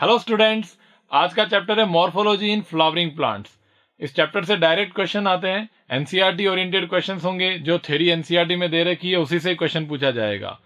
Hello students, आज का chapter है मॉर्फोलॉजी इन फ्लावरिंग प्लांट्स। इस चैप्टर से डायरेक्ट क्वेश्चन आते हैं। एनसीईआरटी ओरिएंटेड क्वेश्चंस होंगे, जो थ्योरी एनसीईआरटी में दे रखी है उसी से क्वेश्चन पूछा जाएगा।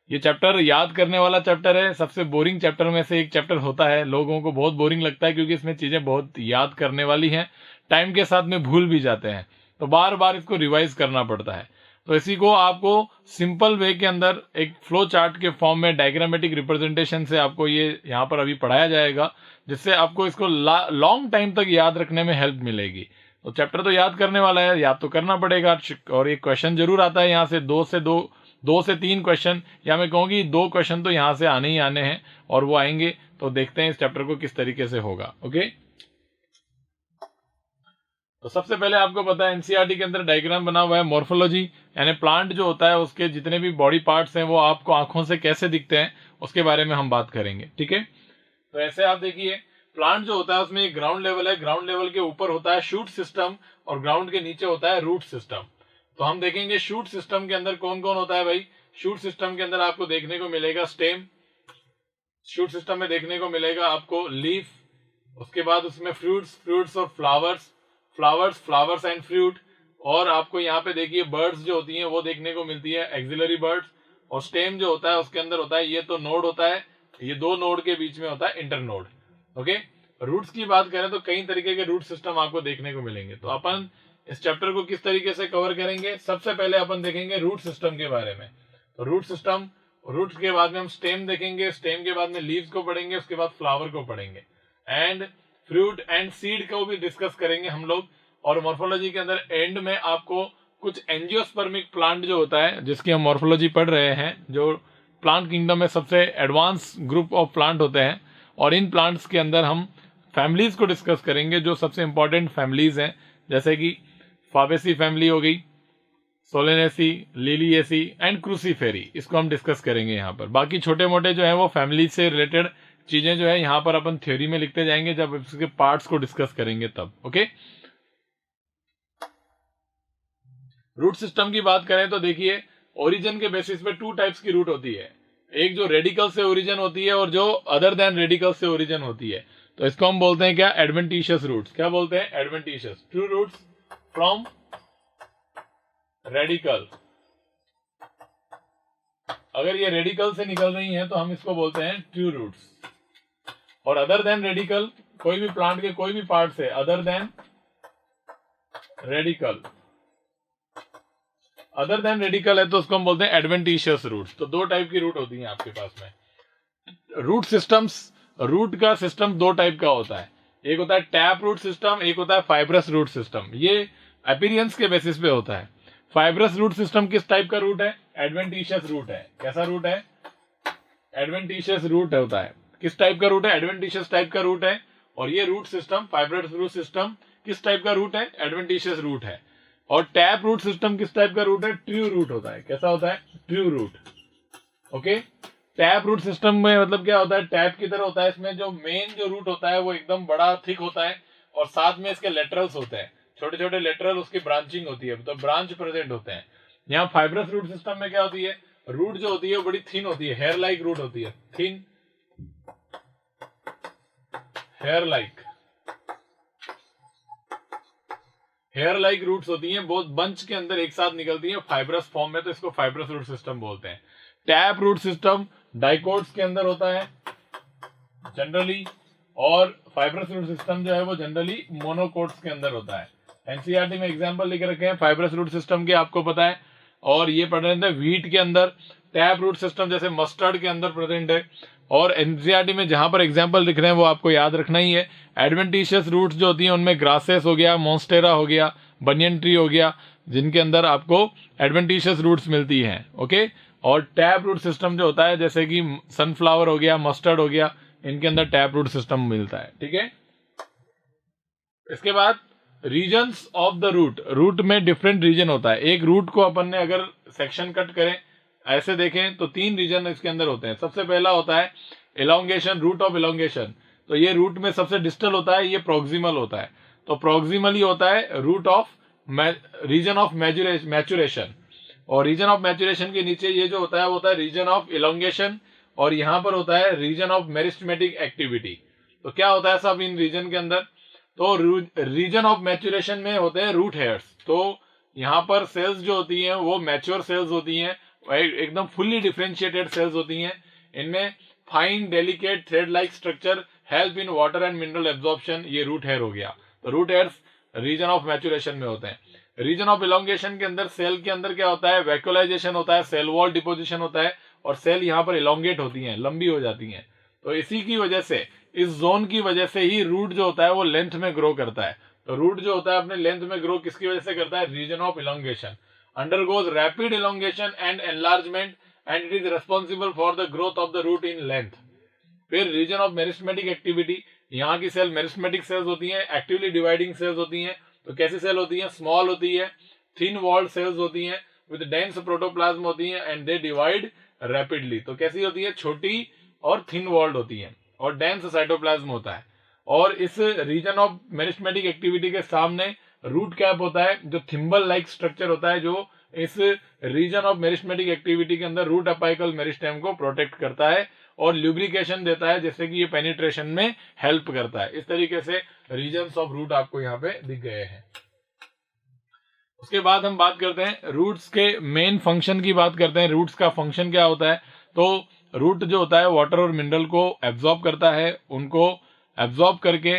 ये चैप्टर याद करने वाला चैप्टर है, सबसे बोरिंग चैप्टर में से एक चैप्टर होता है। लोगों को बहुत बोरिंग लगता है क्योंकि इसमें चीजें बहुत याद करने वाली हैं, टाइम के साथ में भूल भी जाते हैं, तो बार बार इसको रिवाइज करना पड़ता है। तो इसी को आपको सिंपल वे के अंदर एक फ्लो चार्ट के फॉर्म में डायग्रामेटिक रिप्रेजेंटेशन से आपको ये यहाँ पर अभी पढ़ाया जाएगा, जिससे आपको इसको लॉन्ग टाइम तक याद रखने में हेल्प मिलेगी। तो चैप्टर तो याद करने वाला है, याद तो करना पड़ेगा, और एक क्वेश्चन जरूर आता है यहाँ से, दो से तीन क्वेश्चन, या मैं कहूँगी 2 क्वेश्चन तो यहाँ से आने ही आने हैं, और वो आएंगे। तो देखते हैं इस चैप्टर को किस तरीके से होगा। ओके, तो सबसे पहले आपको पता है एनसीईआरटी के अंदर डायग्राम बना हुआ है मॉर्फोलॉजी, यानी प्लांट जो होता है उसके जितने भी बॉडी पार्ट्स हैं वो आपको आंखों से कैसे दिखते हैं उसके बारे में हम बात करेंगे। ठीक है, तो ऐसे आप देखिए, प्लांट जो होता है उसमें एक ग्राउंड लेवल है, ग्राउंड लेवल के ऊपर होता है शूट सिस्टम, और ग्राउंड के नीचे होता है रूट सिस्टम। तो हम देखेंगे शूट सिस्टम के अंदर कौन कौन होता है भाई। शूट सिस्टम के अंदर आपको देखने को मिलेगा स्टेम, शूट सिस्टम में देखने को मिलेगा आपको लीफ, उसके बाद उसमें फ्रूट्स और फ्लावर्स एंड फ्रूट, और आपको यहाँ पे देखिए बर्ड्स जो होती हैं वो देखने को मिलती है, एक्सिलरी बर्ड्स। और स्टेम जो होता है उसके अंदर होता है, ये तो नोड होता है, ये 2 नोड के बीच में होता है इंटरनोड। ओके, रूट्स की बात करें तो कई तरीके के रूट सिस्टम आपको देखने को मिलेंगे। तो अपन इस चैप्टर को किस तरीके से कवर करेंगे, सबसे पहले अपन देखेंगे रूट सिस्टम के बारे में। तो रूट सिस्टम, रूट के बाद में हम स्टेम देखेंगे, स्टेम के बाद में लीव्स को पढ़ेंगे, उसके बाद फ्लावर को पढ़ेंगे, एंड फ्रूट एंड सीड को भी डिस्कस करेंगे हम लोग। और मॉर्फोलॉजी के अंदर एंड में आपको कुछ एंजियोस्पर्मिक प्लांट जो होता है, जिसकी हम मॉर्फोलॉजी पढ़ रहे हैं, जो प्लांट किंगडम में सबसे एडवांस ग्रुप ऑफ प्लांट होते हैं, और इन प्लांट्स के अंदर हम फैमिलीज को डिस्कस करेंगे, जो सबसे इंपॉर्टेंट फैमिलीज हैं, जैसे कि फाबेसी फैमिली हो गई, सोलेनेसी, लिलिएसी एंड क्रूसीफेरी, इसको हम डिस्कस करेंगे यहाँ पर। बाकी छोटे मोटे जो है वो फैमिली से रिलेटेड चीजें जो है यहाँ पर अपन थ्योरी में लिखते जाएंगे, जब इसके पार्ट्स को डिस्कस करेंगे तब। ओके, रूट सिस्टम की बात करें तो देखिए, ओरिजिन के बेसिस पे 2 टाइप्स की रूट होती है, एक जो रेडिकल से ओरिजिन होती है और जो अदर देन रेडिकल से ओरिजिन होती है। तो इसको हम बोलते हैं क्या, एडवेंटिशियस रूट्स। क्या बोलते हैं, adventitious, true roots from radical. अगर ये रेडिकल से निकल रही हैं तो हम इसको बोलते हैं ट्रू रूट्स। और अदर देन रेडिकल, कोई भी प्लांट के कोई भी पार्ट से other than radical, other than radical है तो उसको हम बोलते हैं एडवेंटिशियस रूट्स। तो 2 टाइप की रूट होती हैं आपके पास में। रूट सिस्टम्स, रूट का सिस्टम 2 टाइप का होता है, एक होता है टैप रूट सिस्टम, एक होता है फाइब्रस रूट सिस्टम। ये अपीयरेंस के बेसिस पे होता है। फाइब्रस रूट सिस्टम किस टाइप का रूट है, एडवेंटिशियस रूट है। कैसा रूट है, एडवेंटिशियस रूट होता है। किस टाइप का रूट है, एडवेंटिशियस टाइप का रूट है। और ये root system, fibrous root system किस टाइप का रूट है, एडवेंटिशियस रूट है। और टैप रूट सिस्टम किस टाइप का रूट है, ट्रू रूट होता है। कैसा होता है, true root. Okay, tap root system में मतलब क्या होता है, टैप की तरह होता है। इसमें जो मेन जो रूट होता है वो एकदम बड़ा थिक होता है, और साथ में इसके लेटरल्स होते हैं, छोटे छोटे लेटरल, उसकी ब्रांचिंग होती है, तो ब्रांच प्रेजेंट होते हैं। यहाँ फाइब्रस रूट सिस्टम में क्या होती है, रूट जो होती है वो बड़ी थिन होती है, हेयर लाइक रूट होती है, थिन हेयर लाइक रूट्स होती हैं, बहुत बंच के अंदर एक साथ निकलती हैं फाइब्रस फॉर्म में, तो इसको फाइब्रस रूट सिस्टम बोलते हैं। टैप रूट सिस्टम डाइकोट्स के अंदर होता है जनरली, और फाइब्रस रूट सिस्टम जो है वो जनरली मोनोकोट्स के अंदर होता है। एनसीईआरटी में एग्जांपल लिख रखे हैं फाइब्रस रूट सिस्टम के, आपको पता है। और ये पढ़ रहे थे व्हीट के अंदर टैप रूट सिस्टम जैसे मस्टर्ड के अंदर प्रेजेंट है। और एनसीईआरटी में जहां पर एग्जांपल लिख रहे हैं वो आपको याद रखना ही है। एडवेंटिशियस रूट्स जो होती हैं उनमें ग्रासेस हो गया, मॉन्स्टेरा हो गया, बनियन ट्री हो गया, जिनके अंदर आपको एडवेंटिशियस रूट्स मिलती हैं। ओके, और टैप रूट सिस्टम जो होता है, जैसे कि सनफ्लावर हो गया, मस्टर्ड हो गया, इनके अंदर टैप रूट सिस्टम मिलता है। ठीक है, इसके बाद regions of the root, root में डिफरेंट रीजन होता है। एक रूट को अपन ने अगर सेक्शन कट करें, ऐसे देखें तो 3 रीजन इसके अंदर होते हैं। सबसे पहला होता है एलोंगेशन, रूट ऑफ एलोंगेशन। तो ये रूट में सबसे डिस्टल होता है, ये प्रोक्सिमल होता है। तो प्रोक्सिमली होता है root of region of maturation, और रीजन ऑफ मैचुरेशन के नीचे ये जो होता है वो होता है रीजन ऑफ एलोंगेशन, और यहां पर होता है रीजन ऑफ मेरिस्टेमेटिक एक्टिविटी। तो क्या होता है सब इन रीजन के अंदर, तो रीजन ऑफ मैच्योरेशन में होते हैं रूट हेयर्स। तो यहाँ पर सेल्स जो होती हैं वो मैच्योर सेल्स होती हैं, एकदम फुल्ली डिफरेंशिएटेड सेल्स होती हैं। इनमें fine delicate thread like structure help in water and mineral absorption, ये रूट हेयर हो गया। तो root hairs region of maturation में होते हैं। रीजन ऑफ इलोंगेशन के अंदर सेल के अंदर क्या होता है, वैक्यूलाइजेशन होता है, सेल वॉल डिपोजिशन होता है, और सेल यहाँ पर इलोंगेट होती हैं, लंबी हो जाती हैं। तो इसी की वजह से, इस जोन की वजह से ही रूट जो होता है वो लेंथ में ग्रो करता है। तो रूट जो होता है अपने लेंथ में ग्रो किसकी वजह से करता है, region of elongation. Undergoes rapid elongation and enlargement and it is responsible for the growth of the root in length. फिर रीजन ऑफ मेरिस्टेमेटिक एक्टिविटी, यहाँ की सेल मेरिस्टेमेटिक सेल्स होती हैं, एक्टिवली डिवाइडिंग सेल्स होती हैं। तो कैसी सेल होती है, स्मॉल होती है, थिन वॉल्ड सेल्स होती हैं, विद डेंस प्रोटोप्लाज्म होती हैं एंड दे डिवाइड रैपिडली। तो कैसी होती है, छोटी और थिन वॉल्ड होती हैं और डेंस साइटोप्लाज्म होता है। और इस रीजन ऑफ मेरिस्टेमेटिक एक्टिविटी के सामने रूट कैप होता है, जो थिम्बल लाइक स्ट्रक्चर होता है, जो इस रीजन ऑफ मेरिस्टेमेटिक एक्टिविटी के अंदर रूट अपाइकल मेरिस्टेम को प्रोटेक्ट करता है और ल्यूब्रिकेशन देता है, जिससे कि ये पेनिट्रेशन में हेल्प करता है। इस तरीके से रीजन्स ऑफ रूट आपको यहाँ पे दिख गए हैं। उसके बाद हम बात करते हैं रूट्स के मेन फंक्शन की बात करते हैं। रूट्स का फंक्शन क्या होता है, तो रूट जो होता है वाटर और मिनरल को एब्जॉर्ब करता है, उनको एब्जॉर्ब करके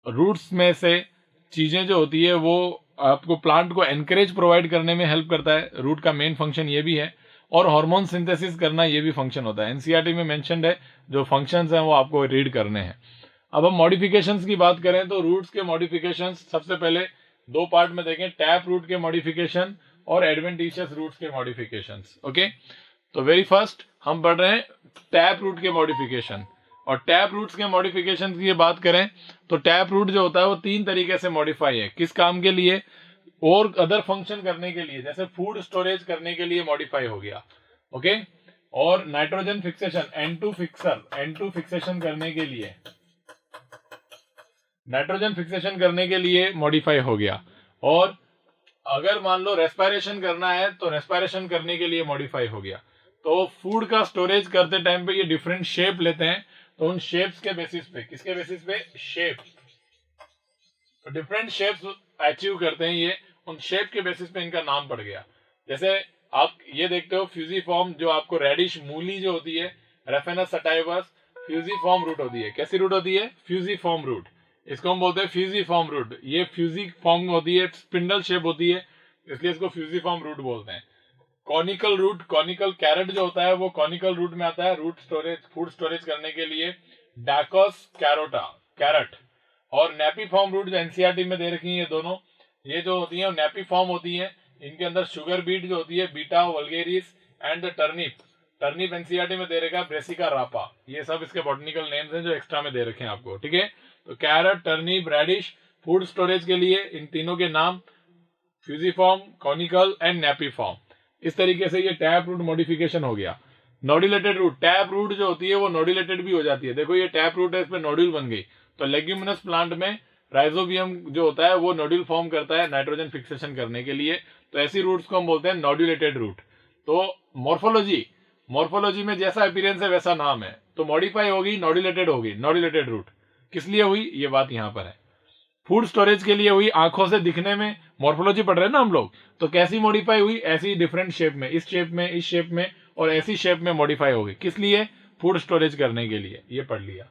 रूट्स में से चीजें जो होती है वो आपको प्लांट को एनकरेज प्रोवाइड करने में हेल्प करता है। रूट का मेन फंक्शन ये भी है, और हार्मोन सिंथेसिस करना ये भी फंक्शन होता है। एनसीईआरटी में मेंशन्ड है, जो फंक्शंस हैं वो आपको रीड करने हैं। अब हम मॉडिफिकेशंस की बात करें तो रूट्स के मॉडिफिकेशंस सबसे पहले दो पार्ट में देखें, टैप रूट के मॉडिफिकेशन और एडवेंटिशियस रूट्स के मॉडिफिकेशंस। ओके, तो वेरी फर्स्ट हम पढ़ रहे हैं टैप रूट के मॉडिफिकेशन। और टैप रूट्स के मॉडिफिकेशन की बात करें तो टैप रूट जो होता है वो तीन तरीके से मॉडिफाई है। किस काम के लिए, और अदर फंक्शन करने के लिए, जैसे फूड स्टोरेज करने के लिए मॉडिफाई हो गया। ओके, और नाइट्रोजन फिक्सेशन N2 फिक्सेशन करने के लिए, नाइट्रोजन फिक्सेशन करने के लिए मॉडिफाई हो गया। और अगर मान लो रेस्पिरेशन करना है तो रेस्पिरेशन करने के लिए मॉडिफाई हो गया। तो फूड का स्टोरेज करते टाइम पे ये डिफरेंट शेप लेते हैं, तो उन शेप्स के बेसिस पे, किसके बेसिस पे, शेप्स, तो डिफरेंट शेप्स अचीव करते हैं ये, उन शेप के बेसिस पे इनका नाम पड़ गया। जैसे आप ये देखते हो फ्यूजीफॉर्म, जो आपको रेडिश मूली जो होती है, रेफेनस सटाइवस, फ्यूजीफॉर्म रूट होती है। कैसी रूट होती है, फ्यूजीफॉर्म रूट, इसको हम बोलते हैं फ्यूजीफॉर्म रूट। ये फ्यूजीफॉर्म होती है, स्पिंडल शेप होती है, इसलिए इसको फ्यूजीफॉर्म रूट बोलते हैं। कॉनिकल रूट, कॉनिकल कैरेट जो होता है वो कॉनिकल रूट में आता है, रूट स्टोरेज, फूड स्टोरेज करने के लिए। डाकस कैरोटा, कैरेट, और नेपीफॉर्म रूट जो एनसीईआरटी में दे रखी है, ये दोनों, ये जो होती है नेपीफॉर्म होती है। इनके अंदर शुगर बीट जो होती है, beta vulgaris, and turnip, turnip NCERT में दे रखा है ब्रेसिका रापा, ये सब इसके बॉटनिकल नेम्स हैं जो एक्स्ट्रा में दे रखे हैं आपको। ठीक है, तो carrot, turnip, radish, food storage के लिए इन तीनों के नाम फ्यूजीफॉर्म, कॉनिकल एंड नेपीफॉर्म। इस तरीके से ये टैप रूट मॉडिफिकेशन हो गया। नोड्यूलेटेड रूट, टैप रूट जो होती है वो नोड्यूलेटेड भी हो जाती है। देखो ये टैप रूट है, इस पे नोड्यूल बन गई। तो लेग्यूमिनस प्लांट में राइजोबियम जो होता है वो नोड्यूल फॉर्म करता है नाइट्रोजन फिक्सेशन करने के लिए। तो ऐसी रूट्स को हम बोलते हैं नोड्यूलेटेड रूट। तो मॉर्फोलॉजी में जैसा अपीयरेंस है वैसा नाम है। तो मॉडिफाई होगी, नोड्यूलेटेड होगी, नोड्यूलेटेड रूट। किस लिए हुई ये बात यहां पर है, फूड स्टोरेज के लिए हुई, आंखों से दिखने में। मॉर्फोलॉजी पढ़ रहे हैं ना हम लोग, तो कैसी मॉडिफाई हुई, ऐसी डिफरेंट शेप में, इस शेप में, इस शेप में, और ऐसी शेप में मॉडिफाई होगी। किस लिए, फूड स्टोरेज करने के लिए, ये पढ़ लिया।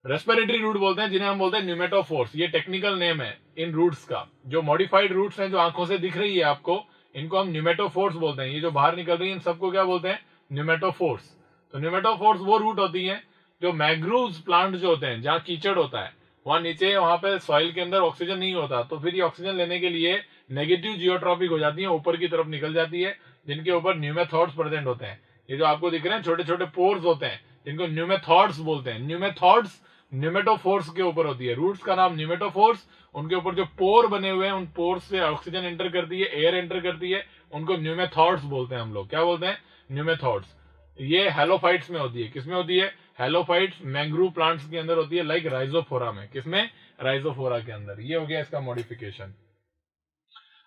रेस्पिरेटरी रूट बोलते हैं जिन्हें हम बोलते हैं न्यूमेटोफोर्स, ये टेक्निकल नेम है इन रूट्स का। जो मॉडिफाइड रूट्स हैं जो आंखों से दिख रही है आपको, इनको हम न्यूमेटोफोर्स बोलते हैं। ये जो बाहर निकल रही है इन सबको क्या बोलते हैं, न्यूमेटोफोर्स। तो न्यूमेटोफोर्स वो रूट होती है जो मैग्रोव्स प्लांट जो होते हैं, जहां कीचड़ होता है, वहां नीचे, वहां पे सॉइल के अंदर ऑक्सीजन नहीं होता, तो फिर ये ऑक्सीजन लेने के लिए नेगेटिव जियोट्रॉपिक हो जाती है, ऊपर की तरफ निकल जाती है, जिनके ऊपर न्यूमेथॉड्स प्रेजेंट होते हैं। ये जो आपको दिख रहे हैं छोटे छोटे पोर्स होते हैं, जिनको न्यूमेथॉड्स बोलते हैं। न्यूमेथॉड्स न्यूमेटोफोर्स के ऊपर होती है। रूट्स का नाम न्यूमेटोफोर्स, उनके ऊपर जो पोर बने हुए हैं, उन पोर्स से ऑक्सीजन एंटर करती है, एयर एंटर करती है, उनको न्यूमेथॉड्स बोलते हैं हम लोग। क्या बोलते हैं, न्यूमेथॉड्स। ये हेलोफाइट्स में होती है। किसमें होती है, हेलोफाइट्स मैंग्रोव प्लांट्स के अंदर होती है, लाइक राइजोफोरा में। किसमें, राइजोफोरा के अंदर। ये हो गया इसका मॉडिफिकेशन।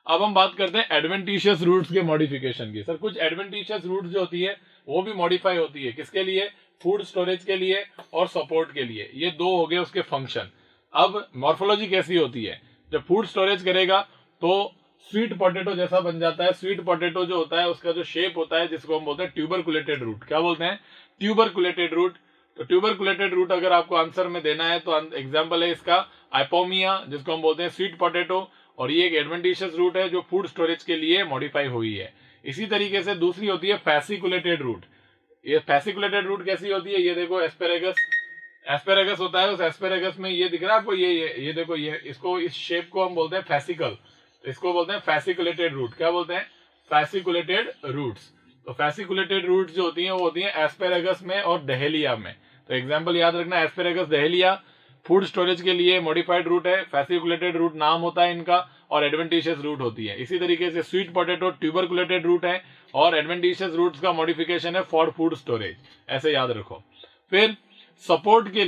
अब हम बात करते हैं एडवेंटिशियस रूट्स के मॉडिफिकेशन की। सर कुछ एडवेंटिशियस रूट्स जो होती है वो भी मॉडिफाई होती है, किसके लिए, फूड स्टोरेज के लिए और सपोर्ट के लिए। ये दो हो गए उसके फंक्शन। अब मॉर्फोलॉजी कैसी होती है, जब फूड स्टोरेज करेगा तो स्वीट पोटैटो जैसा बन जाता है। स्वीट पोटैटो जो होता है उसका जो शेप होता है जिसको हम बोलते हैं ट्यूबरकुलेटेड रूट। क्या बोलते हैं? ट्यूबरकुलेटेड रूट। तो ट्यूबरकुलेटेड रूट अगर आपको आंसर में देना है तो एग्जांपल है इसका आइपोमिया, जिसको हम बोलते हैं स्वीट पोटैटो, और ये एक एडवेंटिशियस रूट है जो फूड स्टोरेज के लिए मॉडिफाई हुई है। इसी तरीके से दूसरी होती है फैसिकुलेटेड रूट। ये फैसिकुलेटेड रूट कैसी होती है, ये देखो एस्पेरेगस, एस्पेरेगस होता है, उस एस्पेरेगस में ये दिख रहा है आपको, ये देखो, ये इसको, इस शेप को हम बोलते हैं फैसिकल, तो इसको बोलते हैं फैसिकुलेटेड रूट। क्या बोलते हैं? फैसिकुलेटेड रूट्स। तो फैसिकुलेटेड रूट्स जो होती हैं वो होती हैं एस्पेरेगस में और डहेलिया में। तो एग्जांपल याद रखना, एस्पेरेगस, डहेलिया फूड स्टोरेज के लिए मॉडिफाइड रूट है, फैसिकुलेटेड रूट नाम होता है इनका, और एडवेंटिशियस रूट होती है। इसी तरीके से स्वीट पोटैटो ट्यूबरकुलेटेड रूट है और एडवेंटिशियस रूट्स का मॉडिफिकेशन है फॉर फूड स्टोरेज, ऐसे याद रखो। फिर सपोर्ट के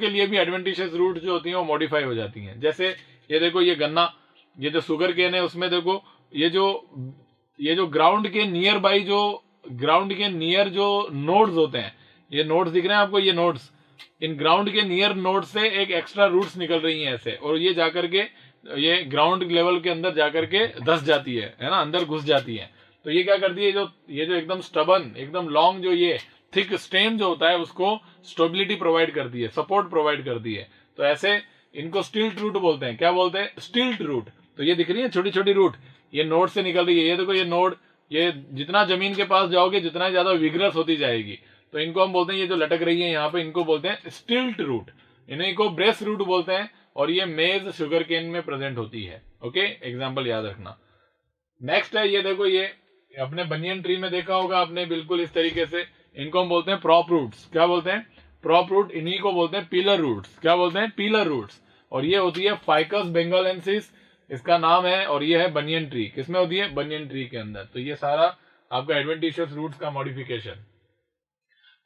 लिए भी एडवेंटिशियस रूट जो होती हैं वो मॉडिफाई हो जाती हैं। जैसे ये देखो, ये गन्ना, ये जो शुगर केन है उसमें देखो, ये जो ग्राउंड के नियर बाई, जो ग्राउंड के नियर जो नोड्स होते हैं, ये नोड्स दिख रहे हैं आपको, ये नोड्स, इन ग्राउंड के नियर नोड से एक एक्स्ट्रा रूट्स निकल रही हैं ऐसे, और ये जाकर के ये ग्राउंड लेवल के अंदर जाकर के धस जाती है ना, अंदर घुस जाती है। तो ये क्या करती है, ये जो एकदम स्टबन, एकदम लॉन्ग, जो ये थिक स्टेम जो होता है उसको स्टेबिलिटी प्रोवाइड करती है, सपोर्ट प्रोवाइड करती है। तो ऐसे इनको स्टिल्ट रूट बोलते हैं। क्या बोलते हैं? स्टिल्ट रूट। तो ये दिख रही है छोटी छोटी रूट, ये नोड से निकल रही है, ये देखो, ये नोड, ये जितना जमीन के पास जाओगे जितना ज्यादा विग्रस होती जाएगी। तो इनको हम बोलते हैं, ये जो लटक रही है यहाँ पे, इनको बोलते हैं स्टिल्ट रूट, इन्हीं को ब्रेस रूट बोलते हैं, और ये मेज शुगर केन में प्रेजेंट होती है। ओके, एग्जाम्पल याद रखना। नेक्स्ट है, ये देखो, ये अपने बनियन ट्री में देखा होगा आपने, बिल्कुल इस तरीके से, इनको हम बोलते हैं प्रॉप रूट्स। क्या बोलते हैं? Prop root. इन्हीं को बोलते हैं पिलर रूट्स। क्या बोलते हैं? Pillar roots. और ये होती है फाइकस बेंगालेंसिस, इसका नाम है, और ये है बनियन ट्री। किसमें होती है? बनियन ट्री के अंदर। तो ये सारा आपका एडवेंटिशियस रूट्स का मॉडिफिकेशन।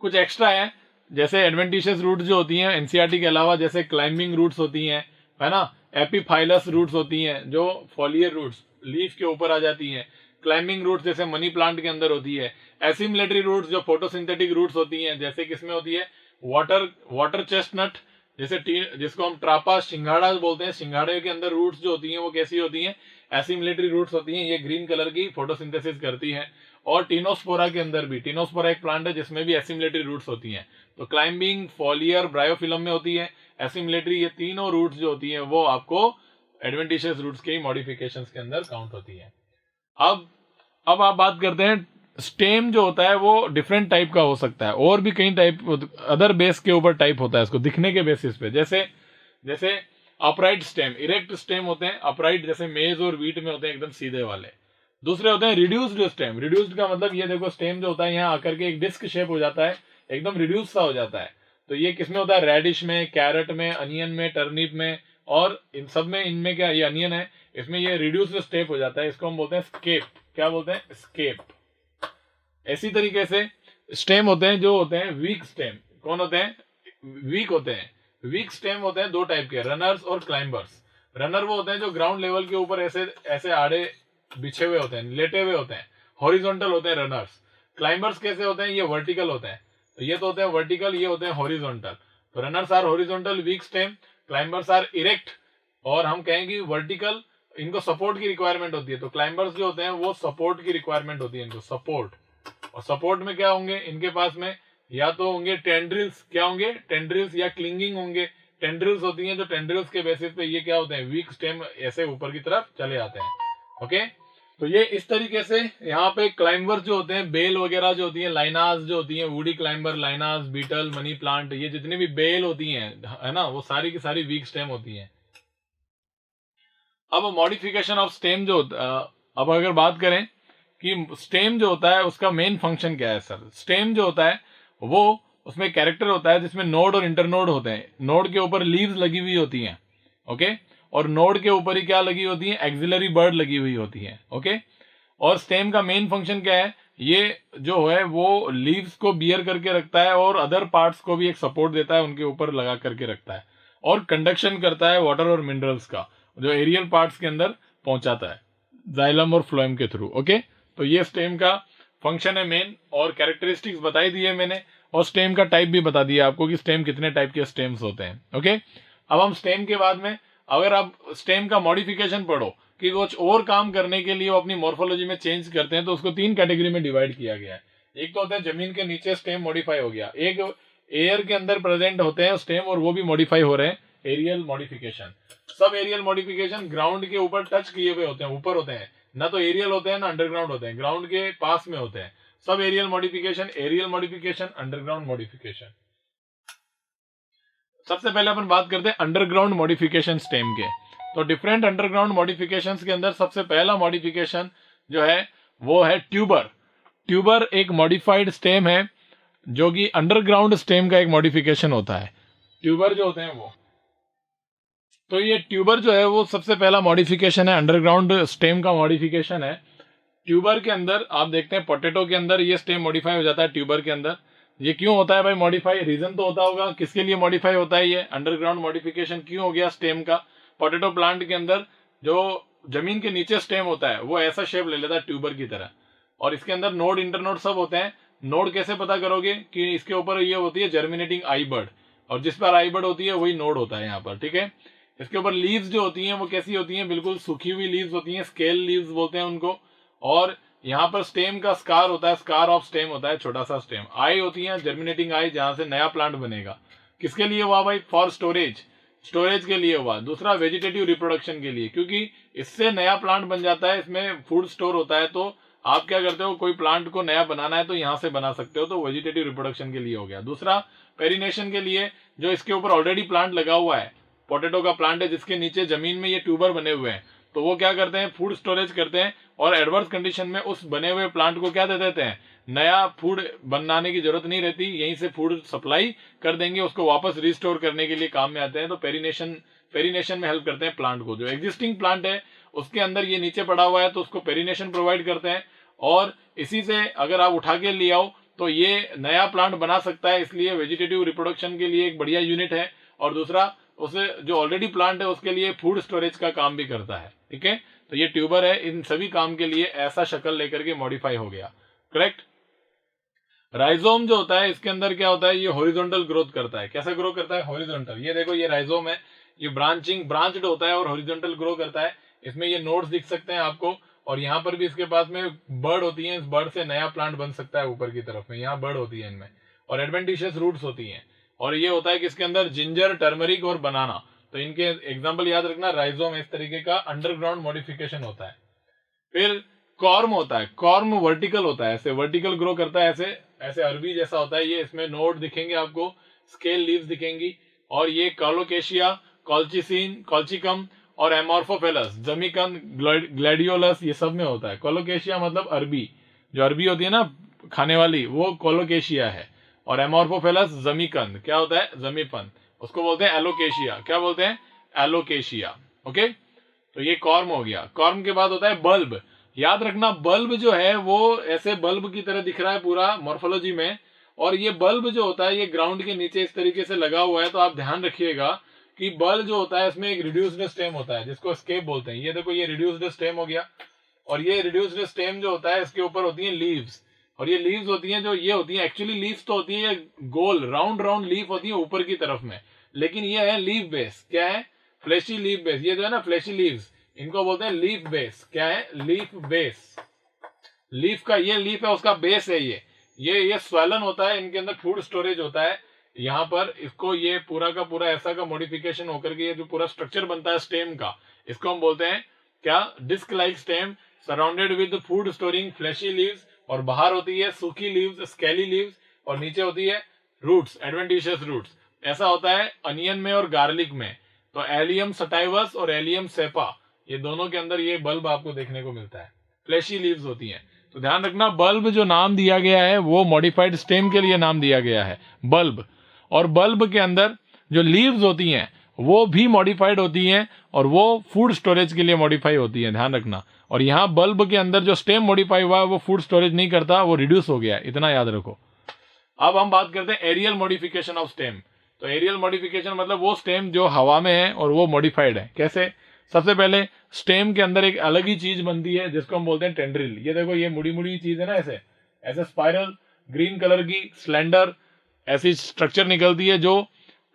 कुछ एक्स्ट्रा है, जैसे एडवेंटिशियस रूट्स जो होती हैं एनसीईआरटी के अलावा, जैसे क्लाइंबिंग रूट्स होती हैं, है ना, एपीफाइलस रूट्स होती हैं जो फॉलियर रूट्स, लीफ के ऊपर आ जाती हैं। क्लाइंबिंग रूट्स जैसे मनी प्लांट के अंदर होती है। एसिमिलेटरी रूट्स जो फोटोसिंथेटिक रूट्स होती हैं, जैसे किसमें होती है? वाटर चेस्टनट, जैसे जिसको हम ट्रापा सिंघाड़ा बोलते हैं, सिंघाड़े के अंदर रूट्स जो होती हैं वो कैसी होती हैं? एसिमिलेटरी रूट्स होती हैं। ये ग्रीन कलर की फोटोसिंथेसिस करती हैं। और टीनोस्पोरा के अंदर भी, टीनोस्पोरा एक प्लांट है जिसमें भी एसिमिलेटरी रूट्स होती हैं। तो क्लाइंबिंग, फॉलियर, ब्रायोफिलम में होती है, एसिमिलेटरी, ये तीनों रूट्स जो होती हैं वो आपको एडवेंटिशियस रूट्स के मॉडिफिकेशंस के अंदर काउंट होती है। अब आप बात करते हैं, स्टेम जो होता है वो डिफरेंट टाइप का हो सकता है, और भी कई टाइप, अदर बेस के ऊपर टाइप होता है इसको दिखने के बेसिस पे। जैसे अपराइट स्टेम, इरेक्ट स्टेम होते हैं अपराइट, जैसे मेज और व्हीट में होते हैं एकदम सीधे वाले। दूसरे होते हैं रिड्यूस्ड स्टेम। रिड्यूस्ड का मतलब ये देखो, स्टेम जो होता है यहाँ आकर के एक डिस्क शेप हो जाता है, एकदम रिड्यूस सा हो जाता है। तो ये किसमें होता है? रेडिश में, कैरेट में, अनियन में, टर्निप में, और इन सब में, इनमें क्या, ये अनियन है, इसमें ये रिड्यूस्ड स्टेप हो जाता है, इसको हम बोलते हैं स्केप। क्या बोलते हैं? स्केप। इसी तरीके से स्टेम होते हैं जो होते हैं वीक स्टेम। कौन होते हैं? वीक होते हैं। वीक स्टेम होते हैं दो टाइप के, रनर्स और क्लाइंबर्स। रनर वो होते हैं जो ग्राउंड लेवल के ऊपर ऐसे आड़े बिछे हुए होते हैं, लेटे हुए होते हैं, हॉरिजॉन्टल होते हैं रनर्स। क्लाइंबर्स कैसे होते हैं? ये वर्टिकल होते हैं। तो ये तो होते हैं वर्टिकल, ये होते हैं हॉरिजॉन्टल। तो runners are horizontal weak stem, climbers are erect, और हम कहेंगे वर्टिकल, इनको सपोर्ट की रिक्वायरमेंट होती है। तो क्लाइंबर्स जो होते हैं वो सपोर्ट की रिक्वायरमेंट होती है, इनको सपोर्ट। और सपोर्ट में क्या होंगे इनके पास में? या तो होंगे टेंड्रिल्स। क्या होंगे? टेंड्रिल्स, या क्लिंगिंग होंगे। टेंड्रिल्स होती हैं, जो टेंड्रिल्स के बेसिस पे ये क्या होते हैं? वीक स्टेम ऐसे ऊपर की तरफ चले आते हैं। ओके, तो ये इस तरीके से यहाँ पे क्लाइंबर्स जो होते हैं, बेल वगैरह जो होती है, लाइनास जो होती है, woody climber, lianas, betel, money plant, ये जितनी भी बेल होती हैं, है ना, वो सारी की सारी वीक स्टेम होती हैं। अब मॉडिफिकेशन ऑफ स्टेम जो अब अगर बात करें कि स्टेम जो होता है उसका मेन फंक्शन क्या है सर? स्टेम जो होता है वो, उसमें कैरेक्टर होता है जिसमें नोड और इंटरनोड होते हैं। नोड के ऊपर लीव्स लगी हुई होती हैं, ओके, और नोड के ऊपर ही क्या लगी होती है? एक्सिलरी बर्ड लगी हुई होती है, ओके। और स्टेम का मेन फंक्शन क्या है? ये जो है वो लीव्स को बियर करके रखता है और अदर पार्ट्स को भी एक सपोर्ट देता है, उनके ऊपर लगा करके रखता है, और कंडक्शन करता है वाटर और मिनरल्स का, जो एरियल पार्ट्स के अंदर पहुंचाता है जाइलम और फ्लोएम के थ्रू, ओके। तो ये स्टेम का फंक्शन है मेन, और कैरेक्टरिस्टिक्स बताई दी है मैंने। और स्टेम का टाइप भी बता दिया आपको कि स्टेम कितने टाइप के स्टेम्स होते हैं। ओके, अब हम स्टेम के बाद में अगर आप स्टेम का मॉडिफिकेशन पढ़ो कि कुछ और काम करने के लिए वो अपनी मॉर्फोलॉजी में चेंज करते हैं, तो उसको 3 कैटेगरी में डिवाइड किया गया है। एक तो होता है जमीन के नीचे स्टेम मॉडिफाई हो गया, एक एयर के अंदर प्रेजेंट होते हैं स्टेम और वो भी मॉडिफाई हो रहे हैं, एरियल मॉडिफिकेशन। सब एरियल मॉडिफिकेशन ग्राउंड के ऊपर टच किए हुए होते हैं, ऊपर होते हैं, ना तो एरियल होते हैं ना अंडरग्राउंड होते हैं, ग्राउंड के पास में होते हैं। सब एरियल मॉडिफिकेशन, अंडरग्राउंड मॉडिफिकेशन। सबसे पहले अपन बात करते हैं अंडरग्राउंड मॉडिफिकेशन स्टेम के। तो डिफरेंट अंडरग्राउंड मॉडिफिकेशंस के अंदर सबसे पहला मॉडिफिकेशन जो है वो है ट्यूबर। ट्यूबर एक मॉडिफाइड स्टेम है जो कि अंडरग्राउंड स्टेम का एक मॉडिफिकेशन होता है। ट्यूबर जो होते हैं वो, तो ये ट्यूबर जो है वो सबसे पहला मॉडिफिकेशन है, अंडरग्राउंड स्टेम का मॉडिफिकेशन है। ट्यूबर के अंदर आप देखते हैं पोटैटो के अंदर ये स्टेम मॉडिफाई हो जाता है ट्यूबर के अंदर। ये क्यों होता है भाई मॉडिफाई? रीजन तो होता होगा किसके लिए मॉडिफाई होता है, ये अंडरग्राउंड मॉडिफिकेशन क्यों हो गया स्टेम का? पोटैटो प्लांट के अंदर जो जमीन के नीचे स्टेम होता है वो ऐसा शेप ले लेता है ट्यूबर की तरह, और इसके अंदर नोड इंटरनोड सब होते हैं। नोड कैसे पता करोगे कि इसके ऊपर ये होती है जर्मिनेटिंग आई बर्ड, और जिस पर आई बर्ड होती है वही नोड होता है यहाँ पर, ठीक है। इसके ऊपर लीव्स जो होती हैं वो कैसी होती हैं? बिल्कुल सूखी हुई लीव्स होती हैं, स्केल लीव्स बोलते हैं उनको। और यहाँ पर स्टेम का स्कार होता है, स्कार ऑफ स्टेम होता है, छोटा सा स्टेम। आई होती है जर्मिनेटिंग आई, जहां से नया प्लांट बनेगा। किसके लिए हुआ भाई? फॉर स्टोरेज, स्टोरेज के लिए हुआ। दूसरा वेजिटेटिव रिप्रोडक्शन के लिए, क्योंकि इससे नया प्लांट बन जाता है, इसमें फूड स्टोर होता है। तो आप क्या करते हो, कोई प्लांट को नया बनाना है तो यहाँ से बना सकते हो, तो वेजिटेटिव रिप्रोडक्शन के लिए हो गया। दूसरा पेरिनेशन के लिए, जो इसके ऊपर ऑलरेडी प्लांट लगा हुआ है, पोटैटो का प्लांट है जिसके नीचे जमीन में ये ट्यूबर बने हुए हैं, तो वो क्या करते हैं? फूड स्टोरेज करते हैं, और एडवर्स कंडीशन में उस बने हुए प्लांट को क्या दे देते हैं? नया फूड बनाने की जरूरत नहीं रहती, यहीं से फूड सप्लाई कर देंगे, उसको वापस रिस्टोर करने के लिए काम में आते हैं। तो पेरिनेशन में हेल्प करते हैं प्लांट को। जो एग्जिस्टिंग प्लांट है उसके अंदर ये नीचे पड़ा हुआ है तो उसको पेरिनेशन प्रोवाइड करते हैं, और इसी से अगर आप उठा के ले आओ तो ये नया प्लांट बना सकता है, इसलिए वेजिटेटिव रिप्रोडक्शन के लिए एक बढ़िया यूनिट है। और दूसरा, उसे जो ऑलरेडी प्लांट है उसके लिए फूड स्टोरेज का काम भी करता है, ठीक है। तो ये ट्यूबर है, इन सभी काम के लिए ऐसा शक्ल लेकर के मॉडिफाई हो गया, करेक्ट। राइजोम जो होता है इसके अंदर क्या होता है? ये हॉरिजॉन्टल ग्रोथ करता है। कैसे ग्रो करता है? हॉरिजॉन्टल। ये देखो, ये राइजोम है, ये ब्रांच्ड होता है और हॉरिजॉन्टल ग्रो करता है। इसमें ये नोड्स दिख सकते हैं आपको, और यहाँ पर भी इसके पास में बर्ड होती है, इस बर्ड से नया प्लांट बन सकता है ऊपर की तरफ में, यहाँ बर्ड होती है इनमें, और एडवेंटिशियस रूट्स होती हैं। और ये होता है कि इसके अंदर जिंजर, टर्मरिक और बनाना, तो इनके एग्जाम्पल याद रखना। राइजोम इस तरीके का अंडरग्राउंड मॉडिफिकेशन होता है। फिर कॉर्म होता है, कॉर्म वर्टिकल होता है, ऐसे वर्टिकल ग्रो करता है, ऐसे ऐसे अरबी जैसा होता है ये। इसमें नोड दिखेंगे आपको, स्केल लीव्स दिखेंगी, और ये कॉलोकेशिया, कॉल्चिसिन, कॉल्चिकम और एमॉर्फोफेलस, जमीकन, ग्लैडियोलस, ये सब में होता है। कोलोकेशिया मतलब अरबी, जो अरबी होती है ना खाने वाली, वो कोलोकेशिया है। और एमॉर्फोफेलस जमीकन, क्या होता है? जमीपन, उसको बोलते हैं एलोकेशिया। क्या बोलते हैं? एलोकेशिया। ओके, तो ये कॉर्म हो गया। कॉर्म के बाद होता है बल्ब। याद रखना, बल्ब जो है वो ऐसे बल्ब की तरह दिख रहा है पूरा मॉर्फोलॉजी में, और ये बल्ब जो होता है ये ग्राउंड के नीचे इस तरीके से लगा हुआ है। तो आप ध्यान रखिएगा कि बल्ब जो होता है इसमें एक रिड्यूस्ड स्टेम होता है जिसको स्केप बोलते हैं। ये देखो, ये रिड्यूस्ड स्टेम हो गया, और ये रिड्यूस्ड स्टेम जो होता है इसके ऊपर होती है लीव्स, और ये लीव्स होती हैं जो ये होती हैं, एक्चुअली लीव्स तो होती है गोल राउंड राउंड लीफ होती है ऊपर की तरफ में, लेकिन ये है लीफ बेस। क्या है? Fleshy leaf base. ये जो है ना फ्लैशी लीव्स, इनको बोलते हैं लीफ बेस। क्या है? Leaf base. लीफ का ये लीफ है, उसका बेस है ये स्वेलन होता है, इनके अंदर फूड स्टोरेज होता है। यहाँ पर इसको ये पूरा का पूरा ऐसा का मॉडिफिकेशन होकर के ये जो पूरा स्ट्रक्चर बनता है स्टेम का, इसको हम बोलते हैं क्या? Disc like stem surrounded with food storing fleshy leaves, और बाहर होती है सूखी लीव्स, स्केली लीव्स, और नीचे होती है रूट्स, एडवेंटिशियस रूट्स। ऐसा होता है अनियन में और गार्लिक में। तो एलियम सटाइवस और एलियम सेपा, ये दोनों के अंदर ये बल्ब आपको देखने को मिलता है, फ्लैशी लीव्स होती हैं। तो ध्यान रखना, बल्ब जो नाम दिया गया है वो मॉडिफाइड स्टेम के लिए नाम दिया गया है, बल्ब। और बल्ब के अंदर जो लीव्स होती हैं वो भी मॉडिफाइड होती हैं, और वो फूड स्टोरेज के लिए मॉडिफाई होती है, ध्यान रखना। और यहाँ बल्ब के अंदर जो स्टेम मॉडिफाई हुआ है वो फूड स्टोरेज नहीं करता, वो रिड्यूस हो गया, इतना याद रखो। अब हम बात करते हैं एरियल मॉडिफिकेशन ऑफ स्टेम। तो एरियल मॉडिफिकेशन मतलब वो स्टेम जो हवा में है और वो मॉडिफाइड है। कैसे? सबसे पहले स्टेम के अंदर एक अलग ही चीज बनती है जिसको हम बोलते हैं टेंड्रिल। ये देखो, ये मुड़ी मुड़ी चीज है ना, ऐसे ऐसे स्पाइरल, ग्रीन कलर की, स्लेंडर, ऐसी स्ट्रक्चर निकलती है जो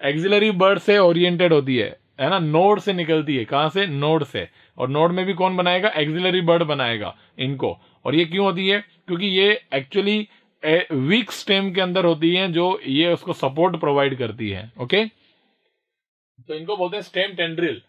एक्सिलरी बर्ड से ओरिएंटेड होती है ना, नोड से निकलती है। कहां से? नोड से। और नोड में भी कौन बनाएगा? एक्सिलरी बर्ड बनाएगा इनको। और ये क्यों होती है? क्योंकि ये एक्चुअली वीक स्टेम के अंदर होती है, जो ये उसको सपोर्ट प्रोवाइड करती है। ओके, तो इनको बोलते हैं stem tendril.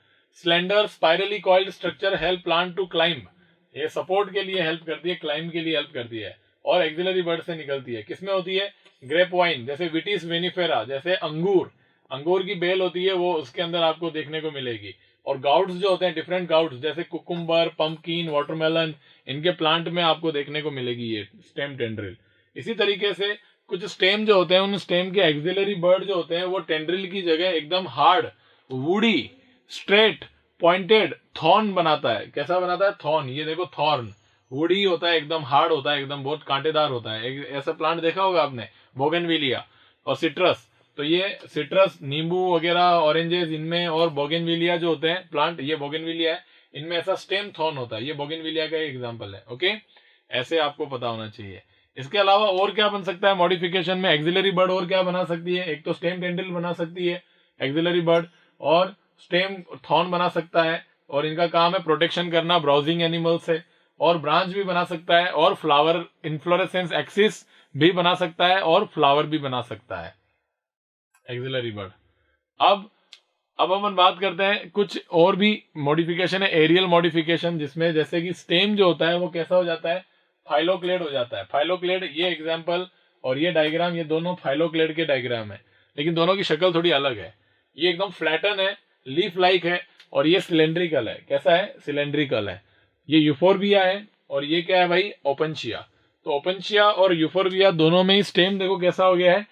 Slender spirally coiled structure help plant to climb. ये सपोर्ट के लिए हेल्प करती है, क्लाइंब के लिए हेल्प करती है। और एक्सिलरी बर्ड से निकलती है। किसमें होती है? ग्रेप वाइन, जैसे विटिस विनिफेरा, जैसे अंगूर की बेल होती है, वो उसके अंदर आपको देखने को मिलेगी। और गाउट्स जो होते हैं, डिफरेंट गाउट्स, जैसे कुकुम्बर, पंपकिन, वाटरमेलन, इनके प्लांट में आपको देखने को मिलेगी ये स्टेम टेंड्रिल। इसी तरीके से कुछ स्टेम जो होते हैं, उन स्टेम के एक्सिलरी बर्ड जो होते हैं, वो टेंड्रिल की जगह एकदम hard, woody, straight, pointed thorn बनाता है। कैसा बनाता है? थॉर्न। ये देखो थॉर्न, वुडी होता है, एकदम हार्ड होता है, एकदम बहुत कांटेदार होता है। एक ऐसा प्लांट देखा होगा आपने, बोगनविलिया। और सिट्रस, तो ये सिट्रस, नींबू वगैरह, ऑरेंजेस, इनमें, और बोगनविलिया जो होते हैं प्लांट, ये बोगनविलिया है, इनमें ऐसा स्टेम थॉर्न होता है। ये बोगनविलिया का एग्जांपल है। ओके, ऐसे आपको पता होना चाहिए। इसके अलावा और क्या बन सकता है मॉडिफिकेशन में? एक्सिलरी बर्ड और क्या बना सकती है? एक तो स्टेम टेंड्रिल बना सकती है एक्सिलरी बर्ड, और स्टेम थॉर्न बना सकता है, और इनका काम है प्रोटेक्शन करना ब्राउजिंग एनिमल से। और ब्रांच भी बना सकता है, और फ्लावर इन्फ्लोरेसेंस एक्सिस भी बना सकता है, और फ्लावर भी बना सकता है एक्सिलरी बर्ड। अब अपन बात करते हैं कुछ और भी मॉडिफिकेशन है, एरियल मॉडिफिकेशन, जिसमें जैसे कि स्टेम जो होता है वो कैसा हो जाता है? फाइलोक्लेड हो जाता है। फाइलोक्लेड, ये एग्जांपल और ये डायग्राम, ये दोनों फाइलोक्लेड के डायग्राम है, लेकिन दोनों की शक्ल थोड़ी अलग है। ये एकदम फ्लैटन है, लीफ लाइक है, और ये सिलेंड्रिकल है। कैसा है? सिलेंड्रिकल है। ये यूफोरबिया है, और ये क्या है भाई? ओपनशिया। तो ओपनशिया और यूफोरबिया दोनों में ही स्टेम देखो कैसा हो गया है?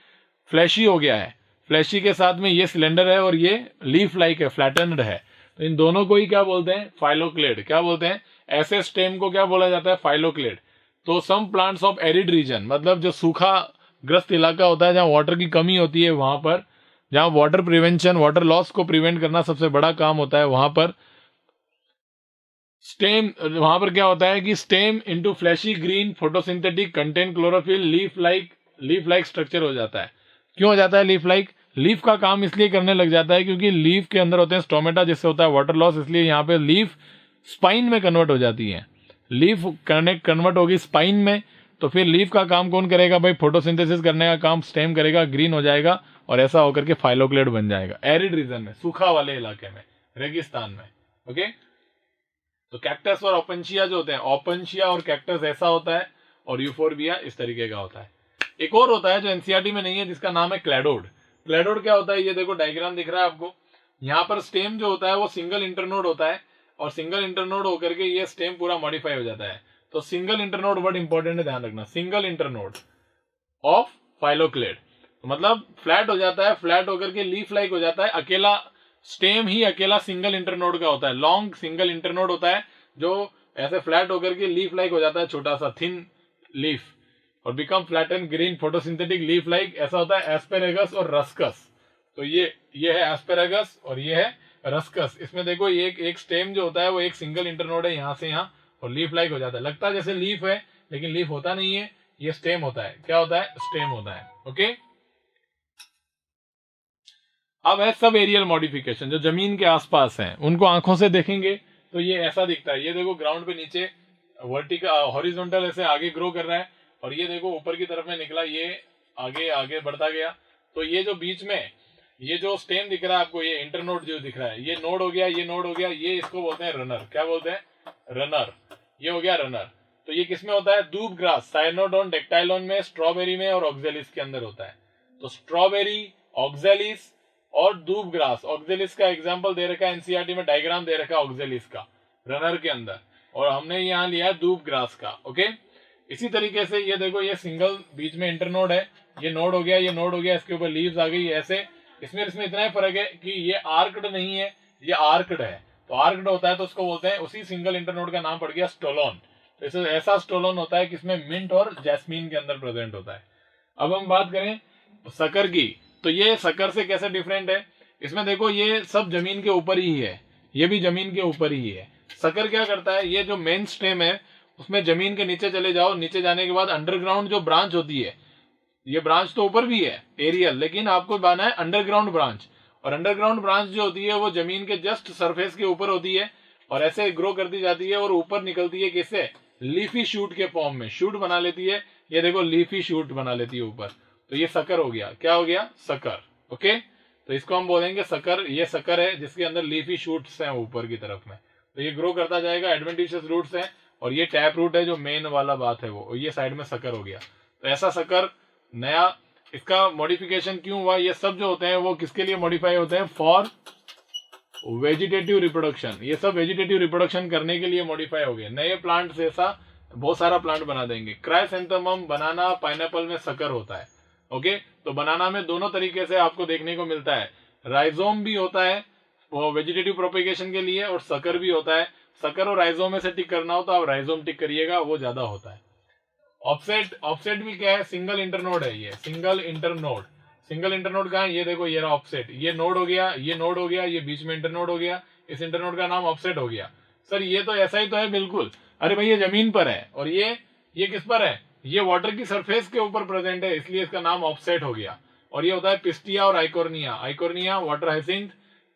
फ्लैशी हो गया है। फ्लैशी के साथ में ये सिलेंडर है, और ये लीफ लाइक है, फ्लैटनड है। तो इन दोनों को ही क्या बोलते हैं? फाइलोक्लेड। क्या बोलते हैं? ऐसे स्टेम को क्या बोला जाता है? फाइलोक्लेड। तो some plants of arid region, मतलब जो सूखा ग्रस्त इलाका होता है, जहां वाटर की कमी होती है, वहां पर, जहां वाटर प्रिवेंशन, वाटर लॉस को प्रिवेंट करना सबसे बड़ा काम होता है, वहां पर स्टेम, वहां पर क्या होता है कि stem into fleshy green photosynthetic contain chlorophyll leaf like structure हो जाता है। क्यों हो जाता है लीफ लाइक? लीफ का काम इसलिए करने लग जाता है क्योंकि लीफ के अंदर होते हैं स्टोमेटा, जिससे होता है वाटर लॉस, इसलिए यहाँ पे लीफ स्पाइन में कन्वर्ट हो जाती है। लीफ कन्वर्ट होगी स्पाइन में, तो फिर लीफ का काम कौन करेगा भाई? फोटोसिंथेसिस करने का काम स्टेम करेगा, ग्रीन हो जाएगा, और ऐसा होकर के फाइलोक्लेड बन जाएगा एरिड रीजन में, सूखा वाले इलाके में, रेगिस्तान में। ओके, तो कैक्टस और ओपनशिया जो होते हैं, ओपनशिया और कैक्टस ऐसा होता है, और यूफोरबिया इस तरीके का होता है। एक और होता है जो एनसीईआरटी में नहीं है, जिसका नाम है क्लैडोड। क्लैडोड क्या होता है? ये देखो डायग्राम दिख रहा है आपको, यहाँ पर स्टेम जो होता है वो सिंगल इंटरनोड होता है, और सिंगल इंटरनोड होकर के ये स्टेम पूरा मॉडिफाई हो जाता है। तो सिंगल इंटरनोड वर्ड इंपॉर्टेंट है, ध्यान रखना, सिंगल इंटरनोड ऑफ फाइलोक्लेड। तो मतलब फ्लैट हो जाता है, फ्लैट होकर के लीफ लाइक हो जाता है, अकेला स्टेम ही अकेला सिंगल इंटरनोड का होता है, लॉन्ग सिंगल इंटरनोड होता है, जो ऐसे फ्लैट होकर के लीफ लाइक हो जाता है, छोटा सा थिन लीफ, और become flat and green photosynthetic leaf like. ऐसा होता है एस्पेरेगस और रस्कस। तो ये है एस्पेरेगस और ये है रस्कस। इसमें देखो ये एक स्टेम जो होता है वो एक सिंगल इंटरनोड है यहाँ से यहाँ, और लीफ लाइक हो जाता है, लगता है जैसे लीफ है, लेकिन लीफ होता नहीं है, ये स्टेम होता है। क्या होता है? स्टेम होता है। ओके, अब है सब एरियल मॉडिफिकेशन, जो जमीन के आसपास हैं, उनको आंखों से देखेंगे तो ये ऐसा दिखता है। ये देखो ग्राउंड पे नीचे वर्टिकल हॉरिजॉन्टल ऐसे आगे ग्रो कर रहा है, और ये देखो ऊपर की तरफ में निकला, ये आगे आगे बढ़ता गया। तो ये जो बीच में ये जो स्टेम दिख रहा है आपको, ये इंटरनोड जो दिख रहा है, ये नोड हो गया, ये नोड हो गया, ये इसको बोलते हैं रनर। क्या बोलते हैं? रनर। ये हो गया रनर। तो ये किसमें होता है? दूब ग्रास, साइनोडोन, डेक्टाइलोन में, स्ट्रॉबेरी में, और ऑक्जेलिस के अंदर होता है। तो स्ट्रॉबेरी, ऑक्जेलिस और दूब ग्रास। ऑक्जेलिस का एग्जाम्पल दे रखा है एनसीईआरटी में, डायग्राम दे रखा है ऑक्जेलिस का रनर के अंदर, और हमने यहाँ लिया है दूब ग्रास का। ओके, इसी तरीके से ये देखो, ये सिंगल बीच में इंटरनोड है, ये नोड हो गया, ये नोड हो गया, इसके ऊपर लीव्स आ गई ऐसे। इसमें इतना ही फर्क है कि ये आर्क्ड नहीं है, ये आर्क्ड है। तो आर्क्ड होता है तो उसको बोलते हैं, उसी सिंगल इंटरनोड का नाम पड़ गया स्टोलोन। तो इसे ऐसा स्टोलोन होता है कि इसमें मिंट और जैस्मीन के अंदर प्रेजेंट होता है। अब हम बात करें शक्कर की, तो ये शक्कर से कैसे डिफरेंट है? इसमें देखो ये सब जमीन के ऊपर ही है, ये भी जमीन के ऊपर ही है। शक्कर क्या करता है? ये जो मेन स्टेम है उसमें जमीन के नीचे चले जाओ, नीचे जाने के बाद अंडरग्राउंड जो ब्रांच होती है, ये ब्रांच तो ऊपर भी है एरियल, लेकिन आपको बनाना है अंडरग्राउंड ब्रांच, और अंडरग्राउंड ब्रांच जो होती है वो जमीन के जस्ट सरफेस के ऊपर होती है और ऐसे ग्रो करती जाती है और ऊपर निकलती है किससे, लीफी शूट के फॉर्म में शूट बना लेती है। ये देखो लीफी शूट बना लेती है ऊपर, तो ये सकर हो गया। क्या हो गया, सकर। ओके, तो इसको हम बोलेंगे सकर। ये सकर है जिसके अंदर लीफी शूट्स हैं ऊपर की तरफ में, तो ये ग्रो करता जाएगा, एडवेंटिशियस रूट्स हैं। और ये टैप रूट है जो मेन वाला बात है वो, ये साइड में सकर हो गया। तो ऐसा सकर नया, इसका मॉडिफिकेशन क्यों हुआ, ये सब जो होते हैं वो किसके लिए मॉडिफाई होते हैं, फॉर वेजिटेटिव रिप्रोडक्शन। ये सब वेजिटेटिव रिप्रोडक्शन करने के लिए मॉडिफाई हो गए। नए प्लांट से ऐसा बहुत सारा प्लांट बना देंगे। क्राइसेंथेमम बनाना पाइनएप्पल में सकर होता है। ओके, तो बनाना में दोनों तरीके से आपको देखने को मिलता है, राइजोम भी होता है वो वेजिटेटिव प्रोपेगेशन के लिए, और सकर भी होता है। सकर और राइजोम में से टिक करना हो तो आप राइजोम टिक करिएगा, वो ज्यादा होता है। ऑफसेट, ऑफसेट भी क्या है, सिंगल इंटरनोड है। ये सिंगल इंटरनोड, सिंगल इंटरनोड कहाँ है, ये देखो ये रहा ऑफसेट। ये नोड हो गया, ये नोड हो गया, ये बीच में इंटरनोड हो गया, इस इंटरनोड का नाम ऑफसेट हो गया। सर ये तो ऐसा ही तो है बिल्कुल। अरे भाई ये जमीन पर है, और ये किस पर है, ये वाटर की सरफेस के ऊपर प्रेजेंट है, इसलिए इसका नाम ऑफसेट हो गया। और ये होता है पिस्टिया और आइकोर्निया। आइकोर्निया वाटर हाइसिंथ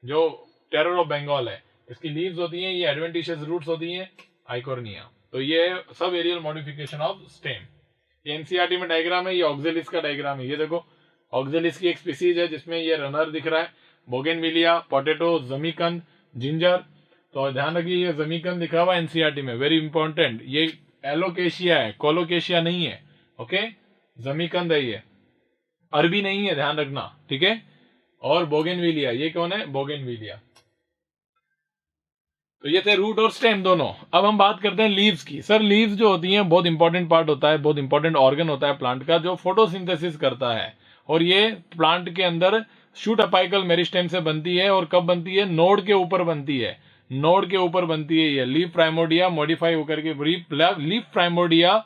जो टेरर ऑफ बंगाल है, इसकी लीव्स होती हैं, ये एडवेंटिशियस रूट्स होती हैं, आइकोर्निया। तो ये सब एरियल मॉडिफिकेशन ऑफ स्टेम। ये एनसीईआरटी में डायग्राम है, ये ऑक्जेलिस का डायग्राम है। ये देखो ऑक्जेलिस की एक स्पीसीज है जिसमें ये रनर दिख रहा है, बोगेनविलिया, पोटैटो, जमीकंद, जिंजर। तो ध्यान रखिए ये जमीकंद लिखा हुआ एनसीईआरटी में, वेरी इंपॉर्टेंट। ये एलोकेशिया है, कोलोकेशिया नहीं है। ओके, जमीकंद है ये, अरबी नहीं है, ध्यान रखना, ठीक है। और बोगेनविलिया, ये कौन है, बोगेनविलिया। तो ये थे रूट और स्टेम दोनों। अब हम बात करते हैं लीव्स की। सर लीव्स जो होती हैं बहुत इंपॉर्टेंट पार्ट होता है, बहुत इंपॉर्टेंट ऑर्गन होता है प्लांट का, जो फोटोसिंथेसिस करता है। और ये प्लांट के अंदर शूट अपाइकल मेरिस्टेम से बनती है। और कब बनती है, नोड के ऊपर बनती है, नोड के ऊपर बनती है। ये लीफ प्राइमोर्डिया मॉडिफाई होकर के, लीफ प्राइमोर्डिया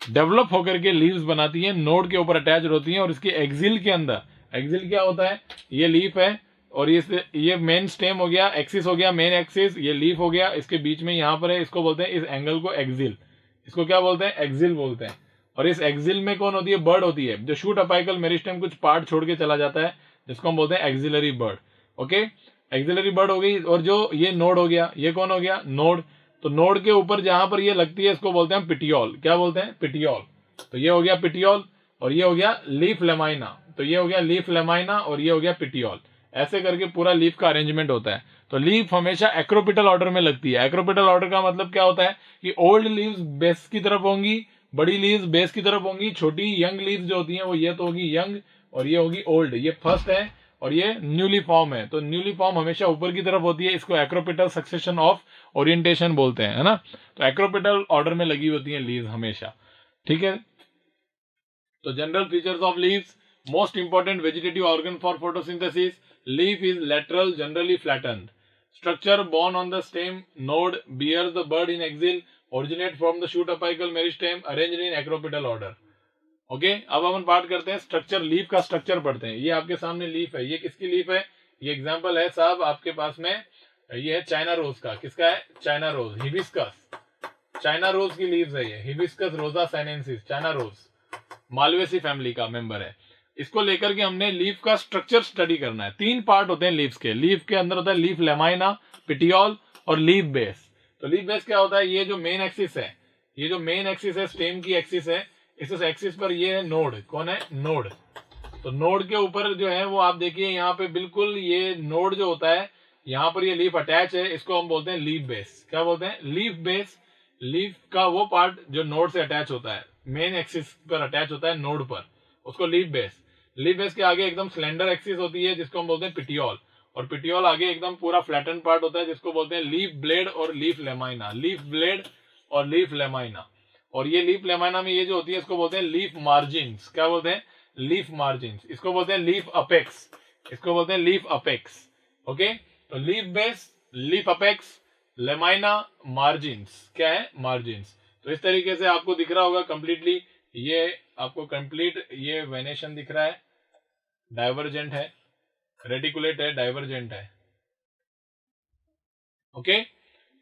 डेवलप होकर के लीव्स बनाती है, नोड के ऊपर अटैच होती हैं। और इसके एक्सिल के अंदर, एक्सिल क्या होता है, ये लीफ है, और ये मेन स्टेम हो गया, एक्सिस हो गया मेन एक्सिस, ये लीफ हो गया, इसके बीच में यहां पर है, इसको बोलते हैं, इस एंगल को एक्सिल, इसको क्या बोलते हैं, एक्सिल बोलते हैं। और इस एक्सिल में कौन होती है, बर्ड होती है। जो शूट अपाइकल मेरिस्टेम कुछ पार्ट छोड़ के चला जाता है, जिसको हम बोलते हैं axillary bud. Okay, axillary bud हो गई। और जो ये नोड हो गया, ये कौन हो गया, नोड। तो नोड के ऊपर जहां पर ये लगती है इसको बोलते हैं पिटियोल। क्या बोलते हैं, पिटियोल। तो ये हो गया पिटियोल, और ये हो गया लीफ लेमाइना। तो ये हो गया लीफ लेमाइना, और ये हो गया पिटियोल। ऐसे करके पूरा लीफ का अरेंजमेंट होता है। तो लीफ हमेशा एक्रोपिटल ऑर्डर में लगती है। एक्रोपिटल ऑर्डर का मतलब क्या होता है कि ओल्ड लीव्स बेस की तरफ होंगी, बड़ी लीव्स बेस की तरफ होंगी, छोटी यंग लीव्स जो होती हैं वो ये तो होगी यंग, और ये होगी ओल्ड। ये फर्स्ट है और ये न्यूली फॉर्म है। तो न्यूली फॉर्म हमेशा ऊपर की तरफ होती है, इसको एक्रोपिटल सक्सेशन ऑफ ओरिएंटेशन बोलते हैं, है ना। तो एक्रोपिटल ऑर्डर में लगी होती है लीव्स हमेशा, ठीक है। तो general features of leaves, most important vegetative organ for photosynthesis. Leaf is lateral, generally flattened. Structure borne on the stem node, bears the bud in exile, originate from the shoot apical meristem, arranged in acropital order. Okay, अब हम बात करते हैं structure, leaf का structure पढ़ते हैं। ये आपके सामने लीफ है, ये किसकी लीफ है, ये एग्जांपल है साहब आपके पास में, ये है चाइना रोज का। किसका है, China rose, hibiscus, China rose की लीव्स है ये, hibiscus rosa sinensis, China rose Malvaceae family का मेंबर है। इसको लेकर के हमने लीफ का स्ट्रक्चर स्टडी करना है। 3 पार्ट होते हैं लीव्स के। लीफ के अंदर होता है लीफ लेमाइना, पिटियोल और लीफ बेस। तो लीफ बेस क्या होता है, ये जो मेन एक्सिस है, ये जो मेन एक्सिस है, स्टेम की एक्सिस है, इस एक्सिस पर ये है नोड। कौन है, नोड। तो नोड के ऊपर जो है वो आप देखिए यहाँ पे बिल्कुल ये नोड जो होता है, यहाँ पर ये लीफ अटैच है, इसको हम बोलते हैं लीफ बेस। क्या बोलते हैं, लीफ बेस। लीफ का वो पार्ट जो नोड से अटैच होता है, मेन एक्सिस पर अटैच होता है नोड पर, उसको लीफ बेस। लीफ बेस के आगे एकदम स्लेंडर एक्सिस होती है जिसको हम बोलते हैं पिटियोल, और पिटियोल आगे एकदम पूरा फ्लैटन पार्ट होता है जिसको बोलते हैं लीफ ब्लेड और लीफ लेमाइना। लीफ ब्लेड और लीफ लेमाइना। और ये लीफ लेमाइना में ये जो होती है इसको बोलते हैं लीफ मार्जिन्स। क्या बोलते हैं, लीफ मार्जिन्स। इसको बोलते हैं लीफ अपेक्स, इसको बोलते हैं लीफ अपेक्स। ओके, तो leaf base, leaf apex, lamina, margins. क्या है, मार्जिन्स। तो इस तरीके से आपको दिख रहा होगा कंप्लीटली, ये आपको कंप्लीट ये वेनेशन दिख रहा है, डाइवर्जेंट है, रेटिकुलेट है, डाइवर्जेंट है। ओके,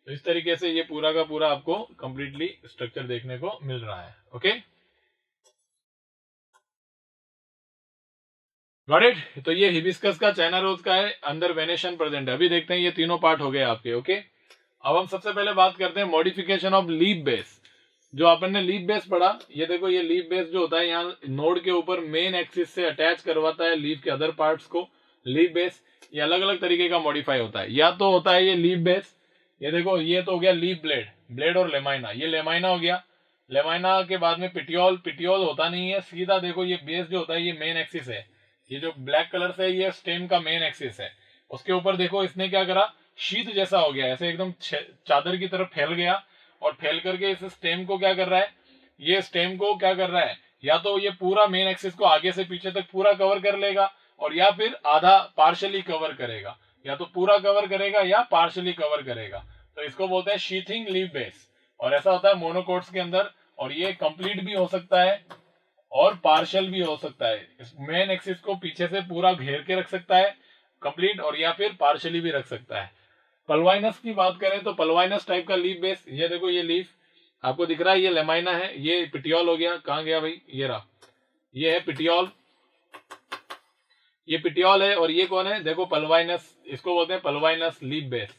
तो इस तरीके से ये पूरा का पूरा आपको कंप्लीटली स्ट्रक्चर देखने को मिल रहा है। ओके। Got it. तो ये हिबिस्कस का चाइना रोज का है, अंदर वेनेशन प्रेजेंट है। अभी देखते हैं ये तीनों पार्ट हो गए आपके। ओके, अब हम सबसे पहले बात करते हैं मॉडिफिकेशन ऑफ लीफ बेस। जो अपन ने लीफ बेस पढ़ा, ये देखो ये लीफ बेस जो होता है यहाँ नोड के ऊपर मेन एक्सिस से अटैच करवाता है लीफ के अदर पार्ट्स को। लीफ बेस ये अलग अलग तरीके का मॉडिफाई होता है। या तो होता है ये लीफ बेस, ये देखो ये तो हो गया लीफ ब्लेड, ब्लेड और लेमाइना, ये लेमाइना हो गया। लेमाइना के बाद में पिटियोल, पिटियोल होता नहीं है सीधा, देखो ये बेस जो होता है ये मेन एक्सिस है, ये जो ब्लैक कलर से ये स्टेम का मेन एक्सिस है। उसके ऊपर देखो इसने क्या करा, शीत जैसा हो गया, ऐसे एकदम चादर की तरफ फैल गया, और फैल करके इस स्टेम को क्या कर रहा है, ये स्टेम को क्या कर रहा है, या तो ये पूरा मेन एक्सिस को आगे से पीछे तक पूरा कवर कर लेगा, और या फिर आधा पार्शली कवर करेगा, या तो पूरा कवर करेगा या पार्शली कवर करेगा। तो इसको बोलते हैं शीथिंग लीफ बेस। और ऐसा होता है मोनोकोट्स के अंदर, और ये कंप्लीट भी हो सकता है और पार्शियल भी हो सकता है। इस मेन एक्सिस को पीछे से पूरा घेर के रख सकता है कंप्लीट, और या फिर पार्शियली भी रख सकता है। पलवाइनस की बात करें तो पलवाइनस टाइप का लीफ बेस, ये देखो ये लीफ आपको दिख रहा है, ये लेमाइना है, ये पिटियोल हो गया, कहाँ गया भाई, ये रहा, ये है पिटियोल, ये पिटियोल है, और ये कौन है, देखो पलवाइनस, इसको बोलते हैं पलवाइनस लीफ बेस।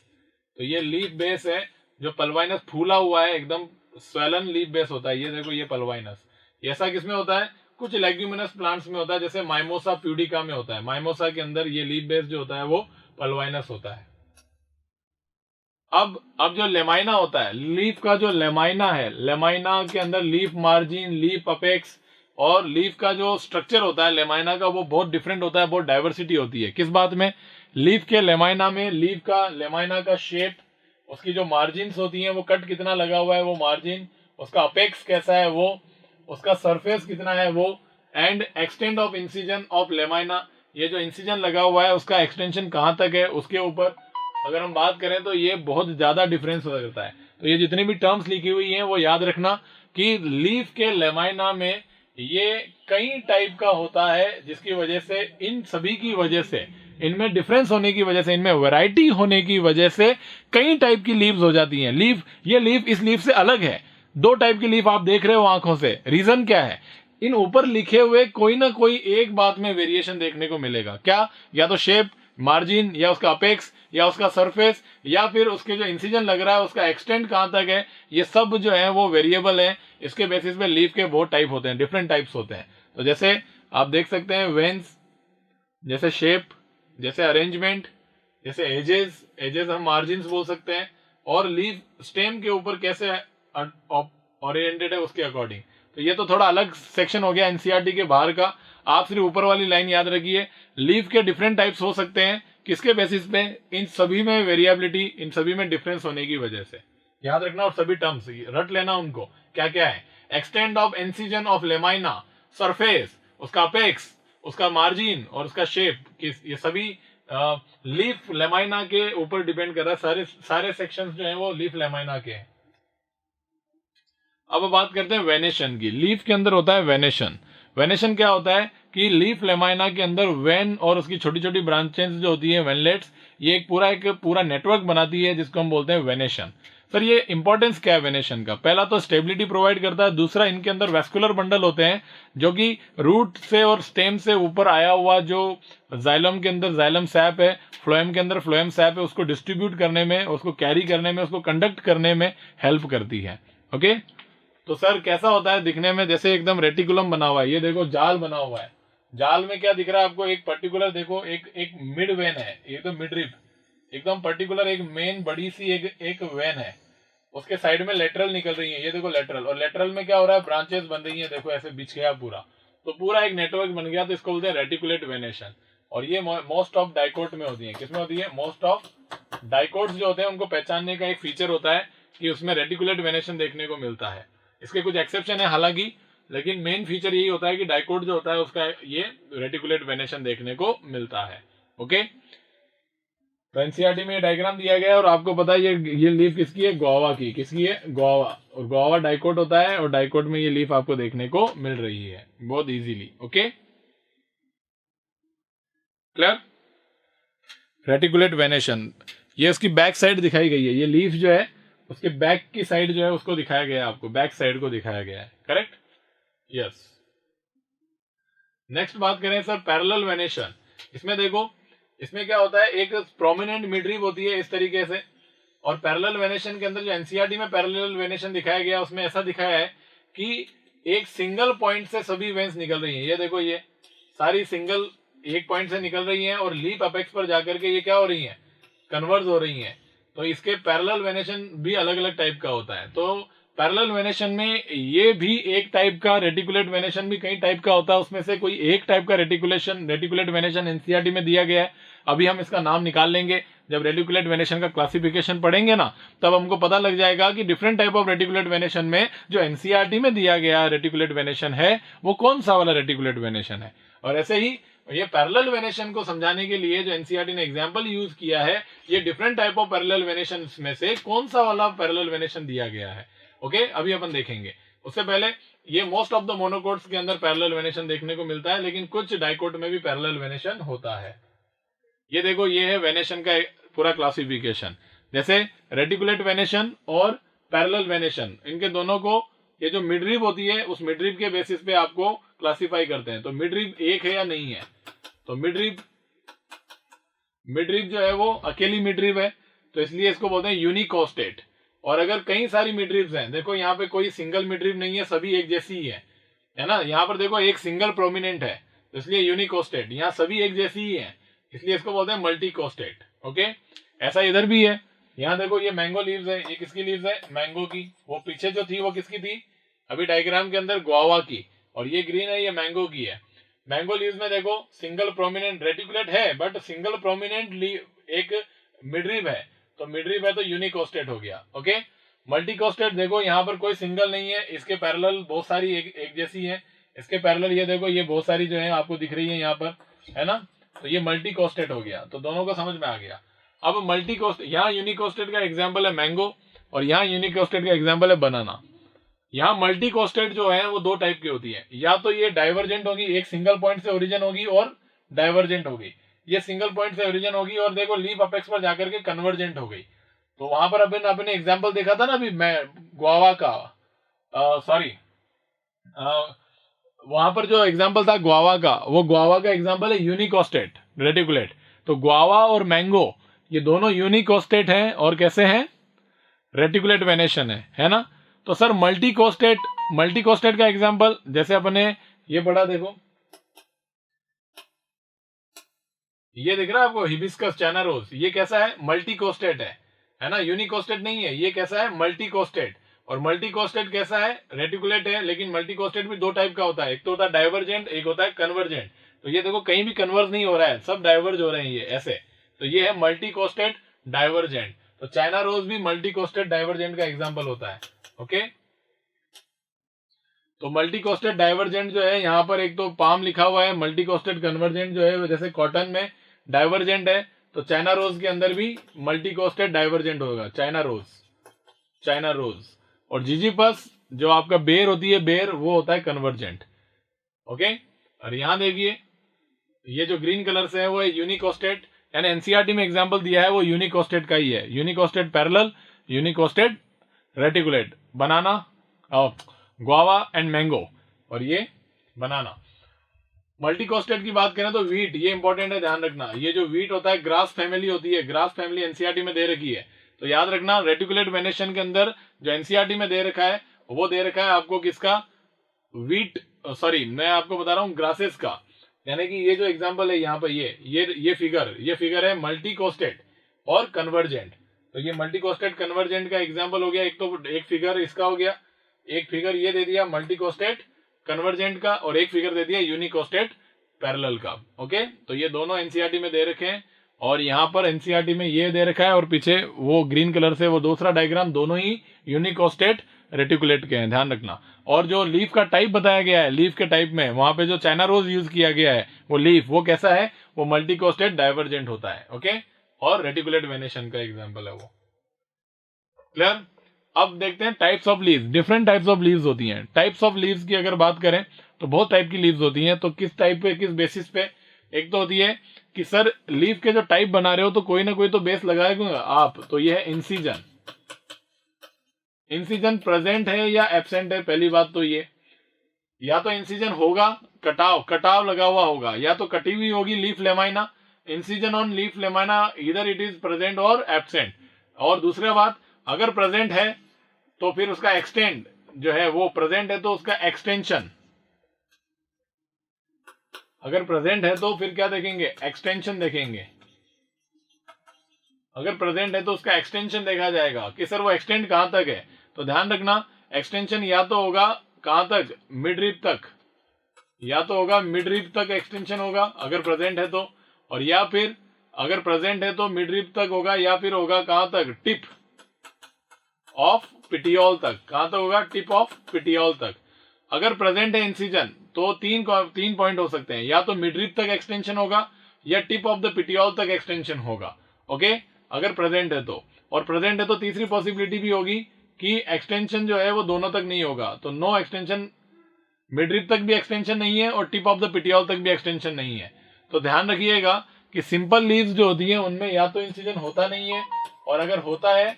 तो ये लीफ बेस है जो पलवाइनस फूला हुआ है, एकदम स्वेलन लीफ बेस होता है। ये देखो ये पलवाइनस, ऐसा किसमें होता है, कुछ लेग्यूमिनस प्लांट्स में होता है, जैसे माइमोसा प्यूडिका में होता है। माइमोसा के अंदर ये लीफ बेस जो होता है वो पलवाइनस होता है। अब जो लेमाइना होता है, लीफ का जो लेमाइना है, लेमाइना के अंदर लीफ मार्जिन, लीफ अपेक्स और लीफ का जो स्ट्रक्चर होता है लेमाइना का, वो बहुत डिफरेंट होता है, बहुत डाइवर्सिटी होती है। किस बात में, लीफ के लेमाइना में, लीफ का लेमाइना का शेप, उसकी जो मार्जिन्स होती हैं वो कट कितना लगा हुआ है वो मार्जिन, उसका अपेक्स कैसा है वो, उसका सरफेस कितना है वो, and extend of incision of lamina, ये जो इंसिजन लगा हुआ है उसका एक्सटेंशन कहाँ तक है, उसके ऊपर अगर हम बात करें तो ये बहुत ज्यादा डिफरेंस हो जाता है। तो ये जितनी भी टर्म्स लिखी हुई हैं वो याद रखना कि लीफ के लेमाइना में ये कई टाइप का होता है, जिसकी वजह से इन सभी की वजह से, इनमें डिफरेंस होने की वजह से, इनमें वैरायटी होने की वजह से कई टाइप की लीव्स हो जाती हैं। लीफ, ये लीफ इस लीफ से अलग है, दो टाइप की लीफ आप देख रहे हो आंखों से। रीजन क्या है, इन ऊपर लिखे हुए कोई ना कोई एक बात में वेरिएशन देखने को मिलेगा। क्या, या तो शेप, मार्जिन, या उसका अपेक्स, या उसका सरफेस, या फिर उसके जो इंसिजन लग रहा है उसका एक्सटेंट कहां तक है, ये सब जो है वो वेरिएबल है। इसके बेसिस पे लीफ के बहुत टाइप होते हैं, डिफरेंट टाइप्स होते हैं। तो जैसे आप देख सकते हैं वेन्स, जैसे शेप, जैसे अरेंजमेंट, जैसे एजेस, एजेस हम मार्जिन्स बोल सकते हैं, और लीफ स्टेम के ऊपर कैसे ओरिएंटेड है उसके अकॉर्डिंग। तो ये तो थोड़ा अलग सेक्शन हो गया एनसीईआरटी के बाहर का। आप सिर्फ ऊपर वाली लाइन याद रखिए, लीफ के डिफरेंट टाइप्स हो सकते हैं, किसके बेसिस पे, इन सभी में वेरिएबिलिटी, इन सभी में डिफरेंस होने की वजह से याद रखना। और सभी टर्म्स रट लेना उनको, क्या क्या है, extend of incision of lamina, surface, उसका अपेक्स, उसका मार्जिन और उसका शेप, ये सभी लीफ लेमाइना के ऊपर डिपेंड कर रहा है। सारे सारे सेक्शंस जो हैं वो लीफ लेमाइना के हैं। अब बात करते हैं वेनेशन की। लीफ के अंदर होता है वेनेशन। वेनेशन क्या होता है कि लीफ लेमाइना के अंदर वेन और उसकी छोटी छोटी ब्रांचेस जो होती है वेनलेट्स, ये एक पूरा नेटवर्क बनाती है जिसको हम बोलते हैं वेनेशन। सर ये इंपॉर्टेंस क्या है वेनेशन का, पहला तो स्टेबिलिटी प्रोवाइड करता है, दूसरा इनके अंदर वेस्कुलर बंडल होते हैं जो कि रूट से और स्टेम से ऊपर आया हुआ जो जाइलम के अंदर जाइलम सैप है, फ्लोएम के अंदर फ्लोएम सैप है, उसको डिस्ट्रीब्यूट करने में, उसको कैरी करने में, उसको कंडक्ट करने में हेल्प करती है। ओके, तो सर कैसा होता है दिखने में, जैसे एकदम रेटिकुलम बना हुआ है, ये देखो जाल बना हुआ है, जाल में क्या दिख रहा है आपको, एक पर्टिकुलर देखो एक मिड वेन है, ये तो मिड रिब, एकदम पर्टिकुलर एक मेन बड़ी सी एक वेन है, उसके साइड में लेटरल निकल रही है, ये देखो लेटरल, और लेटरल में क्या हो रहा है, ब्रांचेस बन रही है, देखो ऐसे बिछ गया पूरा, तो पूरा एक नेटवर्क बन गया, तो इसको बोलते हैं रेटिकुलेट वेनेशन। और ये मोस्ट ऑफ डाइकोट में होती है, किसमें होती है, मोस्ट ऑफ डाइकोट्स जो होते हैं उनको पहचानने का एक फीचर होता है कि उसमें रेटिकुलेट वेनेशन देखने को मिलता है। इसके कुछ एक्सेप्शन है हालांकि, लेकिन मेन फीचर यही होता है कि डाइकोट जो होता है उसका ये रेटिकुलेट वेनेशन देखने को मिलता है। ओके, तो एनसीईआरटी में ये डायग्राम दिया गया है, और आपको पता है ये लीफ किसकी है, गुआवा की, किसकी है, गुआवा, और गुआवा डाइकोट होता है, और डाइकोट में ये लीफ आपको देखने को मिल रही है बहुत easily. Okay, clear, reticulate venation, ये उसकी बैक साइड दिखाई गई है, ये लीफ जो है उसके बैक की साइड जो है उसको दिखाया गया है, आपको बैक साइड को दिखाया गया है, करेक्ट, यस। नेक्स्ट बात करें सर पैरेलल वेनेशन। इसमें देखो, इसमें क्या होता है, एक प्रोमिनेंट मिडरिब होती है इस तरीके से, और पैरेलल वेनेशन के अंदर जो एनसीईआरटी में पैरेलल वेनेशन दिखाया गया उसमें ऐसा दिखाया है कि एक सिंगल पॉइंट से सभी वेन्स निकल रही हैं। ये देखो, ये सारी सिंगल एक पॉइंट से निकल रही हैं और लीप अपेक्स पर जाकर के ये क्या हो रही हैं, कन्वर्ज हो रही हैं। तो इसके पैरेलल वेनेशन भी अलग अलग टाइप का होता है। तो पैरेलल वेनेशन में ये भी एक टाइप का, रेटिकुलेट वेनेशन भी कई टाइप का होता है, उसमें से कोई एक टाइप का रेटिकुलेट वेनेशन एनसीईआरटी में दिया गया है। अभी हम इसका नाम निकाल लेंगे, जब रेटिकुलेट वेनेशन का क्लासिफिकेशन पढ़ेंगे ना तब हमको पता लग जाएगा कि different type of reticulate venation में जो एनसीईआरटी में दिया गया रेटिकुलेट वेनेशन है वो कौन सा वाला रेटिकुलेट वेनेशन है। और ऐसे ही ये पैरेलल वेनेशन को समझाने के लिए जो एनसीईआरटी ने एग्जांपल यूज किया है, ये different type of parallel venation में से कौन सा वाला पैरेलल वेनेशन दिया गया है। ओके, अभी अपन देखेंगे। उससे पहले ये मोस्ट ऑफ द मोनोकोट्स के अंदर पैरेलल वेनेशन देखने को मिलता है, लेकिन कुछ डाइकोट में भी पैरेलल वेनेशन होता है। ये देखो, ये है वेनेशन का पूरा क्लासिफिकेशन। जैसे रेटिकुलेट वेनेशन और पैरेलल वेनेशन, इनके दोनों को ये जो मिडरिब होती है उस मिडरिब के बेसिस पे आपको क्लासिफाई करते हैं। तो मिडरिब एक है या नहीं है, तो मिडरिब जो है वो अकेली मिडरिब है, तो इसलिए इसको बोलते हैं यूनिकोस्टेट। और अगर कई सारी मिडरिब्स हैं, देखो यहाँ पे कोई सिंगल मिडरिब नहीं है, सभी एक जैसी ही है ना। यहाँ पर देखो एक सिंगल प्रोमिनेंट है, तो इसलिए यूनिकोस्टेट। यहाँ सभी एक जैसी ही है, इसलिए इसको बोलते हैं मल्टी कोस्टेट। ओके, ऐसा इधर भी है। यहाँ देखो, ये मैंगो लीव्स है, ये किसकी लीव्स है, मैंगो की। वो पीछे जो थी वो किसकी थी, अभी डायग्राम के अंदर गुआवा की। और ये ग्रीन है, ये मैंगो की है। मैंगो लीव्स में देखो सिंगल प्रोमिनेंट रेटिकुलेट है, बट सिंगल प्रोमिनेंट एक मिडरिब है, तो मिडरिब है तो यूनिकोस्टेट हो गया। ओके, मल्टीकोस्टेट देखो यहाँ पर कोई सिंगल नहीं है, इसके पैरेलल बहुत सारी एक जैसी है। इसके पैरेलल ये देखो, ये बहुत सारी जो है आपको दिख रही है यहाँ पर, है ना। तो ये मल्टीकोस्टेट हो गया, तो दोनों को समझ में आ गया। अब मल्टीकोस्ट, यहाँ यूनिकोस्टेट का एग्जाम्पल है मैंगो, और यहाँ यूनिकोस्टेट का एग्जाम्पल है बनाना। यहाँ मल्टीकोस्टेट जो है वो दो टाइप की होती है, या तो ये डाइवर्जेंट होगी, एक सिंगल पॉइंट से ओरिजिन होगी, और डाइवर्जेंट होगी। ये सिंगल पॉइंट से ओरिजिन होगी और देखो लीफ अपेक्स पर जाकर के कन्वर्जेंट हो गई। तो वहां पर अपने एग्जाम्पल देखा था ना अभी, मैं गुआवा का, सॉरी, वहां पर जो एग्जाम्पल था गुआवा का, वो गुआवा का एग्जाम्पल है यूनिकोस्टेट रेटिकुलेट। तो गुआवा और मैंगो ये दोनों यूनिकोस्टेट हैं और कैसे हैं, रेटिकुलेट वेनेशन है ना। तो सर मल्टीकोस्टेट का एग्जाम्पल जैसे अपने ये पढ़ा, देखो ये दिख रहा है आपको, हिबिस्कस चाइना रोज, ये कैसा है, मल्टीकोस्टेट है ना, यूनिकोस्टेट नहीं है। ये कैसा है, मल्टीकोस्टेट। और मल्टीकोस्टेट कैसा है, रेटिकुलेट है, लेकिन मल्टीकोस्टेट भी दो टाइप का होता है, एक तो होता है डाइवर्जेंट, एक होता है कन्वर्जेंट। तो ये देखो कहीं भी कन्वर्ज नहीं हो रहा है, सब डाइवर्ज हो रहे हैं ये ऐसे। तो ये है मल्टीकोस्टेट डाइवर्जेंट। तो चाइना रोज भी मल्टीकोस्टेट डाइवर्जेंट का एग्जाम्पल होता है। ओके, तो मल्टीकोस्टेट डाइवर्जेंट जो है, यहाँ पर एक तो पाम लिखा हुआ है, मल्टीकोस्टेट कन्वर्जेंट जो है जैसे कॉटन में डाइवर्जेंट है, तो चाइना रोज के अंदर भी मल्टीकोस्टेट डाइवर्जेंट होगा, चाइना रोज। और जीजीपस जो आपका बेर होती है, बेर वो होता है कन्वर्जेंट। ओके, और यहां देखिए ये जो ग्रीन कलर से है वो यूनिकोस्टेट, यानी एनसीईआरटी में एग्जांपल दिया है वो यूनिकोस्टेट का ही है। यूनिकोस्टेट पैरेलल, यूनिकोस्टेट रेटिकुलेट, बनाना और गुआवा एंड मैंगो, और ये बनाना। मल्टीकोस्टेट की बात करें तो वीट, ये इंपॉर्टेंट है, ध्यान रखना। ये जो वीट होता है ग्रास फैमिली होती है, ग्रास फैमिली एनसीईआरटी में दे रखी है, तो याद रखना रेटिकुलेट वेनेशन के अंदर जो एनसीईआरटी में दे रखा है वो दे रखा है आपको किसका, वीट, सॉरी मैं आपको बता रहा हूँ ग्रासेस का। यानी कि ये जो एग्जांपल है यहाँ पर ये फिगर है मल्टीकोस्टेट और कन्वर्जेंट। तो ये मल्टीकोस्टेट कन्वर्जेंट का एग्जांपल हो गया। एक फिगर इसका हो गया, एक फिगर ये दे दिया मल्टीकोस्टेट कन्वर्जेंट का, और एक फिगर दे दिया यूनिकोस्टेट पैरेलल का। ओके, तो ये दोनों एनसीईआरटी में दे रखे हैं, और यहाँ पर एनसीईआरटी में ये दे रखा है, और पीछे वो ग्रीन कलर से वो दूसरा डायग्राम, दोनों ही यूनिकोस्टेट रेटिकुलेट के हैं, ध्यान रखना। और जो लीफ का टाइप बताया गया है, लीफ के टाइप में वहां पे जो चाइना रोज यूज किया गया है वो लीफ, वो कैसा है, वो मल्टीकोस्टेट डाइवर्जेंट होता है। ओके, और रेटिकुलेट वेनेशन का एग्जाम्पल है वो। क्लियर। अब देखते हैं types of leaves. Different types of leaves होती हैं। टाइप्स ऑफ लीव्स की अगर बात करें तो बहुत टाइप की लीव्स होती हैं। तो किस टाइप पे, किस बेसिस पे, एक तो होती है कि सर लीफ के जो टाइप बना रहे हो तो कोई ना कोई तो बेस लगाएगा आप, तो ये है इंसिजन। इंसिजन प्रेजेंट है या एब्सेंट है, पहली बात तो ये। या तो इंसिजन होगा, कटाव लगा हुआ होगा, या तो कटी हुई होगी leaf lamina, incision on leaf lamina इधर इट इज प्रेजेंट और एब्सेंट। और दूसरा बात, अगर प्रेजेंट है तो फिर उसका एक्सटेंड जो है वो प्रेजेंट है तो उसका एक्सटेंशन, अगर प्रेजेंट है तो फिर क्या देखेंगे, एक्सटेंशन देखेंगे। अगर प्रेजेंट है तो उसका एक्सटेंशन देखा जाएगा कि सर वो एक्सटेंड कहां तक है। तो ध्यान रखना, एक्सटेंशन या तो होगा कहां तक, मिड रिब तक, या तो होगा मिड रिब तक एक्सटेंशन होगा अगर प्रेजेंट है तो, और या फिर अगर प्रेजेंट है तो मिड रिब तक होगा, या फिर होगा कहां तक, टिप ऑफ पिटियोल तक। कहां तक होगा, टिप ऑफ पिटियोल तक। अगर प्रेजेंट है इंसिजन तो तीन पॉइंट हो सकते हैं, या तो मिड रिब तक एक्सटेंशन होगा या टिप ऑफ द पिटियोल तक एक्सटेंशन होगा। ओके, अगर प्रेजेंट है तो। और प्रेजेंट है तो तीसरी पॉसिबिलिटी भी होगी कि एक्सटेंशन जो है वो दोनों तक नहीं होगा, तो नो एक्सटेंशन, मिड रिब तक भी एक्सटेंशन नहीं है और टिप ऑफ द पिटियोल तक भी एक्सटेंशन नहीं है। तो ध्यान रखिएगा कि सिंपल लीव्स जो होती है उनमें या तो इंसिजन होता नहीं है, और अगर होता है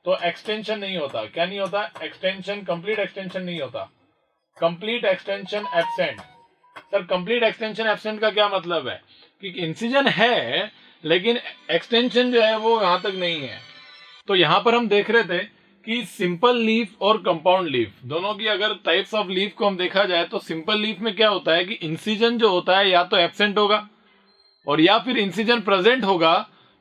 तो एक्सटेंशन नहीं होता। क्या नहीं होता, एक्सटेंशन, कंप्लीट एक्सटेंशन नहीं होता, complete extension absent. Sir complete extension absent का क्या मतलब है कि इंसिजन है लेकिन एक्सटेंशन जो है वो यहां तक नहीं है। तो यहां पर हम देख रहे थे कि सिंपल लीफ और कंपाउंड लीफ दोनों की अगर टाइप्स ऑफ लीफ को हम देखा जाए तो सिंपल लीफ में क्या होता है कि इंसिजन जो होता है या तो एब्सेंट होगा, और या फिर इंसिजन प्रेजेंट होगा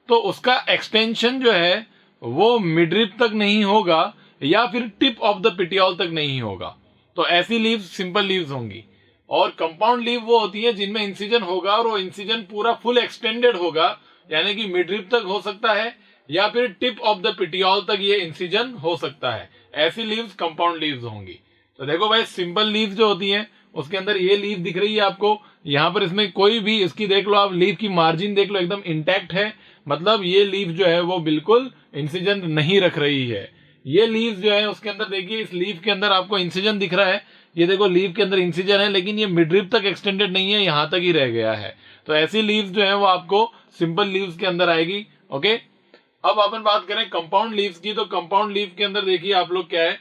तो उसका एक्सटेंशन जो है वो मिडरिब तक नहीं होगा, या फिर टिप ऑफ द पिटियोल तक नहीं होगा। तो ऐसी लीव्स सिंपल लीव्स होंगी। और कंपाउंड लीव वो होती है जिनमें इंसिजन होगा और वो इंसिजन पूरा फुल एक्सटेंडेड होगा, यानी कि मिडरिब तक हो सकता है या फिर टिप ऑफ द पिटियोल तक ये इंसिजन हो सकता है। ऐसी लीव्स कंपाउंड लीव्स होंगी। तो देखो भाई, सिंपल लीव्स जो होती हैं उसके अंदर ये लीव दिख रही है आपको यहां पर, इसमें कोई भी इसकी देख लो आप, लीव की मार्जिन देख लो एकदम इंटैक्ट है, मतलब ये लीव जो है वो बिल्कुल इंसिजन नहीं रख रही है। ये लीव जो है उसके अंदर देखिए, इस लीव के अंदर आपको इंसिजन दिख रहा है, ये देखो लीव के अंदर इंसिजन है लेकिन ये मिडरिब तक एक्सटेंडेड नहीं है, यहां तक ही रह गया है। तो ऐसी लीव्स जो है वो आपको सिंपल लीव्स के अंदर आएगी। ओके, अब अपन बात करें कंपाउंड लीव्स की, तो कंपाउंड लीव के अंदर देखिए आप लोग क्या है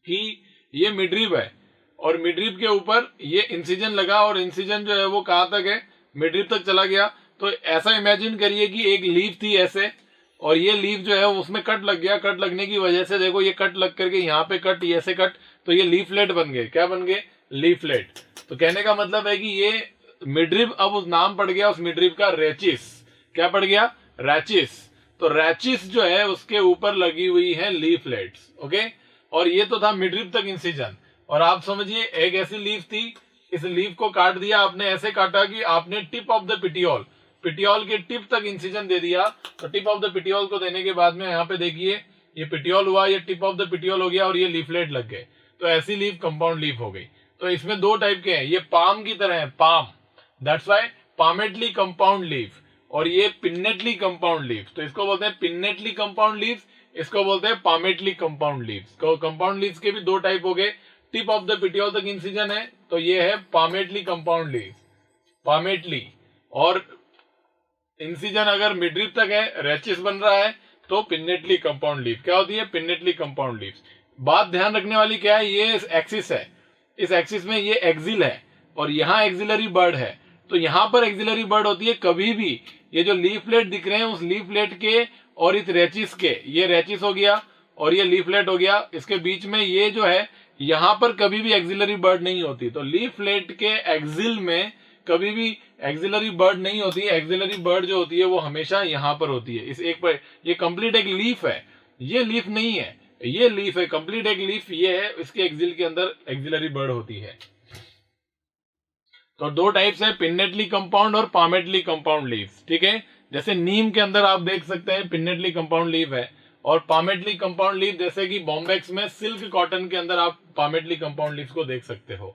कि ये मिडरिब है और मिडरिब के ऊपर ये इंसिजन लगा, और इंसिजन जो है वो कहां तक है, मिडरिब तक चला गया। तो ऐसा इमेजिन करिए कि एक लीव थी ऐसे, और ये लीव जो है उसमें कट लग गया, कट लगने की वजह से देखो ये कट लग करके यहाँ पे कट, ये ऐसे कट, तो ये लीफलेट बन गए। क्या बन गए, लीफलेट। तो कहने का मतलब है कि ये मिडरिब अब उस नाम पड़ गया उस मिडरिब का रैचिस। क्या पड़ गया, रैचिस। तो रैचिस जो है उसके ऊपर लगी हुई है लीफलेट्स। ओके, और ये तो था मिडरिब तक इंसिजन। और आप समझिए एक ऐसी लीफ थी, इस लीफ को काट दिया आपने, ऐसे काटा कि आपने tip of the petiole, petiole के टिप तक इंसिजन दे दिया। तो टिप ऑफ द पिटियोल को देने के बाद में यहाँ पे देखिए ये पिटियोल हुआ, ये टिप ऑफ द पिटियोल हो गया और ये लीफलेट लग गए। तो ऐसी लीफ कंपाउंड लीफ हो गई। तो इसमें दो टाइप के हैं, ये पाम की तरह है, palm, that's why palmately compound leaf, और ये पिन्नेटली कंपाउंड लीफ। तो इसको बोलते हैं पिन्नेटली कंपाउंड लीफ, इसको बोलते हैं palmately compound leaves. Compound leaves के भी दो टाइप हो गए, टिप ऑफ द पिटियोल तक इंसिजन है तो ये है पामेटली कंपाउंड लीव, पामेटली। और इंसिजन अगर मिडरिब तक है, रैचिस बन रहा है, तो पिन्नेटली कंपाउंड लीव। क्या होती है, पिन्नेटली कंपाउंड लीव। बात ध्यान रखने वाली क्या है, ये एक्सिस है, इस एक्सिस में ये एक्सिल है और यहाँ एक्सिलरी बर्ड है। तो यहां पर एक्सिलरी बर्ड होती है, कभी भी ये जो लीफलेट दिख रहे हैं उस लीफलेट के और इस रैचिस के, ये रैचिस हो गया और ये लीफलेट हो गया, इसके बीच में ये जो है यहां पर कभी भी एक्सिलरी बर्ड नहीं होती। तो लीफलेट के एक्सिल में कभी भी एक्सिलरी बर्ड नहीं होती है। एक्सिलरी बर्ड जो होती है वो हमेशा यहां पर होती है, इस एक पर। ये कंप्लीट एक लीफ है, ये लीफ नहीं है, ये लीफ है, कंप्लीट एक लीफ ये है, इसके एक्सिल के अंदर एक्सिलरी बर्ड होती है। तो दो टाइप्स है, पिन्नेटली कंपाउंड और पामेटली कंपाउंड लीव्स। ठीक है, जैसे नीम के अंदर आप देख सकते हैं पिन्नेटली कंपाउंड लीव है, और पामेटली कंपाउंड लीव जैसे कि बॉम्बेक्स में सिल्क कॉटन के अंदर आप पामेटली कंपाउंड लीव्स को देख सकते हो।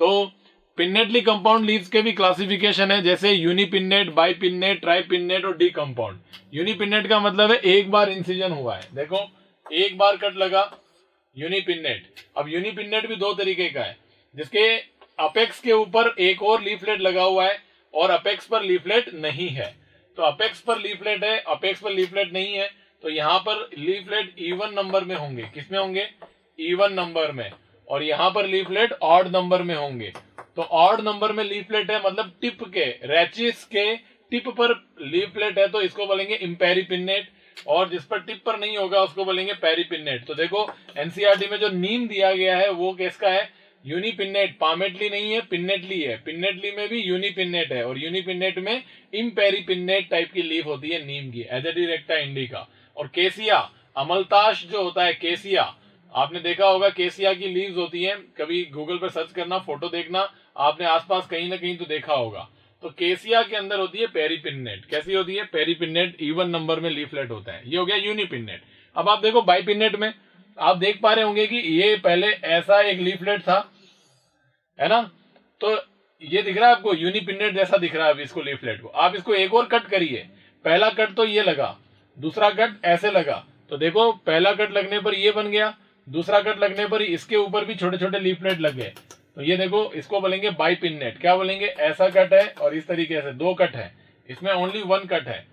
तो पिन्नेटली कंपाउंड लीव्स के भी क्लासिफिकेशन है, जैसे यूनिपिन्नेट, बाइपिन्नेट, ट्राइपिन्नेट और डी कंपाउंड। यूनिपिन्नेट का मतलब है एक बार इंसिजन हुआ है, देखो एक बार कट लगा, यूनिपिन्नेट। अब यूनिपिन्नेट भी दो तरीके का है, जिसके अपेक्स के ऊपर एक और लीफलेट लगा हुआ है और अपेक्स पर लीफलेट नहीं है। तो अपेक्स पर लीफलेट है, अपेक्स पर लीफलेट नहीं है, तो यहां पर लीफलेट इवन नंबर में होंगे। किसमें होंगे, इवन नंबर में। और यहाँ पर लीफलेट ऑड नंबर में होंगे। तो ऑड नंबर में लीफलेट है मतलब टिप के, रैचिस के टिप पर लीफलेट है तो इसको बोलेंगे इम्पेरीपिन्नेट, और जिस पर टिप पर नहीं होगा उसको बोलेंगे पेरीपिन्नेट। तो देखो एनसीईआरटी में जो नीम दिया गया है वो किसका है, यूनिपिन्नेट, पामेटली नहीं है, पिन्नेटली है। पिन्नेटली में भी यूनिपिन्नेट है और यूनिपिन्नेट में इम्पेरीपिन्नेट टाइप की लीफ होती है नीम की, एजेडिरेक्टा इंडिका। और केसिया, अमलताश जो होता है केसिया, आपने देखा होगा केसिया की लीव्स होती हैं, कभी गूगल पर सर्च करना, फोटो देखना, आपने आसपास कहीं ना कहीं तो देखा होगा। तो केसिया के अंदर होती है पेरीपिन्नेट। कैसी होती है, पेरीपिन्नेट, इवन नंबर में लीफलेट होता है। ये हो गया यूनिपिन्नेट। अब आप देखो बाइपिन्नेट में आप देख पा रहे होंगे कि ये पहले ऐसा एक लीफलेट था, है ना, तो ये दिख रहा है आपको, यूनिपिन्नेट जैसा दिख रहा है। अब इसको लीफलेट को आप इसको एक और कट करिए, पहला कट तो ये लगा, दूसरा कट ऐसे लगा, तो देखो पहला कट लगने पर ये बन गया, दूसरा कट लगने पर इसके ऊपर भी छोटे छोटे लीफलेट लग गए। तो ये देखो इसको बोलेंगे बाइपिन्नेट। क्या बोलेंगे, ऐसा कट है और इस तरीके से दो कट है, इसमें ओनली वन कट है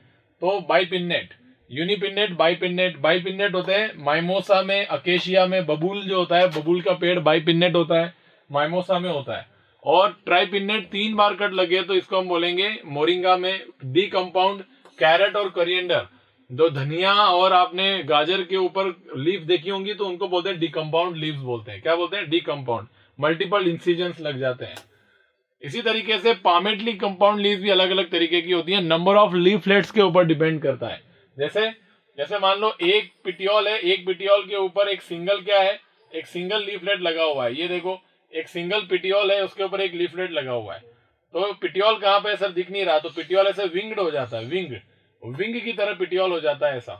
तो बाइपिन्नेट। यूनिपिन्नेट, बाइपिन्नेट, बाइपिन्नेट होते हैं माइमोसा में, अकेशिया में, बबूल जो होता है, बबूल का पेड़ बाइपिन्नेट होता है, माइमोसा में होता है। और ट्राइपिन्नेट 3 बार कट लगे तो इसको हम बोलेंगे मोरिंगा में डी कंपाउंड। कैरेट और कोरिएंडर, जो धनिया और आपने गाजर के ऊपर लीफ देखी होंगी तो उनको बोलते हैं डीकंपाउंड लीव्स बोलते हैं। क्या बोलते हैं, डीकंपाउंड, मल्टीपल इंसिजन्स लग जाते हैं। इसी तरीके से पामेटली कंपाउंड लीव्स भी अलग अलग तरीके की होती है, नंबर ऑफ लीफलेट्स के ऊपर डिपेंड करता है। जैसे जैसे मान लो एक पिटियोल है, एक पिटियोल के ऊपर एक सिंगल क्या है, एक सिंगल लीफलेट लगा हुआ है। ये देखो एक सिंगल पिटियोल है, उसके ऊपर एक लीफलेट लगा हुआ है। तो पिटियोल कहाँ पे है सर, दिख नहीं रहा, तो पिटियोल ऐसे विंग्ड हो जाता है, विंग की तरह पिटियोल हो जाता है ऐसा,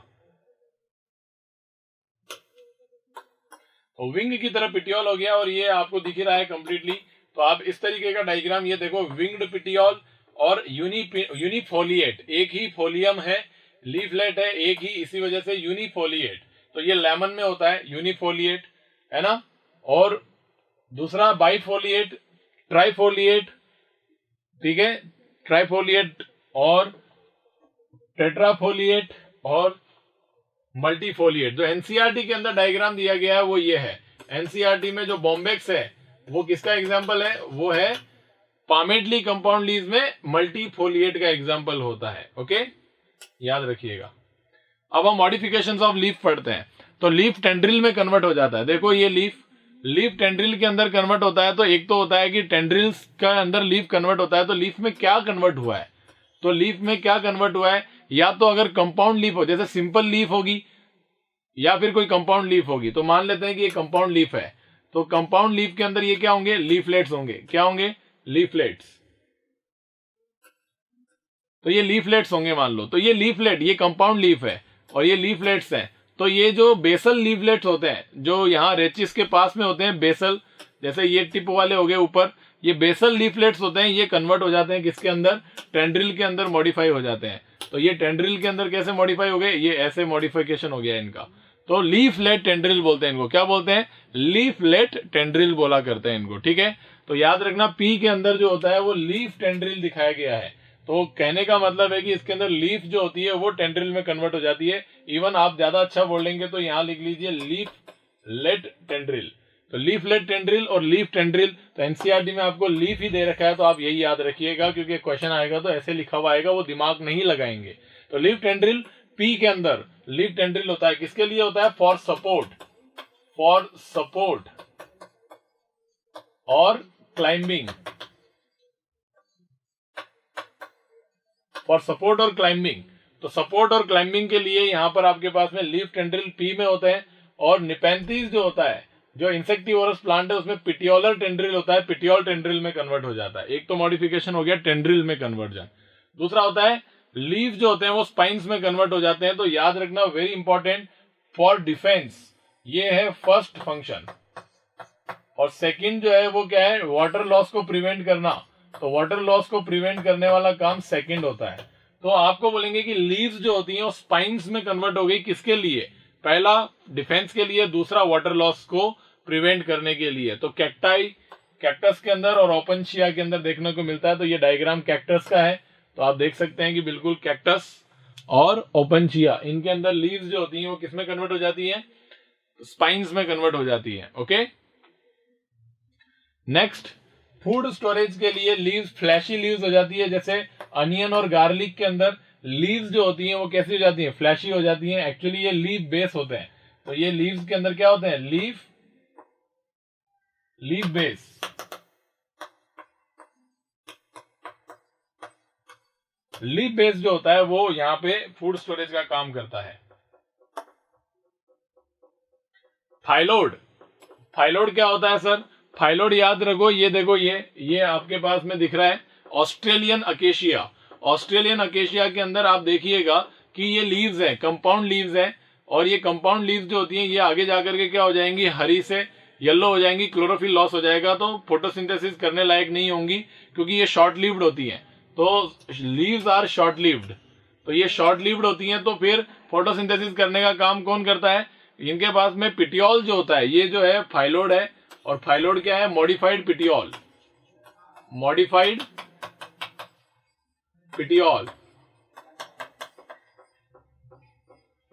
तो विंग की तरह पिटियोल हो गया और ये आपको दिख ही रहा है कंप्लीटली। तो आप इस तरीके का डायग्राम ये देखो, विंग्ड पिटियोल और यूनिफोलिएट, एक ही फोलियम है, लीफलेट है एक ही, इसी वजह से यूनिफोलिएट। तो ये लेमन में होता है यूनिफोलिएट, है ना। और दूसरा बाइफोलिएट, ट्राइफोलिएट, ठीक है, ट्राइफोलिएट और टेट्राफोलिएट और मल्टीफोलिएट। जो एनसीईआरटी के अंदर डायग्राम दिया गया है वो ये है। एनसीईआरटी में जो बॉम्बेक्स है वो किसका एग्जांपल है, वो है पामेटली कंपाउंड लीव्स में मल्टीफोलिएट का एग्जांपल होता है। ओके, याद रखिएगा। अब हम मॉडिफिकेशंस ऑफ लीफ पढ़ते हैं। तो लीफ टेंड्रिल में कन्वर्ट हो जाता है। देखो ये लीफ टेंड्रिल के अंदर कन्वर्ट होता है। तो एक तो होता है कि टेंड्रिल्स का अंदर लीफ कन्वर्ट होता है, तो लीफ में क्या कन्वर्ट हुआ है, तो लीफ में क्या कन्वर्ट हुआ है, या तो अगर कंपाउंड लीफ हो, जैसे सिंपल लीफ होगी या फिर कोई कंपाउंड लीफ होगी, तो मान लेते हैं कि ये कंपाउंड लीफ है, तो कंपाउंड लीफ के अंदर ये क्या होंगे, लीफलेट्स होंगे। क्या होंगे, लीफलेट्स। तो ये लीफलेट्स होंगे मान लो। तो ये लीफलेट, ये कंपाउंड लीफ है और ये लीफलेट्स हैं। तो ये जो बेसल लीफलेट्स होते हैं, जो यहाँ रेचिस के पास में होते हैं बेसल, जैसे ये टिप वाले हो गए ऊपर, ये बेसल लीफलेट्स होते हैं, ये कन्वर्ट हो जाते हैं किसके अंदर, टेंड्रिल के अंदर मॉडिफाई हो जाते हैं। तो ये टेंड्रिल के अंदर कैसे मॉडिफाई हो गए, ये ऐसे मॉडिफिकेशन हो गया इनका। तो लीफलेट टेंड्रिल बोलते हैं इनको। क्या बोलते हैं, लीफलेट टेंड्रिल बोला करते हैं इनको, ठीक है। तो याद रखना पी के अंदर जो होता है वो लीफ टेंड्रिल दिखाया गया है। तो कहने का मतलब है कि इसके अंदर लीफ जो होती है वो टेंड्रिल में कन्वर्ट हो जाती है। इवन आप ज्यादा अच्छा बोलेंगे तो यहां लिख लीजिए लीफ लेट टेंड्रिल। तो लीफ लेट टेंड्रिल और लीफ टेंड्रिल, तो एनसीईआरटी में आपको लीफ ही दे रखा है, तो आप यही याद रखिएगा, क्योंकि क्वेश्चन आएगा तो ऐसे लिखा हुआ आएगा, वो दिमाग नहीं लगाएंगे। तो लीफ टेंड्रिल पी के अंदर लीफ टेंड्रिल होता है, किसके लिए होता है, फॉर सपोर्ट और क्लाइंबिंग, फॉर सपोर्ट और क्लाइंबिंग। तो सपोर्ट और क्लाइंबिंग के लिए यहां पर आपके पास में लीफ टेंड्रिल पी में होते हैं। और निपेंथीज जो होता है, जो इंसेक्टिवोरस प्लांट है, उसमें पिटियोलर टेंड्रिल होता है, पिटियोल टेंड्रिल में कन्वर्ट हो जाता है। एक तो मॉडिफिकेशन हो गया टेंड्रिल में कन्वर्जन। दूसरा होता है लीफ जो होते हैं वो स्पाइन्स में कन्वर्ट हो जाते हैं। तो याद रखना, वेरी इंपॉर्टेंट, फॉर डिफेंस, ये है फर्स्ट फंक्शन। और सेकंड जो है वो क्या है, वाटर लॉस को प्रिवेंट करना। तो वाटर लॉस को प्रिवेंट करने वाला काम सेकंड होता है। तो आपको बोलेंगे कि लीव्स जो होती हैं वो स्पाइन्स में कन्वर्ट हो गई, किसके लिए, पहला डिफेंस के लिए, दूसरा वाटर लॉस को प्रिवेंट करने के लिए। तो कैक्टस के अंदर और ओपनशिया के अंदर देखने को मिलता है। तो ये डायग्राम कैक्टस का है, तो आप देख सकते हैं कि बिल्कुल कैक्टस और ओपनशिया, इनके अंदर लीव्स जो होती हैं वो किसमें कन्वर्ट हो जाती हैं, स्पाइन्स में कन्वर्ट हो जाती है। ओके, नेक्स्ट, फूड स्टोरेज के लिए लीव्स फ्लैशी लीव्स हो जाती है, जैसे अनियन और गार्लिक के अंदर लीव्स जो होती हैं वो कैसी हो जाती हैं, फ्लैशी हो जाती हैं। एक्चुअली ये लीफ बेस होते हैं, तो ये लीव्स के अंदर क्या होते हैं, लीफ बेस। लीफ बेस जो होता है वो यहाँ पे फूड स्टोरेज का काम करता है। थाइलोड, थाइलोड क्या होता है सर, थाइलोड याद रखो, ये देखो ये आपके पास में दिख रहा है ऑस्ट्रेलियन अकेशिया। ऑस्ट्रेलियन अकेशिया के अंदर आप देखिएगा कि ये लीव्स है, कंपाउंड लीव्स है, और ये कंपाउंड लीव्स जो होती हैं ये आगे जाकर के क्या हो जाएंगी, हरी से येलो हो जाएंगी, क्लोरोफिल लॉस हो जाएगा, तो फोटोसिंथेसिस करने लायक नहीं होंगी, क्योंकि ये शॉर्ट लिव्ड होती हैं। तो लीव्स आर शॉर्ट लिव्ड, तो ये शॉर्ट लिव्ड होती हैं, तो फिर फोटोसिंथेसिस करने का काम कौन करता है, इनके पास में पिटियोल जो होता है, ये जो है फाइलोड है, और फाइलोड क्या है, मॉडिफाइड पिटियोल, मॉडिफाइड पिटियोल।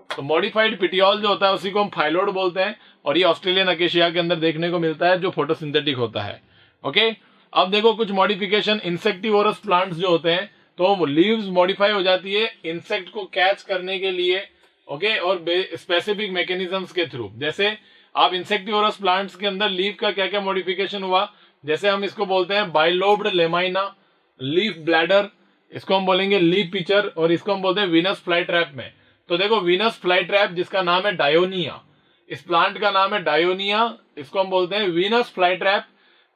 तो मॉडिफाइड पिटियोल जो होता है उसी को हम फाइलोड बोलते हैं, और ये ऑस्ट्रेलियन अकेशिया के अंदर देखने को मिलता है, जो फोटोसिंथेटिक होता है। ओके, अब देखो कुछ मॉडिफिकेशन, इंसेक्टिवोरस प्लांट्स जो होते हैं, तो लीव्स मॉडिफाई हो जाती है इंसेक्ट को कैच करने के लिए, ओके, और स्पेसिफिक मैकेनिज्म्स के थ्रू। जैसे आप इंसेक्टिवोरस प्लांट्स के अंदर लीफ का क्या क्या मॉडिफिकेशन हुआ, जैसे हम इसको बोलते हैं बाइलोब्ड लेमाइना, लीफ ब्लैडर, इसको हम बोलेंगे लीफ पिचर, और इसको हम बोलते हैं वीनस फ्लाई ट्रैप में। तो देखो वीनस फ्लाई ट्रैप जिसका नाम है डायोनिया, इस प्लांट का नाम है डायोनिया, इसको हम बोलते हैं वीनस फ्लाई ट्रैप।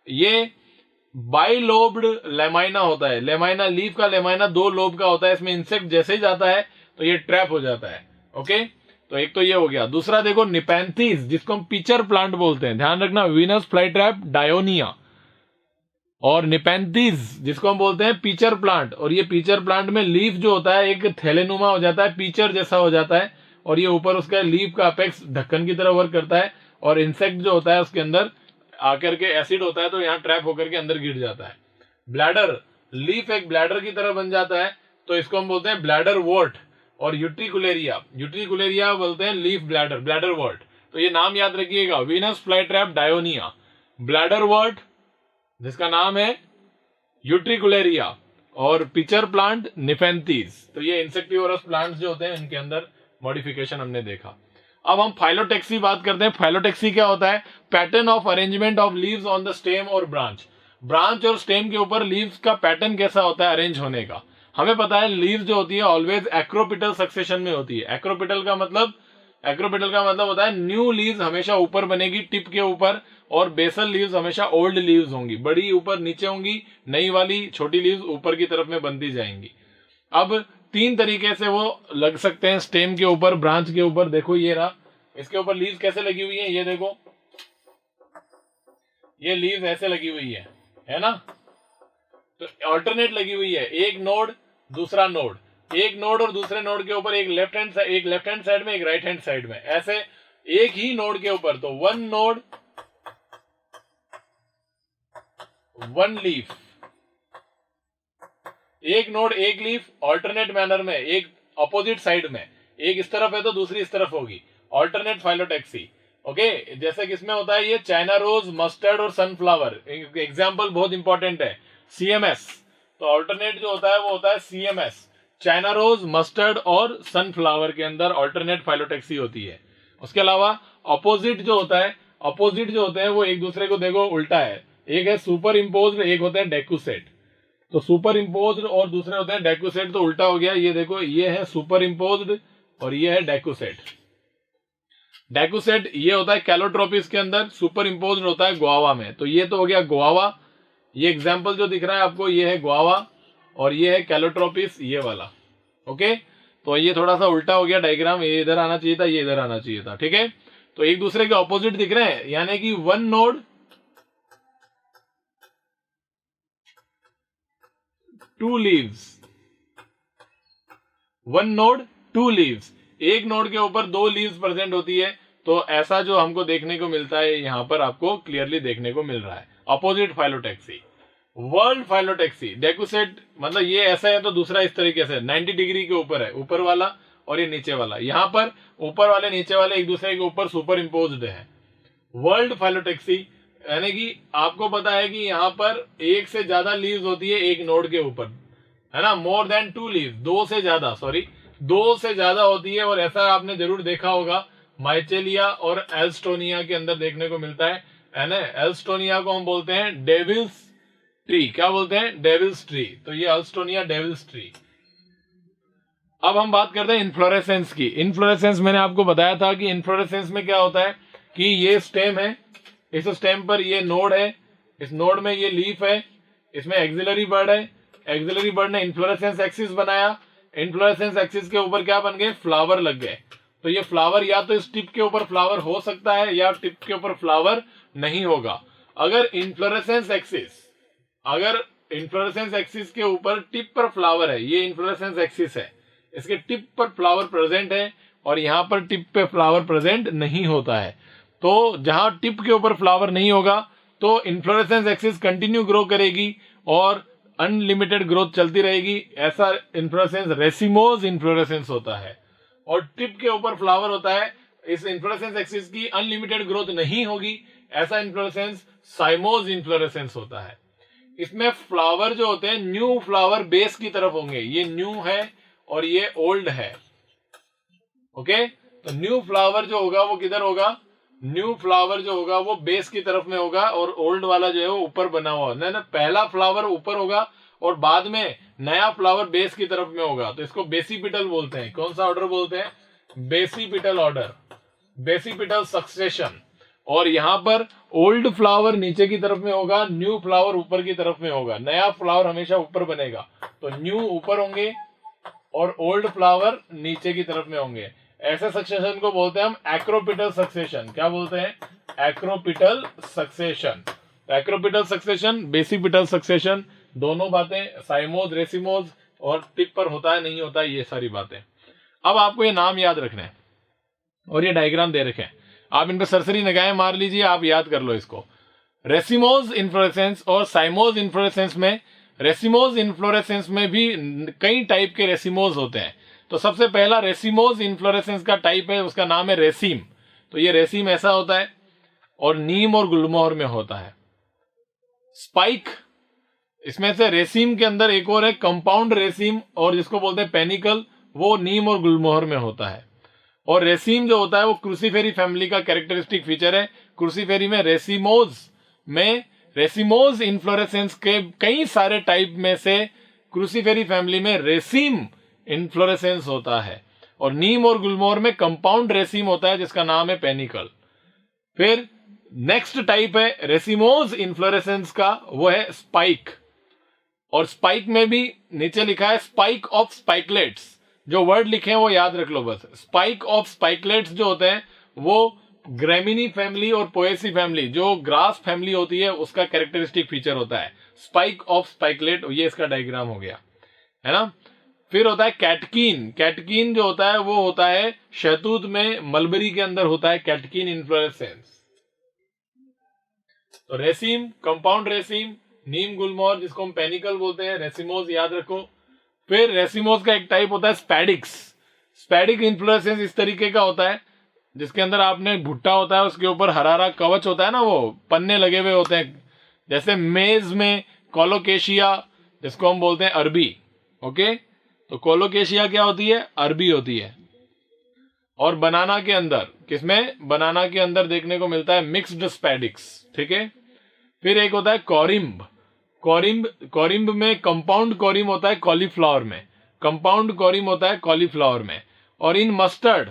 ये बाइलोब्ड लेमाइना होता है, लेमाइना लीफ का लेमाइना 2 लोब का होता है, इसमें इंसेक्ट जैसे ही जाता है तो ये ट्रैप हो जाता है। ओके, तो एक तो ये हो गया। दूसरा देखो निपेंथीज, जिसको हम पिचर प्लांट बोलते हैं, ध्यान रखना, वीनस फ्लाई ट्रैप, डायोनिया, और निपेंथीज जिसको हम बोलते हैं पिचर प्लांट। और ये पिचर प्लांट में लीफ जो होता है एक थैलेनुमा हो जाता है, पिचर जैसा हो जाता है, और ये ऊपर उसका लीफ का अपेक्स ढक्कन की तरह वर्क करता है, और इंसेक्ट जो होता है उसके अंदर आकर के एसिड होता है तो यहाँ ट्रैप होकर के अंदर गिर जाता है। ब्लैडर, लीफ एक ब्लैडर की तरह बन जाता है, तो इसको हम बोलते हैं ब्लैडर वर्ट। और यूट्रिकुलेरिया, यूट्रिकुलेरिया बोलते हैं लीफ ब्लैडर, ब्लैडर वर्ट। तो ये नाम याद रखिएगा, Venus fly trap Dionaea, bladderwort जिसका नाम है यूट्रिकुलेरिया, और पिचर प्लांट निफेंथीज। तो ये इंसेक्टिवोरस प्लांट्स जो होते हैं इनके अंदर मॉडिफिकेशन हमने देखा। अब हम फाइलोटेक्सी बात करते हैं। फाइलोटेक्सी क्या होता है, pattern of arrangement of leaves on the stem और ब्रांच। ब्रांच और स्टेम के ऊपर लीव्स का पैटर्न कैसा होता है अरेंज होने का। हमें पता है लीव्स जो होती है ऑलवेज एक्रोपिटल सक्सेशन में होती है। एक्रोपिटल का मतलब होता है न्यू लीव्स हमेशा ऊपर बनेगी टिप के ऊपर, और बेसल लीव्स हमेशा ओल्ड लीव्स होंगी, बड़ी ऊपर नीचे होंगी, नई वाली छोटी लीव्स ऊपर की तरफ में बनती जाएंगी। अब 3 तरीके से वो लग सकते हैं, स्टेम के ऊपर, ब्रांच के ऊपर। देखो ये रहा, इसके ऊपर लीव्स कैसे लगी हुई है, ये देखो, ये लीव्स ऐसे लगी हुई है ना। तो ऑल्टरनेट लगी हुई है, एक नोड दूसरा नोड, एक नोड और दूसरे नोड के ऊपर एक लेफ्ट हैंड साइड में, एक राइट हैंड साइड में, ऐसे एक ही नोड के ऊपर। तो 1 नोड 1 लीफ, एक नोड एक लीफ, ऑल्टरनेट मैनर में, एक अपोजिट साइड में, एक इस तरफ है तो दूसरी इस तरफ होगी, ऑल्टरनेट फाइलोटेक्सी। ओके, जैसे किसमें होता है ये, चाइना रोज, मस्टर्ड और सनफ्लावर। एग्जाम्पल बहुत इंपॉर्टेंट है, सीएमएस। तो ऑल्टरनेट जो होता है वो होता है सीएमएस, चाइना रोज, मस्टर्ड और सनफ्लावर के अंदर ऑल्टरनेट फाइलोटेक्सी होती है। उसके अलावा अपोजिट जो होता है, अपोजिट जो होते हैं वो एक दूसरे को देखो उल्टा है, एक है सुपर इम्पोज्ड, एक होता है डेक्यूसेट। तो सुपर इम्पोज्ड और दूसरे होते हैं डेक्यूसेट, तो उल्टा हो गया। ये देखो, ये है सुपर इम्पोज्ड और ये है डेक्यूसेट। डेक्यूसेट ये होता है कैलोट्रोपिस के अंदर, सुपर इम्पोज्ड होता है गुआवा में। तो ये तो हो गया गुआवा, ये एग्जाम्पल जो दिख रहा है आपको ये है गुआवा, और ये है कैलोट्रोपिस ये वाला। ओके, तो ये थोड़ा सा उल्टा हो गया डायग्राम, ये इधर आना चाहिए था, ये इधर आना चाहिए था। ठीक है, तो एक दूसरे के ऑपोजिट दिख रहे हैं, यानी कि 1 नोड 2 लीव्स, 1 नोड 2 लीव्स, एक नोड के ऊपर 2 लीव्स प्रेजेंट होती है। तो ऐसा जो हमको देखने को मिलता है यहां पर आपको क्लियरली देखने को मिल रहा है अपोजिट फाइलोटेक्सी। वर्ल्ड फाइलोटेक्सी, डेक्यूसेट मतलब ये ऐसा है तो दूसरा इस तरीके से 90 डिग्री के ऊपर है, ऊपर वाला और ये नीचे वाला। यहां पर ऊपर वाले नीचे वाले एक दूसरे के ऊपर सुपर इम्पोज्ड है। वर्ल्ड फाइलोटेक्सी यानी कि आपको पता है कि यहाँ पर एक से ज्यादा लीव्स होती है एक नोड के ऊपर, है ना, मोर देन 2 लीव्स, दो से ज्यादा होती है। और ऐसा आपने जरूर देखा होगा माइचेलिया और एल्स्टोनिया के अंदर देखने को मिलता है ना। एल्स्टोनिया को हम बोलते हैं डेविल्स ट्री, क्या बोलते हैं, डेविल्स ट्री। तो ये एल्स्टोनिया डेविल्स ट्री। अब हम बात करते हैं इन्फ्लोरेसेंस की। इन्फ्लोरेसेंस मैंने आपको बताया था कि इन्फ्लोरेसेंस में क्या होता है कि ये स्टेम है, इस स्टेम पर ये नोड है, इस नोड में ये लीफ है, इसमें एक्सिलरी बर्ड है, एक्सिलरी बर्ड ने इन्फ्लोरेसेंस एक्सिस बनाया, इन्फ्लोरेसेंस एक्सिस के ऊपर क्या बन गए, फ्लावर लग गए। तो ये फ्लावर या तो इस टिप के ऊपर फ्लावर हो सकता है या टिप के ऊपर फ्लावर नहीं होगा। अगर इन्फ्लोरेसेंस एक्सिस के ऊपर टिप पर फ्लावर है, ये इन्फ्लोरेसेंस एक्सिस है, इसके टिप पर फ्लावर प्रेजेंट है और यहां पर टिप पे फ्लावर प्रेजेंट नहीं होता है, तो जहां टिप के ऊपर फ्लावर नहीं होगा तो इन्फ्लोरेसेंस एक्सिस कंटिन्यू ग्रो करेगी और अनलिमिटेड ग्रोथ चलती रहेगी। ऐसा इन्फ्लोरेसेंस रेसिमोज इन्फ्लोरेसेंस होता है। और टिप के ऊपर फ्लावर होता है, इस इन्फ्लोरेसेंस एक्सिस की अनलिमिटेड ग्रोथ नहीं होगी, ऐसा इन्फ्लोरेसेंस साइमोज इन्फ्लोरेसेंस होता है। इसमें फ्लावर जो होते हैं न्यू फ्लावर बेस की तरफ होंगे, ये न्यू है और ये ओल्ड है। ओके, तो न्यू फ्लावर जो होगा वो किधर होगा, न्यू फ्लावर जो होगा वो बेस की तरफ में होगा और ओल्ड वाला जो है वो ऊपर बना हुआ है ना। पहला फ्लावर ऊपर होगा और बाद में नया फ्लावर बेस की तरफ में होगा, तो इसको बेसिपिटल बोलते हैं। कौन सा ऑर्डर बोलते हैं, बेसिपिटल ऑर्डर, बेसिपिटल सक्सेशन। और यहां पर ओल्ड फ्लावर नीचे की तरफ में होगा, न्यू फ्लावर ऊपर की तरफ में होगा। नया फ्लावर हमेशा ऊपर बनेगा, तो न्यू ऊपर होंगे और ओल्ड फ्लावर नीचे की तरफ में होंगे। ऐसे सक्सेशन को बोलते हैं हम एक्रोपिटल सक्सेशन। क्या बोलते हैं, acropetal succession. Acropetal succession, basipetal succession, दोनों बातें साइमोज रेसिमोज और टिप पर होता है नहीं होता है, ये सारी बातें। अब आपको ये नाम याद रखना है और ये डायग्राम दे रखे हैं, आप इन पर सरसरी निगाहें मार लीजिए, आप याद कर लो इसको। रेसिमोज इन्फ्लोरेसेंस और साइमोज इन्फ्लोरेसेंस में, रेसिमोज इन्फ्लोरेसेंस में भी कई टाइप के रेसिमोज होते हैं। तो सबसे पहला रेसिमोज इन्फ्लोरेसेंस का टाइप है, उसका नाम है रेसिम। तो ये रेसिम ऐसा होता है और नीम और गुलमोहर में होता है। स्पाइक, इसमें से रेसिम के अंदर एक और है कंपाउंड रेसिम और जिसको बोलते हैं पेनिकल, वो नीम और गुलमोहर में होता है। और रेसिम जो होता है वो क्रूसीफेरी फैमिली का कैरेक्टरिस्टिक फीचर है। क्रूसीफेरी में रेसिमोज इन्फ्लोरेसेंस के कई सारे टाइप में से क्रूसीफेरी फैमिली में रेसिम इन्फ्लोरेसेंस होता है और नीम और गुलमोहर में कंपाउंड रेसिम होता है जिसका नाम है पेनिकल। फिर नेक्स्ट टाइप है रेसिमोज इन्फ्लोरेसेंस का, वो है स्पाइक। और स्पाइक में भी नीचे लिखा है स्पाइक ऑफ स्पाइकलेट्स, जो वर्ड लिखे हैं वो याद रख लो बस। स्पाइक ऑफ स्पाइकलेट्स जो होते हैं वो ग्रेमिनी फैमिली और पोएसी फैमिली, जो ग्रास फैमिली होती है, उसका कैरेक्टरिस्टिक फीचर होता है स्पाइक ऑफ स्पाइकलेट। ये इसका डायग्राम हो गया, है ना। फिर होता है कैटकीन। कैटकीन जो होता है वो होता है शहतूत में, मलबरी के अंदर होता है कैटकीन इन्फ्लोरेसेंस। तो रेसिम, कंपाउंड रेसिम, नीम गुलमोहर जिसको हम पेनिकल बोलते हैं, रेसिमोज याद रखो। फिर रेसिमोज का एक टाइप होता है स्पैडिक्स। स्पैडिक इन्फ्लोरेसेंस इस तरीके का होता है जिसके अंदर आपने भुट्टा होता है, उसके ऊपर हरा हरा कवच होता है ना, वो पन्ने लगे हुए होते हैं। जैसे मेज में कोलोकेशिया जिसको हम बोलते हैं अरबी। ओके, तो कोलोकेशिया क्या होती है, अरबी होती है। और बनाना के अंदर, किसमें, बनाना के अंदर देखने को मिलता है मिक्स्ड स्पैडिक्स। ठीक है। फिर एक होता है कोरिम्ब। कोरिम्ब में कंपाउंड कोरिम होता है कॉलीफ्लावर में, कंपाउंड कोरिम होता है कॉलीफ्लावर में। और इन मस्टर्ड,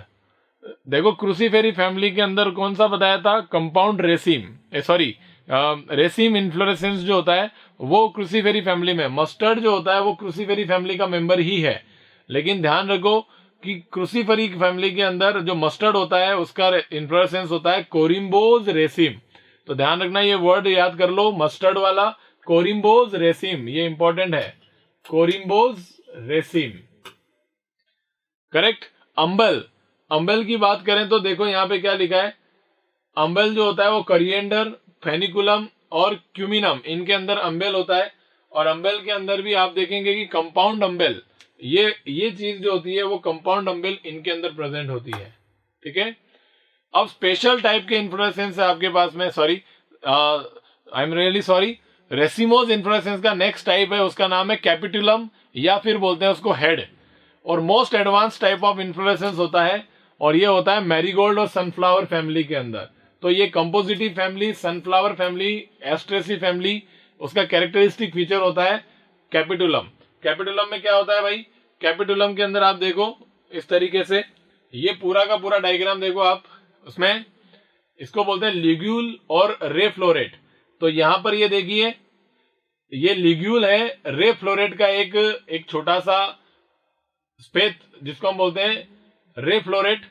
देखो क्रूसीफेरी फैमिली के अंदर कौन सा बताया था, कंपाउंड रेसिम, रेसिम इन्फ्लोरेसेंस जो होता है वो क्रूसीफेरी फैमिली में। मस्टर्ड जो होता है वो क्रूसीफेरी फैमिली का मेंबर ही है, लेकिन ध्यान रखो कि क्रूसीफेरी फैमिली के अंदर जो मस्टर्ड होता है उसका इन्फ्लोरेसेंस होता है कोरिम्बोज रेसिम। तो ध्यान रखना, ये वर्ड याद कर लो, मस्टर्ड वाला कोरिम्बोज रेसिम, ये इंपॉर्टेंट है, कोरिम्बोज रेसिम। करेक्ट। अंबल, अंबेल की बात करें तो देखो यहाँ पे क्या लिखा है, अंबेल जो होता है वो करिएंडर, फेनिकुलम और क्यूमिनम, इनके अंदर अंबेल होता है। और अंबेल के अंदर भी आप देखेंगे कि कंपाउंड अंबेल, ये चीज जो होती है वो कंपाउंड अंबेल इनके अंदर प्रेजेंट होती है। ठीक है। अब स्पेशल टाइप के इन्फ्लोरेसेंस है आपके पास में, I am really sorry, racemose inflorescence का नेक्स्ट टाइप है, उसका नाम है कैपिटुलम, या फिर बोलते हैं उसको हेड। और most advance type of inflorescence होता है, और ये होता है मैरीगोल्ड और सनफ्लावर फैमिली के अंदर। तो ये कंपोजिटिव family, sunflower family, asteraceae family, उसका कैरेक्टरिस्टिक फीचर होता है कैपिटुलम। कैपिटुलम में क्या होता है भाई, कैपिटुलम के अंदर आप देखो इस तरीके से, ये पूरा का पूरा डायग्राम देखो आप, उसमें इसको बोलते हैं लिग्यूल और रे फ्लोरेट। तो यहां पर ये देखिए, ये लिग्यूल है, रे फ्लोरेट का एक छोटा सा स्पेस जिसको हम बोलते हैं रे फ्लोरेट,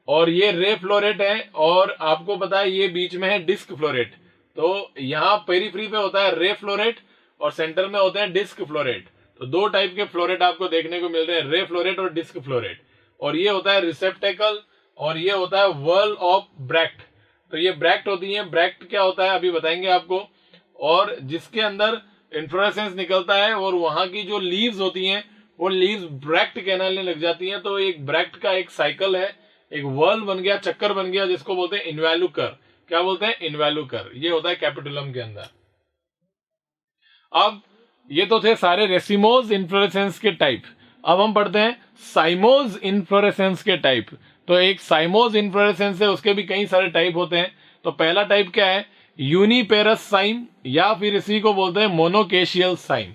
और ये रे फ्लोरेट है, और आपको पता है ये बीच में है डिस्क फ्लोरेट। तो यहाँ पेरीफ्री पे होता है रे फ्लोरेट और सेंटर में होते हैं डिस्क फ्लोरेट। तो दो टाइप के फ्लोरेट आपको देखने को मिल रहे हैं, रे फ्लोरेट और डिस्क फ्लोरेट। और ये होता है रिसेप्टेकल, और ये होता है वर्ल ऑफ ब्रैक्ट। तो ये ब्रैक्ट होती है, ब्रैक्ट क्या होता है अभी बताएंगे आपको, और जिसके अंदर इन्फ्लोरेसेंस निकलता है, और वहां की जो लीव्स होती हैं वो लीव्स ब्रैक्ट कहलाने लग जाती हैं। तो एक ब्रैक्ट का एक साइकिल है, एक वर्ल बन गया, चक्कर बन गया, जिसको बोलते हैं इन्वैल्यूकर। क्या बोलते हैं, इन्वैल्यूकर। ये होता है कैपिटुलम के अंदर। अब ये तो थे सारे रेसिमोज इन्फ्लोरेसेंस के टाइप। अब हम पढ़ते हैं साइमोज इन्फ्लोरेसेंस के टाइप। तो एक साइमोज इन्फ्लोरेसेंस है, उसके भी कई सारे टाइप होते हैं। तो पहला टाइप क्या है, यूनिपेरस साइम, या फिर इसी को बोलते हैं मोनोकेशियल साइम।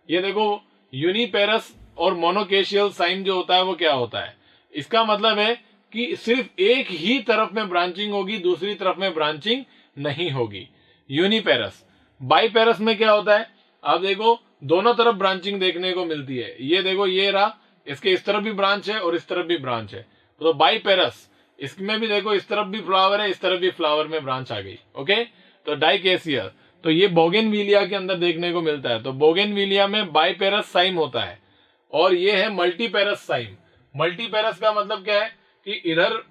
ये देखो, यूनिपेरस और मोनोकेशियल साइम जो होता है वो क्या होता है, इसका मतलब है कि सिर्फ एक ही तरफ में ब्रांचिंग होगी, दूसरी तरफ में ब्रांचिंग नहीं होगी, यूनिपेरस। बाईपेरस में क्या होता है, आप देखो दोनों तरफ ब्रांचिंग देखने को मिलती है। ये देखो, ये रहा, इसके इस तरफ भी ब्रांच है और इस तरफ भी ब्रांच है। तो बाईपेरस, इसमें भी देखो इस तरफ भी फ्लावर है, इस तरफ भी फ्लावर में ब्रांच आ गई। ओके, तो डाइकेसियर, तो ये बोगेनविलिया के अंदर देखने को मिलता है। तो बोगेनविलिया में बाईपेरस साइम होता है, और ये है मल्टीपेरस साइम। मल्टीपेरस का मतलब क्या है कि इधर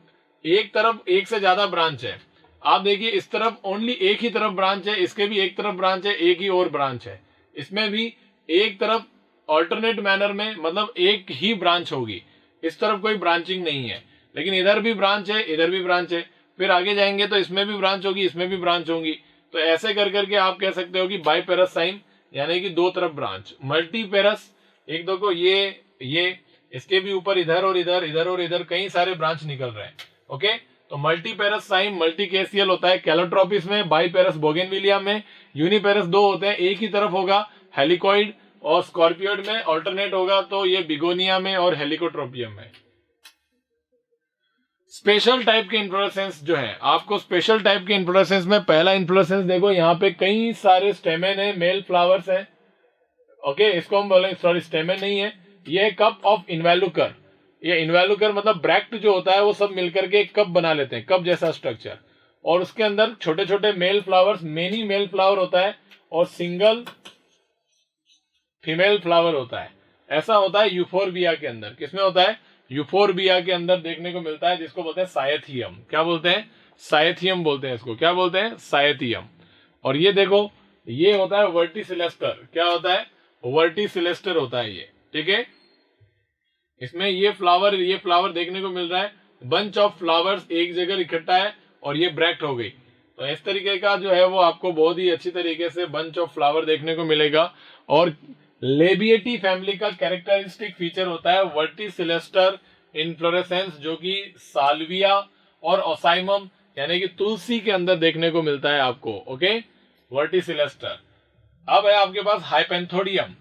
एक तरफ एक से ज्यादा ब्रांच है। आप देखिए, इस तरफ ओनली एक ही तरफ ब्रांच है, इसके भी एक तरफ ब्रांच है, एक ही और ब्रांच है, इसमें भी एक तरफ ऑल्टरनेट मैनर में, मतलब एक ही ब्रांच होगी, इस तरफ कोई ब्रांचिंग नहीं है। लेकिन इधर भी ब्रांच है, इधर भी ब्रांच है, फिर आगे जाएंगे तो इसमें भी ब्रांच होगी, इसमें भी ब्रांच होगी। तो ऐसे कर करके आप कह सकते हो कि बाईपेरस साइम, यानी कि दो तरफ ब्रांच। मल्टीपेरस, एक दो को ये इसके भी ऊपर इधर और इधर, इधर और इधर कई सारे ब्रांच निकल रहे हैं। ओके, तो मल्टीपेरस साइम मल्टीकेसियल होता है कैलोट्रोपिस में, बाईपेरस बोगेनविलिया में। यूनिपेरस दो होते हैं, एक ही तरफ होगा हेलिकॉइड, और स्कॉर्पियोइड में ऑल्टरनेट होगा, तो ये बिगोनिया में और हेलिकोट्रोपियम में। स्पेशल टाइप के इन्फ्लोरेसेंस जो है, आपको स्पेशल टाइप के इन्फ्लोरेसेंस में पहला इन्फ्लोरेसेंस देखो, यहाँ पे कई सारे स्टेमेन है, मेल फ्लावर्स है। ओके, इसको हम बोलेंगे, सॉरी स्टेमेन नहीं है, ये कप ऑफ इन्वैल्यूकर। ये इन्वैल्यूकर मतलब ब्रैक्ट जो होता है वो सब मिलकर के एक कप बना लेते हैं, कप जैसा स्ट्रक्चर, और उसके अंदर छोटे छोटे male flowers, many male flower होता है, और सिंगल फीमेल फ्लावर होता है। ऐसा होता है यूफोरबिया के अंदर। किसमें होता है, यूफोरबिया के अंदर देखने को मिलता है, जिसको बोलते हैं साइथियम। क्या बोलते हैं, साइथियम बोलते हैं इसको। क्या बोलते हैं, साइथियम। और ये देखो, ये होता है वर्टिसिलेस्टर। क्या होता है, वर्टिसिलेस्टर होता है ये। ठीक है, इसमें ये फ्लावर देखने को मिल रहा है, बंच ऑफ फ्लावर्स एक जगह इकट्ठा है, और ये ब्रैक्ट हो गई। तो इस तरीके का जो है वो आपको बहुत ही अच्छी तरीके से बंच ऑफ फ्लावर देखने को मिलेगा। और लेबिएटी फैमिली का कैरेक्टरिस्टिक फीचर होता है वर्टिसिलेस्टर इन्फ्लोरेसेंस, जो कि साल्विया और ओसाइमम यानी कि तुलसी के अंदर देखने को मिलता है आपको। ओके, वर्टिसिलेस्टर। अब है आपके पास हाइपेंथोडियम।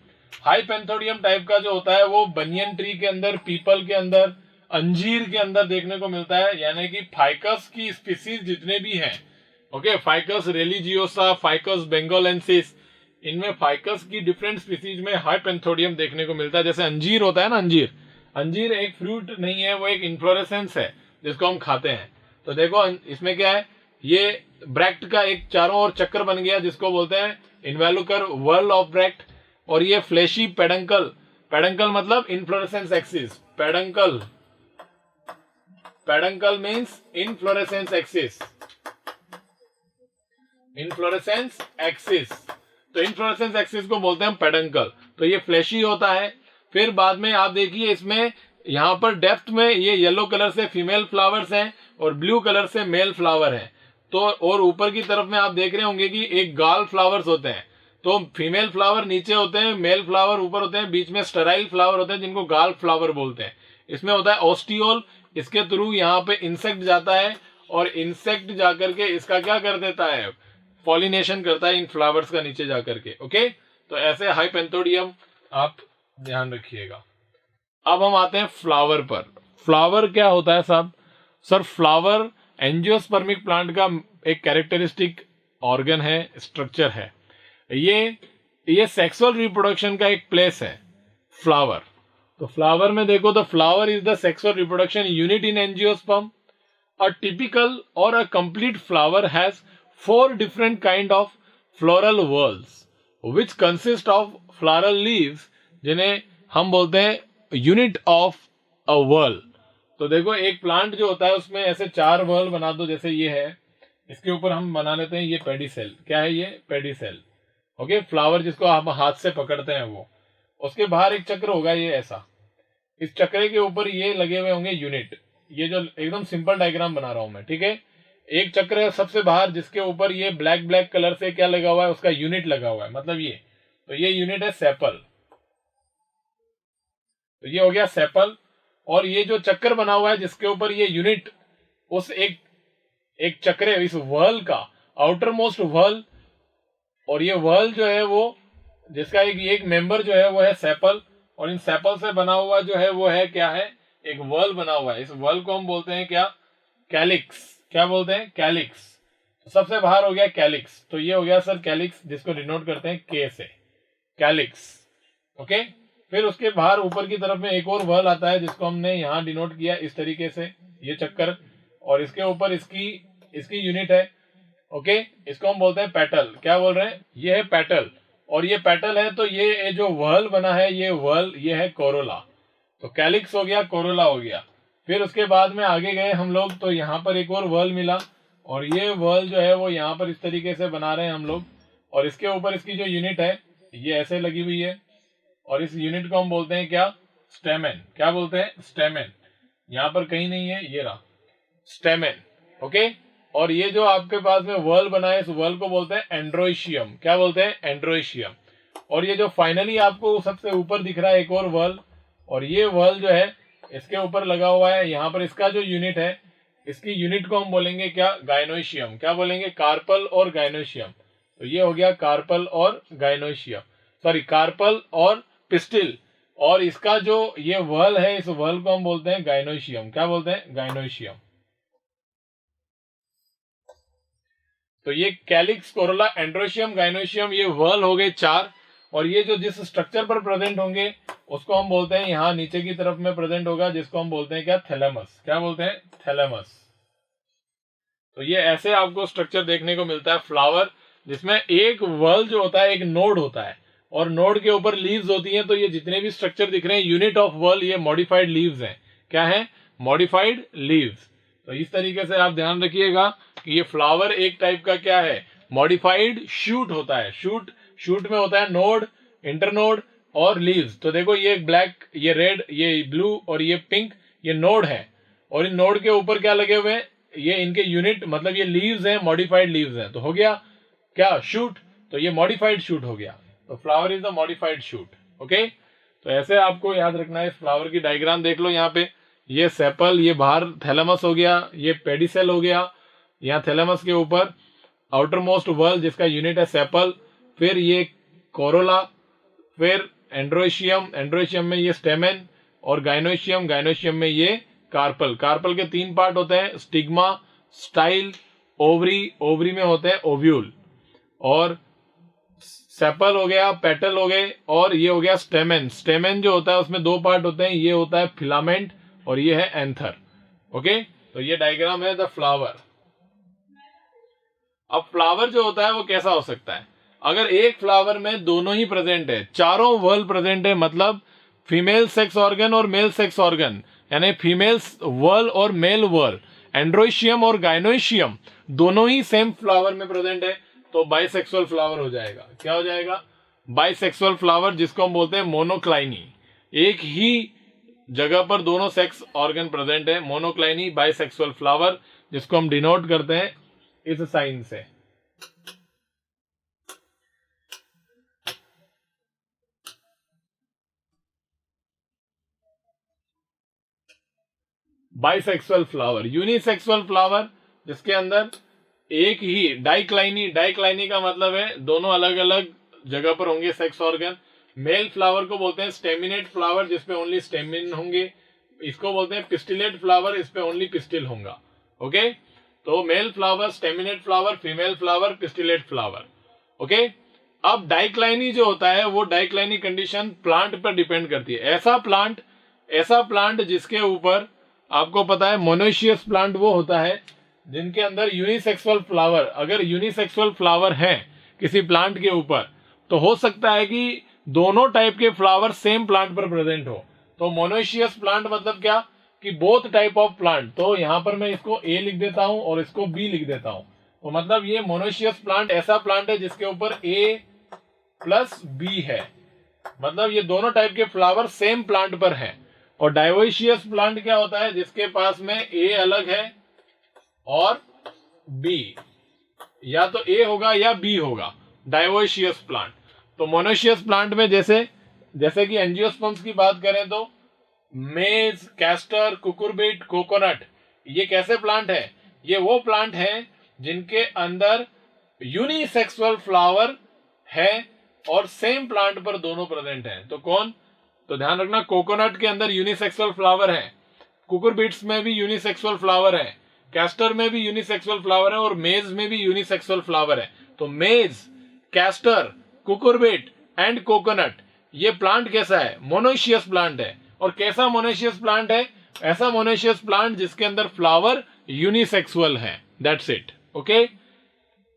हाइपेंथोडियम टाइप का जो होता है वो बनियन ट्री के अंदर, पीपल के अंदर, अंजीर के अंदर देखने को मिलता है, यानी कि फाइकस की स्पीसीज जितने भी हैं। ओके, फाइकस रेलिजियोसा, फाइकस बेंगोलेंसिस, इनमें फाइकस की डिफरेंट स्पीसीज में हाइपेंथोडियम देखने को मिलता है। जैसे अंजीर होता है ना, अंजीर एक फ्रूट नहीं है, वो एक इन्फ्लोरेसेंस है जिसको हम खाते हैं। तो देखो इसमें क्या है, ये ब्रैक्ट का एक चारों ओर चक्कर बन गया, जिसको बोलते हैं इन्वैल्यूकर, वर्ल ऑफ ब्रैक्ट। और ये फ्लैशी पेडंकल, पेडंकल मतलब inflorescence axis, peduncle means inflorescence axis, inflorescence axis. तो इन्फ्लोरेसेंस एक्सिस को बोलते हैं पेडंकल। तो ये फ्लैशी होता है। फिर बाद में आप देखिए, इसमें यहाँ पर डेप्थ में ये येलो कलर से फीमेल फ्लावर्स हैं और ब्लू कलर से मेल फ्लावर है। तो और ऊपर की तरफ में आप देख रहे होंगे कि एक गाल फ्लावर्स होते हैं, तो फीमेल फ्लावर नीचे होते हैं, मेल फ्लावर ऊपर होते हैं, बीच में स्टेराइल फ्लावर होते हैं जिनको गाल फ्लावर बोलते हैं। इसमें होता है ओस्टियोल, इसके थ्रू यहाँ पे इंसेक्ट जाता है और इंसेक्ट जाकर के इसका क्या कर देता है, पॉलिनेशन करता है इन फ्लावर्स का नीचे जाकर के। ओके, तो ऐसे हाइपेंथोडियम आप ध्यान रखिएगा। अब हम आते हैं फ्लावर पर। फ्लावर क्या होता है साहब? सर फ्लावर एंजियोस्पर्मिक प्लांट का एक कैरेक्टरिस्टिक ऑर्गन है, स्ट्रक्चर है। ये सेक्सुअल रिप्रोडक्शन का एक प्लेस है फ्लावर। तो फ्लावर में देखो, the flower is the sexual reproduction unit in angiosperm. A typical और a complete flower has 4 different kind of floral whorls which consist of floral leaves, जिन्हें हम बोलते हैं यूनिट ऑफ अ व्हर्ल। तो देखो एक प्लांट जो होता है उसमें ऐसे 4 व्हर्ल बना दो, जैसे ये है, इसके ऊपर हम बना लेते हैं ये पेडिसेल। क्या है ये? पेडिसेल। ओके, फ्लावर जिसको हम हाथ से पकड़ते हैं वो, उसके बाहर एक चक्र होगा ये ऐसा, इस चक्रे के ऊपर ये लगे हुए होंगे यूनिट। ये जो एकदम सिंपल डायग्राम बना रहा हूं मैं, ठीक है। एक चक्र है सबसे बाहर जिसके ऊपर ये ब्लैक ब्लैक कलर से क्या लगा हुआ है, उसका यूनिट लगा हुआ है, मतलब ये, तो ये यूनिट है सेपल। तो ये हो गया सेपल। और ये जो चक्कर बना हुआ है जिसके ऊपर ये यूनिट, उस एक चक्र, इस वर्ल का आउटर मोस्ट वर्ल, और ये वर्ल जो है वो जिसका एक मेंबर जो है वो है सेपल, और इन सेपल से बना हुआ जो है वो है क्या है, एक वर्ल बना हुआ है। इस वर्ल को हम बोलते हैं क्या? कैलिक्स। क्या बोलते हैं? कैलिक्स। तो सबसे बाहर हो गया कैलिक्स, तो ये हो गया सर कैलिक्स, जिसको डिनोट करते हैं के से, कैलिक्स। ओके, फिर उसके बाहर ऊपर की तरफ में एक और वर्ल आता है जिसको हमने यहाँ डिनोट किया इस तरीके से, ये चक्कर, और इसके ऊपर इसकी यूनिट है। ओके, इसको हम बोलते हैं पेटल। क्या बोल रहे हैं? ये है पेटल, और ये पेटल है, तो ये जो वर्ल बना है ये वर्ल, ये है कोरोला। तो कैलिक्स हो गया, कोरोला हो गया। फिर उसके बाद में आगे गए हम लोग, तो यहाँ पर एक और वर्ल मिला, और ये वर्ल जो है वो यहाँ पर इस तरीके से बना रहे हैं हम लोग, और इसके ऊपर इसकी जो यूनिट है ये ऐसे लगी हुई है, और इस यूनिट को हम बोलते हैं क्या? स्टेमेन। क्या बोलते हैं? स्टेमेन। यहाँ पर कहीं नहीं है, ये रहा स्टेमेन। ओके, और ये जो आपके पास में वर्ल बना है, इस वर्ल को बोलते हैं एंड्रोइशियम। क्या बोलते हैं? एंड्रोइशियम। और ये जो फाइनली आपको सबसे ऊपर दिख रहा है एक और वर्ल, और ये वर्ल जो है इसके ऊपर लगा हुआ है, यहाँ पर इसका जो यूनिट है, इसकी यूनिट को हम बोलेंगे क्या? गाइनोशियम। क्या बोलेंगे? कार्पल और गाइनोशियम। तो ये हो गया कार्पल और गाइनोशियम, सॉरी कार्पल और पिस्टिल, और इसका जो ये वर्ल है, इस वर्ल को हम बोलते हैं गाइनोशियम। क्या बोलते हैं? गाइनोशियम। तो ये कैलिक्स, कोरोला, एंड्रोशियम, गाइनोशियम, ये वर्ल हो गए 4, और ये जो जिस स्ट्रक्चर पर प्रेजेंट होंगे उसको हम बोलते हैं, यहाँ नीचे की तरफ में प्रेजेंट होगा, जिसको हम बोलते हैं क्या? थैलेमस। क्या बोलते हैं? थैलेमस। तो ये ऐसे आपको स्ट्रक्चर देखने को मिलता है फ्लावर, जिसमें एक वर्ल जो होता है एक नोड होता है, और नोड के ऊपर लीव्स होती हैं। तो ये जितने भी स्ट्रक्चर दिख रहे हैं यूनिट ऑफ वर्ल, ये मॉडिफाइड लीव्स हैं। क्या है? Modified leaves. तो इस तरीके से आप ध्यान रखिएगा कि ये फ्लावर एक टाइप का क्या है? मॉडिफाइड शूट होता है। शूट में होता है नोड, इंटरनोड और लीव्स। तो देखो ये ब्लैक, ये रेड, ये ब्लू और ये पिंक, ये नोड है, और इन नोड के ऊपर क्या लगे हुए हैं? ये इनके यूनिट, मतलब ये लीव्स हैं, मॉडिफाइड लीव्स हैं। तो हो गया क्या? शूट। तो ये मॉडिफाइड शूट हो गया। तो flower is the modified shoot. Okay, तो ऐसे आपको याद रखना है। इस फ्लावर की डायग्राम देख लो, यहाँ पे ये सेपल, ये बाहर थैलेमस हो गया, ये पेडिसेल हो गया, यहाँ थैलेमस के ऊपर आउटर मोस्ट वर्ल जिसका यूनिट है सेपल, फिर ये कोरोला, फिर एंड्रोशियम में ये स्टेमेन, और गाइनोशियम में ये कार्पल। कार्पल के 3 पार्ट होते हैं, स्टिग्मा, स्टाइल, ओवरी में होते हैं ओव्यूल, और सेपल हो गया, पेटल हो गए, और ये हो गया स्टेमेन। स्टेमेन जो होता है उसमें 2 पार्ट होते हैं, ये होता है फिलामेंट और ये है एंथर। ओके, तो ये डायग्राम है द फ्लावर। अब फ्लावर जो होता है वो कैसा हो सकता है? अगर एक फ्लावर में दोनों ही प्रेजेंट है, चारों वर्ल प्रेजेंट है, मतलब फीमेल सेक्स ऑर्गन और मेल सेक्स ऑर्गन, यानी फीमेल वर्ल और मेल वर्ल, एंड्रोशियम और गाइनोशियम दोनों ही सेम फ्लावर में प्रेजेंट है, तो बाइसेक्सुअल फ्लावर हो जाएगा। क्या हो जाएगा? बाइसेक्सुअल फ्लावर, जिसको हम बोलते हैं मोनोक्लाइनी। एक ही जगह पर दोनों सेक्स ऑर्गन प्रेजेंट है, मोनोक्लाइनी बाइसेक्सुअल फ्लावर, जिसको हम डिनोट करते हैं इस साइन से। बाइसेक्सुअल फ्लावर, यूनिसेक्सुअल फ्लावर जिसके अंदर एक ही डाइक्लाइनी, डाइक्लाइनी का मतलब है दोनों अलग अलग जगह पर होंगे सेक्स ऑर्गन। मेल फ्लावर को बोलते हैं स्टेमिनेट फ्लावर, जिसपे ओनली स्टेमिन होंगे। इसको बोलते हैं पिस्टिलेट फ्लावर, इस पे ओनली पिस्टिल होगा। ओके, तो male flower, staminate flower, female flower, pistillate flower. Okay, अब डाइक्लाइनी जो होता है वो डाइक्लाइनी कंडीशन प्लांट पर डिपेंड करती है। ऐसा प्लांट जिसके ऊपर आपको पता है मोनोशियस प्लांट वो होता है जिनके अंदर यूनिसेक्सुअल फ्लावर, अगर यूनिसेक्सुअल फ्लावर है किसी प्लांट के ऊपर तो हो सकता है कि दोनों टाइप के फ्लावर सेम प्लांट पर प्रेजेंट हो। तो मोनोशियस प्लांट मतलब क्या कि बोथ टाइप ऑफ प्लांट। तो यहां पर मैं इसको ए लिख देता हूं और इसको बी लिख देता हूं। तो मतलब ये मोनोशियस प्लांट ऐसा प्लांट है जिसके ऊपर ए प्लस बी है, मतलब ये दोनों टाइप के फ्लावर सेम प्लांट पर है। और डाइवोशियस प्लांट क्या होता है जिसके पास में ए अलग है और बी, या तो ए होगा या बी होगा, डाइवोशियस प्लांट। तो मोनोशियस प्लांट में जैसे कि एंजियोस्पर्म्स की बात करें तो मेज, कैस्टर, कुकुरबिट, कोकोनट, ये कैसे प्लांट है? ये वो प्लांट है जिनके अंदर यूनिसेक्सुअल फ्लावर है और सेम प्लांट पर दोनों प्रेजेंट हैं। तो कौन? तो ध्यान रखना, कोकोनट के अंदर यूनिसेक्सुअल फ्लावर है, कुकुरबिट्स में भी यूनिसेक्सुअल फ्लावर है, कैस्टर में भी यूनिसेक्सुअल फ्लावर है और मेज में भी यूनिसेक्सुअल फ्लावर है। तो मेज, कैस्टर, कुकुरबिट एंड कोकोनट, ये प्लांट कैसा है? मोनोशियस प्लांट है। और कैसा मोनोशियस प्लांट है? ऐसा मोनोशियस प्लांट जिसके अंदर फ्लावर यूनिसेक्सुअल है। That's it. ओके,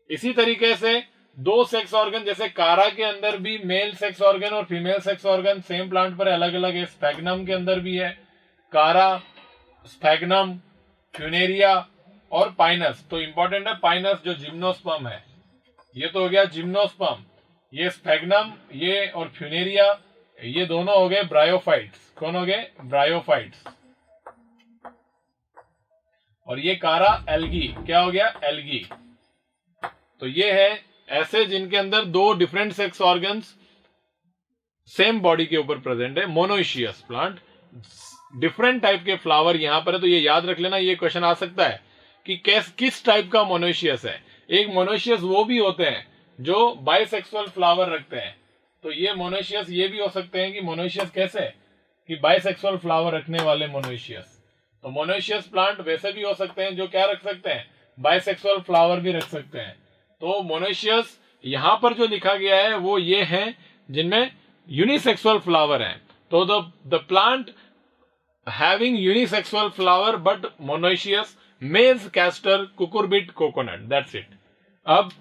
इसी तरीके से दो सेक्स ऑर्गन, जैसे कारा के अंदर भी मेल सेक्स ऑर्गन और female sex organ same plant पर अलग अलग है। स्फैग्नम के अंदर भी है कारा, स्फैग्नम, फ्यूनेरिया और पाइनस। तो इंपॉर्टेंट है पाइनस जो जिम्नोस्पर्म है। ये तो हो गया जिम्नोस्पर्म, ये स्फैग्नम, ये और फ्यूनेरिया, ये दोनों हो गए ब्रायोफाइट्स। कौन हो गए? ब्रायोफाइट्स। और ये कारा एल्गी, क्या हो गया? एल्गी। तो ये है ऐसे जिनके अंदर दो different sex organs same body के ऊपर प्रेजेंट है। मोनोशियस प्लांट, डिफरेंट टाइप के फ्लावर यहां पर है। तो ये याद रख लेना, ये क्वेश्चन आ सकता है कि किस टाइप का मोनोशियस है। एक मोनोशियस वो भी होते हैं जो बाइसेक्सुअल फ्लावर रखते हैं। तो ये मोनोशियस ये भी हो सकते हैं कि मोनोशियस कैसे कि बाइसेक्सुअल फ्लावर रखने वाले मोनोशियस। तो मोनोशियस प्लांट वैसे भी हो सकते हैं जो क्या रख सकते हैं? बाइसेक्सुअल फ्लावर भी रख सकते हैं। तो मोनोशियस यहां पर जो लिखा गया है वो ये है जिनमें यूनिसेक्सुअल फ्लावर है। तो the plant having unisexual flower but monoecious, maize, castor, cucurbit, coconut. That's it. अब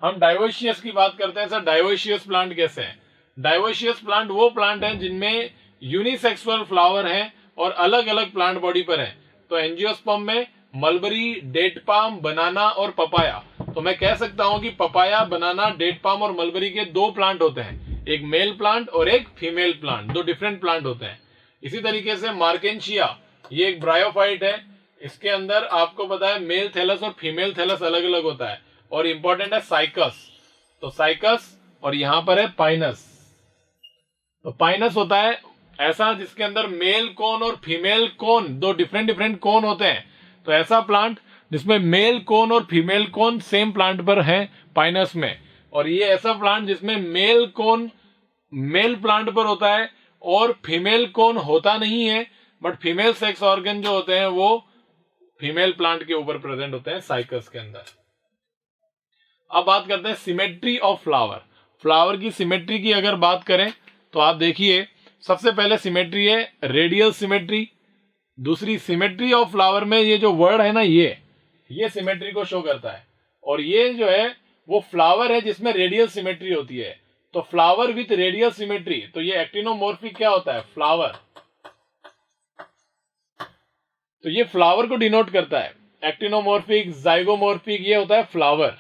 हम डाइवोशियस की बात करते हैं। सर डाइवोशियस प्लांट कैसे है? डाइवोशियस प्लांट वो प्लांट है जिनमें यूनिसेक्सुअल फ्लावर है और अलग अलग प्लांट बॉडी पर है। तो एंजियोस्पर्म में मलबरी, डेट पाम, बनाना और पपाया। तो मैं कह सकता हूं कि पपाया, बनाना, डेट पाम और मलबरी के दो प्लांट होते हैं, एक मेल प्लांट और एक फीमेल प्लांट, दो डिफरेंट प्लांट होते हैं। इसी तरीके से मार्केंशिया, ये एक ब्रायोफाइट है, इसके अंदर आपको पता है मेल थैलस और फीमेल थैलस अलग अलग होता है। और इंपॉर्टेंट है साइकस, तो साइकस, और यहां पर है पाइनस। तो पाइनस होता है ऐसा जिसके अंदर मेल कोन और फीमेल कोन, दो डिफरेंट कोन होते हैं। तो ऐसा प्लांट जिसमें मेल कोन और फीमेल कोन सेम प्लांट पर है पाइनस में। और ये ऐसा प्लांट जिसमें मेल कोन मेल प्लांट पर होता है और फीमेल कोन होता नहीं है, बट फीमेल सेक्स ऑर्गन जो होते हैं वो फीमेल प्लांट के ऊपर प्रेजेंट होते हैं साइकस के अंदर। अब बात करते हैं सिमेट्री ऑफ फ्लावर। फ्लावर की सिमेट्री की अगर बात करें तो आप देखिए, सबसे पहले सिमेट्री है रेडियल सिमेट्री। दूसरी सिमेट्री ऑफ फ्लावर में ये जो वर्ड है ना, ये सिमेट्री को शो करता है। और ये जो है वो फ्लावर है जिसमें रेडियल सिमेट्री होती है। तो फ्लावर विथ रेडियल सिमेट्री, तो ये एक्टिनोमॉर्फिक क्या होता है? फ्लावर। तो ये फ्लावर को डिनोट करता है। एक्टिनोमॉर्फिक, जाइगोमॉर्फिक, ये होता है फ्लावर।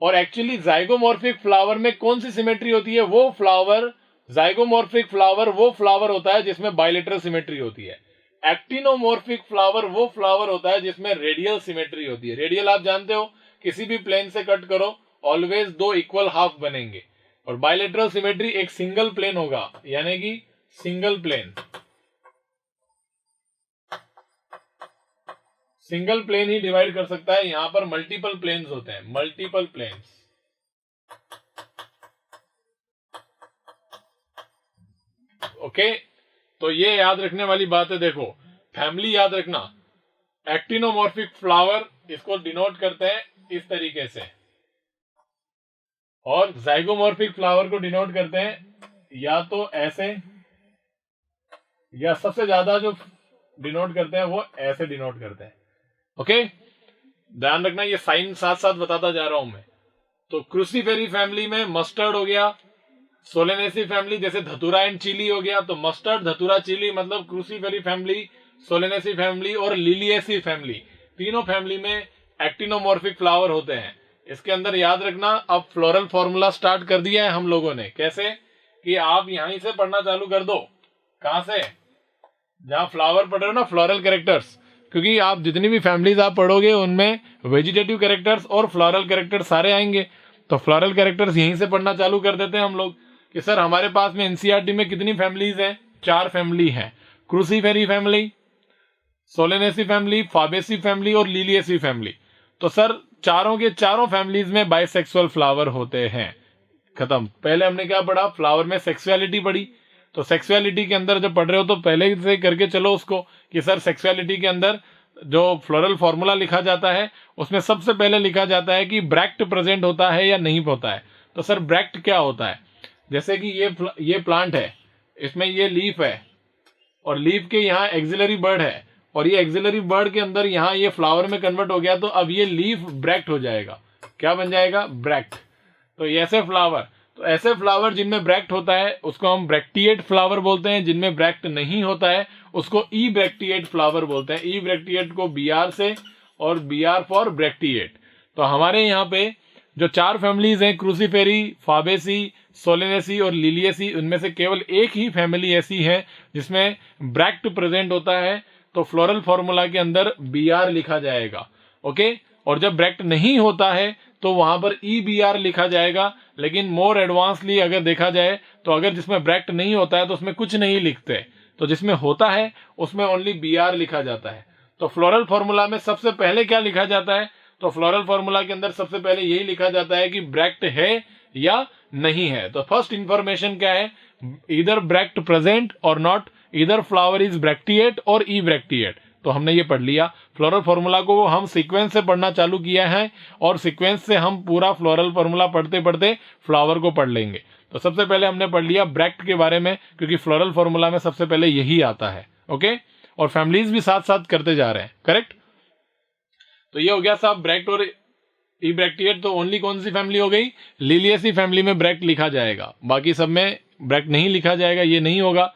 और एक्चुअली जाइगोमॉर्फिक फ्लावर में कौन सी सिमेट्री होती है? वो फ्लावर, जाइगोमॉर्फिक फ्लावर वो फ्लावर होता है जिसमें बाइलेटरल सिमेट्री होती है। एक्टिनोमॉर्फिक फ्लावर वो फ्लावर होता है जिसमें रेडियल सिमेट्री होती है। रेडियल आप जानते हो किसी भी प्लेन से कट करो, ऑलवेज दो इक्वल हाफ बनेंगे। और बायलेटरल सिमेट्री एक सिंगल प्लेन होगा, यानी कि सिंगल प्लेन, सिंगल प्लेन ही डिवाइड कर सकता है। यहां पर मल्टीपल प्लेन्स होते हैं, मल्टीपल प्लेन्स। ओके, तो ये याद रखने वाली बात है। देखो फैमिली याद रखना, एक्टिनोमॉर्फिक फ्लावर इसको डिनोट करते हैं इस तरीके से, और जाइगोमॉर्फिक फ्लावर को डिनोट करते हैं या तो ऐसे, या सबसे ज्यादा जो डिनोट करते हैं वो ऐसे डिनोट करते हैं। ओके, ध्यान रखना, ये साइन साथ साथ बताता जा रहा हूं मैं। तो क्रूसीफेरी फैमिली में मस्टर्ड हो गया, सोलेनेसी फैमिली जैसे धतूरा एंड चिली हो गया, तो मस्टर्ड, धतूरा, चिली मतलब क्रूसीफेरी फैमिली, सोलेनेसी फैमिली और लिलिएसी फैमिली, तीनों फैमिली में एक्टिनोमॉर्फिक फ्लावर होते हैं। इसके अंदर याद रखना, अब फ्लोरल फॉर्मूला स्टार्ट कर दिया है हम लोगों ने। कैसे कि आप यहीं से पढ़ना चालू कर दो। कहां से? जहां फ्लावर पढ़ रहे हो ना, फ्लोरल कैरेक्टर्स, क्योंकि आप जितनी भी फैमिलीज आप पढ़ोगे उनमें वेजिटेटिव कैरेक्टर्स और फ्लोरल कैरेक्टर्स सारे आएंगे। तो फ्लोरल कैरेक्टर्स यहीं से पढ़ना चालू कर देते हैं हम लोग कि सर हमारे पास में एनसीईआरटी में कितनी फैमिलीज हैं? 4 फैमिली है, Cruciferae family, Solanaceae family, Fabaceae family और लिलिएसी फैमिली। तो सर चारों के चारों फैमिलीज में बाइसेक्सुअल फ्लावर होते हैं। खत्म। पहले हमने क्या पढ़ा? फ्लावर में सेक्सुअलिटी पढ़ी। तो सेक्सुअलिटी के अंदर जब पढ़ रहे हो तो पहले से करके चलो उसको कि सर सेक्सुअलिटी के अंदर जो फ्लोरल फॉर्मूला लिखा जाता है उसमें सबसे पहले लिखा जाता है कि ब्रैक्ट प्रेजेंट होता है या नहीं होता है। तो सर ब्रैक्ट क्या होता है? जैसे कि ये प्लांट है, इसमें ये लीफ है और लीफ के यहाँ एक्सिलरी बर्ड है, और ये एक्सिलरी बर्ड के अंदर यहाँ ये फ्लावर में कन्वर्ट हो गया, तो अब ये लीफ ब्रैक्ट हो जाएगा। क्या बन जाएगा? ब्रैक्ट। तो ऐसे फ्लावर, तो ऐसे फ्लावर जिनमें ब्रैक्ट होता है उसको हम ब्रैक्टिएट फ्लावर बोलते हैं, जिनमें ब्रैक्ट नहीं होता है उसको ई ब्रैक्टिएट फ्लावर बोलते हैं। ई ब्रैक्टिएट को बीआर से, और बीआर फॉर ब्रैक्टिएट। तो हमारे यहाँ पे जो 4 फैमिलीज हैं, क्रूसीफेरी, फाबेसी, सोलेनेसी और लिलिएसी, उनमें से केवल एक ही फैमिली ऐसी है जिसमें ब्रैक्ट प्रेजेंट होता है, तो फ्लोरल फॉर्मूला के अंदर बीआर लिखा जाएगा। ओके, और जब ब्रैक्ट नहीं होता है तो वहां पर ई बी आर लिखा जाएगा। लेकिन मोर एडवांसली अगर देखा जाए तो अगर जिसमें ब्रैक्ट नहीं होता है तो उसमें कुछ नहीं लिखते, तो जिसमें होता है उसमें ओनली बी आर लिखा जाता है। तो फ्लोरल फॉर्मूला में सबसे पहले क्या लिखा जाता है? तो फ्लोरल फॉर्मूला के अंदर सबसे पहले यही लिखा जाता है कि ब्रैक्ट है या नहीं है। तो फर्स्ट इंफॉर्मेशन क्या है? इधर ब्रैक्ट प्रेजेंट और नॉट, इधर फ्लावर इज ब्रैक्टिएट और ई ब्रैक्टिएट। तो हमने ये पढ़ लिया। फ्लोरल फॉर्मूला को हम सीक्वेंस से पढ़ना चालू किया है, और सीक्वेंस से हम पूरा फ्लोरल फॉर्मूला पढ़ते पढ़ते फ्लावर को पढ़ लेंगे। तो सबसे पहले हमने पढ़ लिया ब्रैक्ट के बारे में, क्योंकि फ्लोरल फॉर्मूला में सबसे पहले यही आता है। ओके, और फैमिलीज भी साथ साथ करते जा रहे हैं। करेक्ट। तो ये हो गया साहब ब्रैक्ट और ई ब्रैक्टिएट। तो ओनली कौन सी फैमिली हो गई? लिलिएसी फैमिली में ब्रैक्ट लिखा जाएगा, बाकी सब में ब्रैक्ट नहीं लिखा जाएगा, ये नहीं होगा।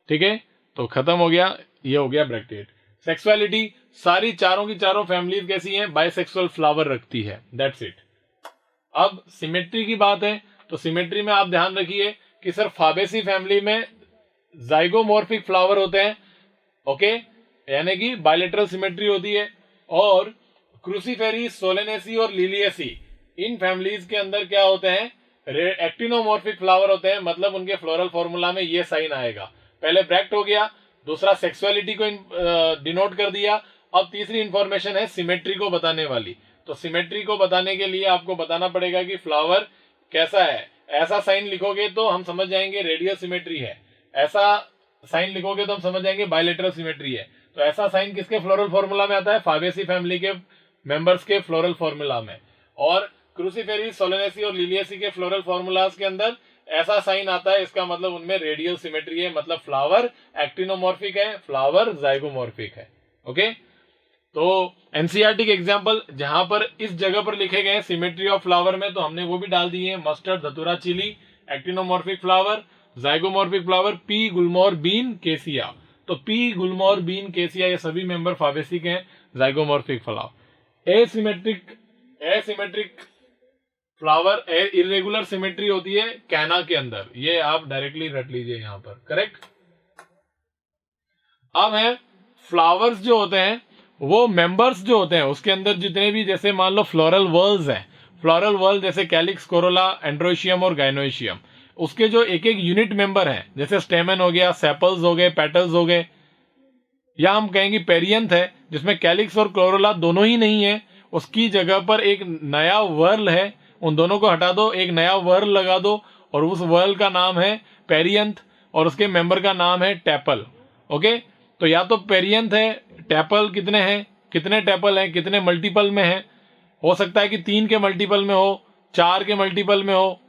ठीक है, तो खत्म हो गया, ये हो गया ब्रैक्टिएट। सेक्सुअलिटी, सारी चारों की चारों फैमिलीज कैसी हैं? बाइसेक्सुअल फ्लावर रखती है। That's it. अब सिमेट्री की बात है, तो सिमेट्री में आप ध्यान रखिए कि सर फाबेसी फैमिली में जाइगोमॉर्फिक फ्लावर होते हैं। ओके, यानी कि बायलेटरल सिमेट्री होती है। और क्रूसीफेरी, सोलेनेसी और लिलिएसी, इन फैमिलीज के अंदर क्या होते हैं? एक्टिनोमॉर्फिक फ्लावर होते हैं, मतलब उनके फ्लोरल फॉर्मूला में ये साइन आएगा। पहले ब्रैक्ट हो गया, दूसरा सेक्सुअलिटी को डिनोट कर दिया। अब तीसरी इंफॉर्मेशन है सिमेट्री को बताने वाली। तो सिमेट्री को बताने के लिए आपको बताना पड़ेगा कि फ्लावर कैसा है। ऐसा साइन लिखोगे तो हम समझ जाएंगे रेडियल सिमेट्री है, ऐसा साइन लिखोगे तो हम समझ जाएंगे बायलेटरल सिमेट्री है। तो ऐसा साइन किसके फ्लोरल फॉर्मूला में आता है? फाबेसी फैमिली के मेंबर्स के फ्लोरल फॉर्मूला में। और क्रूसीफेरी, सोलेनेसी और लिलिएसी के फ्लोरल फॉर्मूलाज के अंदर ऐसा साइन आता है, इसका मतलब उनमें रेडियल सिमेट्री है, मतलब फ्लावर एक्टिनोमॉर्फिक है, फ्लावर जाइगोमॉर्फिक है। ओके, तो एनसीईआरटी के एग्जांपल जहां पर इस जगह पर लिखे गए सिमेट्री ऑफ फ्लावर में, तो हमने वो भी डाल दिए हैं। मस्टर्ड, धतूरा, chilli, actinomorphic flower, zygomorphic flower, pea, गुलमोहर, बीन, केसिया। तो पी, गुलमोहर, बीन, केसिया ये सभी मेंबर फाबेसी के हैं। Zygomorphic flower. Asymmetric flower, irregular symmetry होती है कैना के अंदर, ये आप डायरेक्टली रट लीजिए यहां पर। करेक्ट। अब है फ्लावर्स जो होते हैं वो मेंबर्स जो होते हैं उसके अंदर जितने भी, जैसे मान लो फ्लोरल वर्ल्स हैं, फ्लोरल वर्ल जैसे कैलिक्स, कोरोला, एंड्रोशियम और गाइनोशियम, उसके जो एक एक यूनिट मेंबर हैं, जैसे स्टेमन हो गया, सेपल्स हो गए, पेटल्स हो गए, या हम कहेंगे पेरियंथ है जिसमें कैलिक्स और कोरोला दोनों ही नहीं है, उसकी जगह पर एक नया वर्ल है, उन दोनों को हटा दो, एक नया वर्ल लगा दो और उस वर्ल का नाम है पेरियंथ और उसके मेंबर का नाम है टैपल। ओके, तो या तो पेरियंथ है, टैपल कितने हैं, कितने टैपल हैं, कितने मल्टीपल में है, हो सकता है कि 3 के मल्टीपल में हो, 4 के मल्टीपल में हो,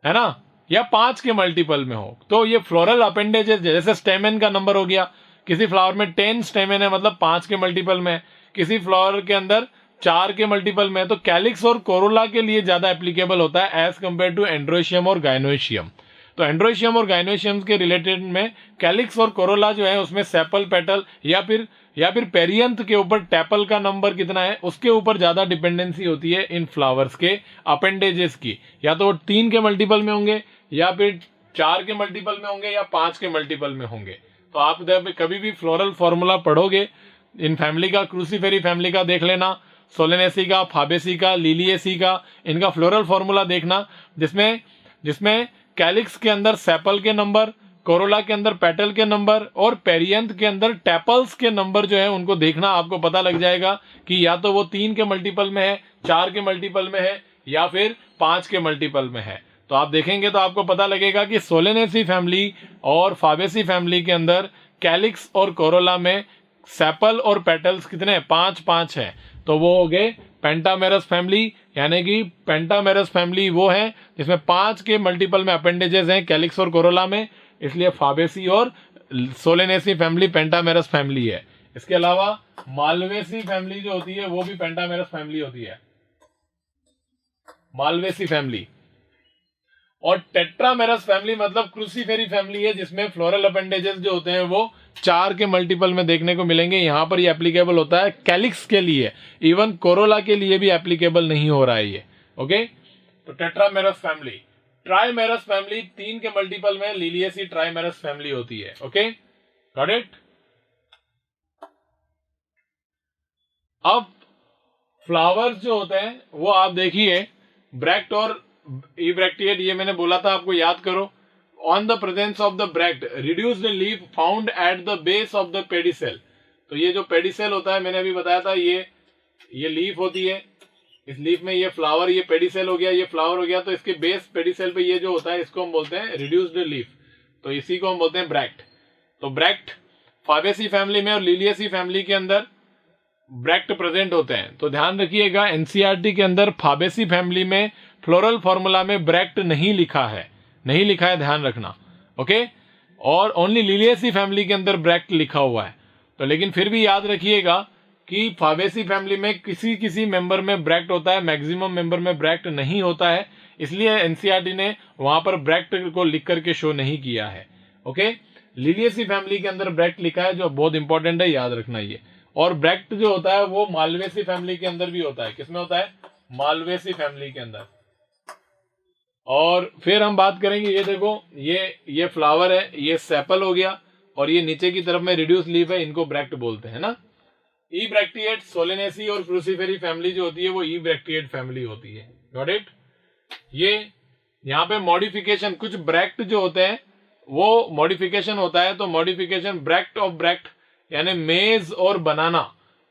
है ना, या 5 के मल्टीपल में हो। तो ये फ्लोरल अपेंडेजेस, जैसे स्टेमेन का नंबर हो गया, किसी फ्लावर में 10 स्टेमेन है मतलब 5 के मल्टीपल में, किसी फ्लावर के अंदर 4 के मल्टीपल में। तो कैलिक्स और कोरोला के लिए ज्यादा एप्लीकेबल होता है एज कंपेयर टू एंड्रोशियम और गाइनोशियम। तो एंड्रोशियम और गाइनोशियम के रिलेटेड में कैलिक्स और कोरोला जो है उसमें सेपल, पेटल या फिर पेरियंथ के ऊपर टैपल का नंबर कितना है उसके ऊपर ज्यादा डिपेंडेंसी होती है इन फ्लावर्स के अपेंडेजेस की। या तो वो 3 के मल्टीपल में होंगे, या फिर 4 के मल्टीपल में होंगे, या 5 के मल्टीपल में होंगे। तो आप जब कभी भी फ्लोरल फॉर्मूला पढ़ोगे इन फैमिली का, क्रूसीफेरी फैमिली का देख लेना, सोलेनेसी का, फाबेसी का, लिलिएसी का, इनका फ्लोरल फॉर्मूला देखना, जिसमें कैलिक्स के अंदर सेपल के नंबर, कोरोला के अंदर पेटल के नंबर और पेरियंथ के अंदर टैपल्स के नंबर जो है उनको देखना, आपको पता लग जाएगा कि या तो वो 3 के मल्टीपल में है, 4 के मल्टीपल में है, या फिर 5 के मल्टीपल में है। तो आप देखेंगे तो आपको पता लगेगा कि सोलेनेसी फैमिली और फाबेसी फैमिली के अंदर कैलिक्स और कोरोला में सेपल और पेटल्स कितने, 5-5 है। तो वो हो गए पेंटामेरस फैमिली, यानी कि पेंटामेरस फैमिली वो है जिसमें 5 के मल्टीपल में अपेंडेजेस हैं कैलिक्स और कोरोला में, इसलिए फाबेसी और सोलेनेसी फैमिली पेंटामेरस फैमिली है। इसके अलावा मालवेसी फैमिली जो होती है वो भी पेंटामेरस फैमिली होती है, मालवेसी फैमिली। और टेट्रामेरस फैमिली मतलब क्रूसीफेरी फैमिली है जिसमें फ्लोरल अपेंडेजेस जो होते हैं वो 4 के मल्टीपल में देखने को मिलेंगे। यहां पर ये एप्लीकेबल होता है कैलिक्स के लिए, इवन कोरोला के लिए भी एप्लीकेबल नहीं हो रहा है ये। ओके, तो टेट्रामेरस फैमिली। ट्राइमेरस फैमिली 3 के मल्टीपल में लिलिएसी ट्राइमेरस फैमिली होती है। Okay, got it. अब फ्लावर्स जो होते हैं वो आप देखिए, ब्रैक्ट और इब्रैक्टिएट, ये मैंने बोला था आपको याद करो। On the presence of the bract reduced leaf found at the base of the pedicel. तो ये जो पेडिसेल होता है मैंने अभी बताया था, ये लीफ होती है, इस लीफ में ये फ्लावर, ये पेडिसेल हो गया, ये फ्लावर हो गया, तो इसके बेस पेडिसेल पे ये जो होता है इसको हम बोलते हैं रिड्यूस्ड लीफ, तो इसी को हम बोलते हैं ब्रैक्ट। तो ब्रैक्ट फाबेसी फैमिली में और लिलिएसी फैमिली के अंदर ब्रैक्ट प्रेजेंट होते हैं। तो ध्यान रखिएगा एनसीईआरटी के अंदर फाबेसी फैमिली में फ्लोरल फॉर्मूला में ब्रैक्ट नहीं लिखा है, ध्यान रखना। ओके, और ओनली लिलिएसी फैमिली के अंदर ब्रैक्ट लिखा हुआ है। तो लेकिन फिर भी याद रखिएगा कि फाबेसी फैमिली में किसी मेंबर में ब्रैक्ट होता है, मैक्सिमम मेंबर में ब्रैक्ट नहीं होता है, इसलिए एनसीईआरटी ने वहां पर ब्रैक्ट को लिख करके शो नहीं किया है। ओके, लिलिएसी फैमिली के अंदर ब्रैक्ट लिखा है, जो बहुत इंपॉर्टेंट है, याद रखना ये। और ब्रैक्ट जो होता है वो मालवेसी फैमिली के अंदर भी होता है। किसमें होता है? मालवेसी फैमिली के अंदर। और फिर हम बात करेंगे, ये देखो, ये फ्लावर है, ये सेपल हो गया, और ये नीचे की तरफ में रिड्यूस लीफ है, इनको ब्रैक्ट बोलते हैं ना। ई ब्रैक्टिएट, सोलेनेसी और क्रूसीफेरी फैमिली जो होती है वो ई ब्रैक्टिएट फैमिली होती है। Got it. ये यहाँ पे मॉडिफिकेशन, कुछ ब्रैक्ट जो होते हैं वो मॉडिफिकेशन होता है, तो मॉडिफिकेशन ब्रैक्ट ऑफ ब्रैक्ट यानी मेज और बनाना,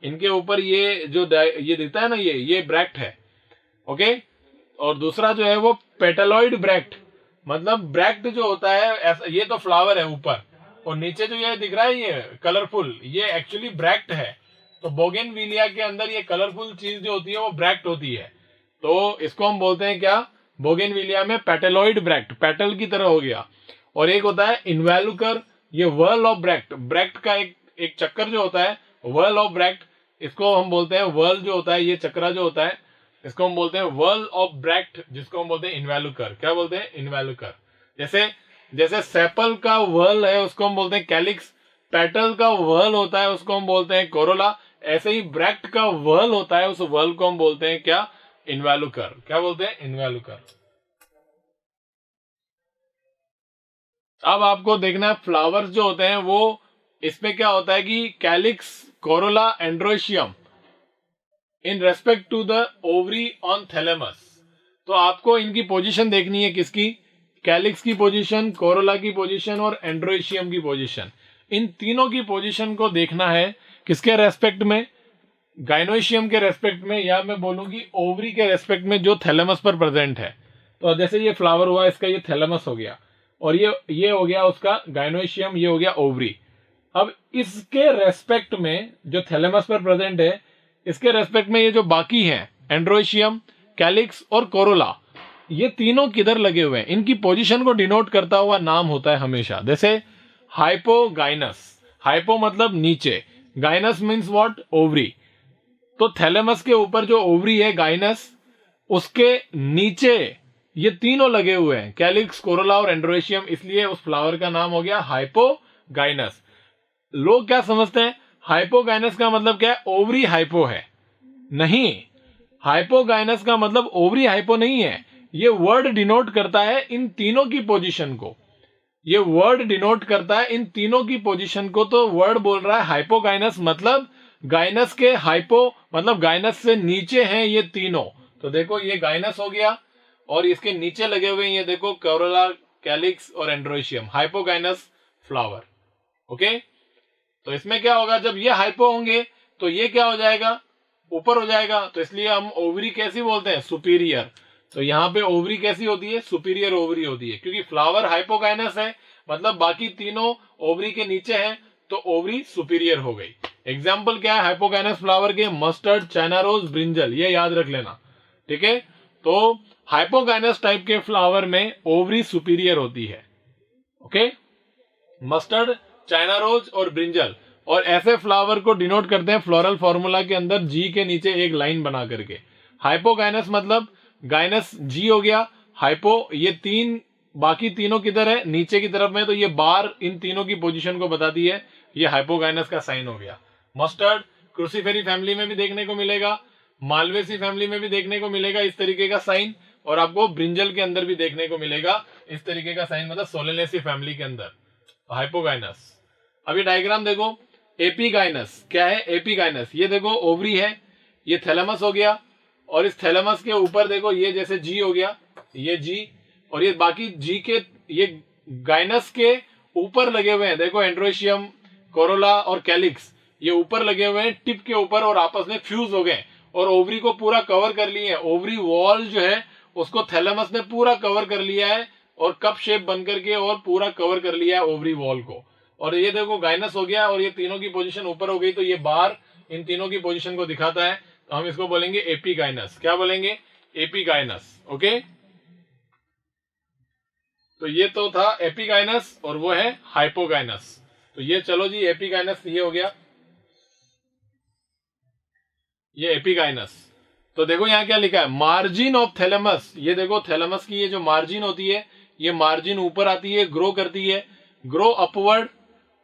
इनके ऊपर ये जो ये दिखता है ना, ये ब्रैक्ट है। ओके, और दूसरा जो है वो पेटलॉइड ब्रैक्ट, मतलब ब्रैक्ट जो होता है ये तो फ्लावर है ऊपर, और नीचे जो ये दिख रहा है ये कलरफुल, ये एक्चुअली ब्रैक्ट है। तो बोगेनविलिया के अंदर ये कलरफुल चीज जो होती है वो ब्रैक्ट होती है, तो इसको हम बोलते हैं क्या? बोगेनविलिया में पेटलॉइड ब्रैक्ट, पेटल की तरह हो गया। और एक होता है इन्वेलुकर, ये वर्ल ऑफ ब्रैक्ट, ब्रैक्ट का एक चक्कर जो होता है, वर्ल ऑफ ब्रैक्ट, इसको हम बोलते हैं वर्ल जो होता है, ये चक्रा जो होता है इसको हम बोलते हैं वर्ल ऑफ ब्रैक्ट, जिसको हम बोलते हैं इन्वेलुकर। क्या बोलते हैं? इन्वेलुकर। जैसे सेपल का वर्ल है उसको हम बोलते हैं कैलिक्स, पेटल का वर्ल होता है उसको हम बोलते हैं कोरोला, ऐसे ही ब्रैक्ट का वर्ल होता है, उस वर्ल को हम बोलते हैं क्या? इन्वेलुकर। क्या बोलते हैं? इन्वेलुकर। अब आपको देखना है फ्लावर्स जो होते हैं वो इसमें क्या होता है कि calyx, corolla, androecium in respect to the ovary on thalamus. तो आपको इनकी पोजीशन देखनी है, किसकी? कैलिक्स की पोजीशन, कोरोला की पोजीशन और एंड्रोशियम की पोजीशन। इन तीनों की पोजीशन को देखना है किसके रेस्पेक्ट में? गाइनोशियम के रेस्पेक्ट में, या मैं बोलूंगी ओवरी के रेस्पेक्ट में जो थैलेमस पर प्रेजेंट है। तो जैसे ये फ्लावर हुआ, इसका ये थैलेमस हो गया, और ये हो गया उसका गाइनोशियम, ये हो गया ओवरी। अब इसके रेस्पेक्ट में जो थैलेमस पर प्रेजेंट है, इसके रेस्पेक्ट में ये जो बाकी है एंड्रोशियम, कैलिक्स और कोरोला, ये तीनों किधर लगे हुए हैं, इनकी पोजीशन को डिनोट करता हुआ नाम होता है हमेशा। जैसे हाइपोगाइनस, हाइपो मतलब नीचे, गाइनस मीन्स व्हाट? ओवरी। तो थैलेमस के ऊपर जो ओवरी है गाइनस, उसके नीचे ये तीनों लगे हुए हैं, कैलिक्स, कोरोला और एंड्रोशियम, इसलिए उस फ्लावर का नाम हो गया हाइपोगाइनस। लोग क्या समझते हैं हाइपोगाइनस का मतलब क्या है? ओवरी हाइपो है। नहीं, हाइपोगाइनस का मतलब ओवरी हाइपो नहीं है। ये वर्ड डिनोट करता है इन तीनों की पोजीशन को, ये वर्ड डिनोट करता है इन तीनों की पोजीशन को। तो वर्ड बोल रहा है हाइपोगाइनस मतलब गाइनस के हाइपो, मतलब गाइनस से नीचे हैं ये तीनों। तो देखो ये गाइनस हो गया, और इसके नीचे लगे हुए ये देखो कोरोला, कैलिक्स और एंड्रोशियम, हाइपोगाइनस फ्लावर। ओके, तो इसमें क्या होगा, जब ये हाइपो होंगे तो ये क्या हो जाएगा? ऊपर हो जाएगा। तो इसलिए हम ओवरी कैसी बोलते हैं? सुपीरियर। तो यहां पे ओवरी कैसी होती है? सुपीरियर ओवरी होती है, क्योंकि फ्लावर हाइपोगाइनस है, मतलब बाकी तीनों ओवरी के नीचे हैं, तो ओवरी सुपीरियर हो गई। एग्जाम्पल क्या है हाइपोगाइनस फ्लावर के? मस्टर्ड, चाइना रोज, ब्रिंजल, ये याद रख लेना, ठीक है। तो हाइपोगाइनस टाइप के फ्लावर में ओवरी सुपीरियर होती है। ओके, मस्टर्ड, चाइना रोज और ब्रिंजल। और ऐसे फ्लावर को डिनोट करते हैं फ्लोरल फॉर्मूला के अंदर जी के नीचे एक लाइन बना करके। हाइपोगाइनस मतलब गाइनस जी हो गया, हाइपो, ये तीन, बाकी तीनों किधर है? नीचे की तरफ में। तो ये बार इन तीनों की पोजीशन को बताती है, ये हाइपोगाइनस का साइन हो गया। मस्टर्ड क्रूसीफेरी फैमिली में भी देखने को मिलेगा, मालवेसी फैमिली में भी देखने को मिलेगा इस तरीके का साइन, और आपको ब्रिंजल के अंदर भी देखने को मिलेगा इस तरीके का साइन, मतलब सोलेनेसी फैमिली के अंदर हाइपोगाइनस। अब ये डायग्राम देखो, एपीगाइनस क्या है? एपीगाइनस, ये देखो ओवरी है, ये थैलेमस हो गया, और इस थैलेमस के ऊपर देखो ये जैसे जी हो गया, ये जी, और ये बाकी जी के, ये गाइनस के ऊपर लगे हुए हैं, देखो एंड्रोशियम, कोरोला और कैलिक्स, ये ऊपर लगे हुए हैं टिप के ऊपर, और आपस में फ्यूज हो गए और ओवरी को पूरा कवर कर लिए हैं। ओवरी वॉल जो है उसको थैलेमस ने पूरा कवर कर लिया है, और कप शेप बन करके और पूरा कवर कर लिया है ओवरी वॉल को। और ये देखो गाइनस हो गया, और ये तीनों की पोजीशन ऊपर हो गई, तो ये बार इन तीनों की पोजीशन को दिखाता है। तो हम इसको बोलेंगे एपीगाइनस। क्या बोलेंगे? एपीगाइनस। ओके, तो ये तो था एपीगाइनस, और वो है हाइपोगाइनस। तो ये चलो जी, एपीगाइनस ये हो गया, ये एपीगाइनस। तो देखो यहां क्या लिखा है? Margin of thalamus. ये देखो थैलेमस की ये जो मार्जिन होती है, ये मार्जिन ऊपर आती है, ग्रो करती है, grow upward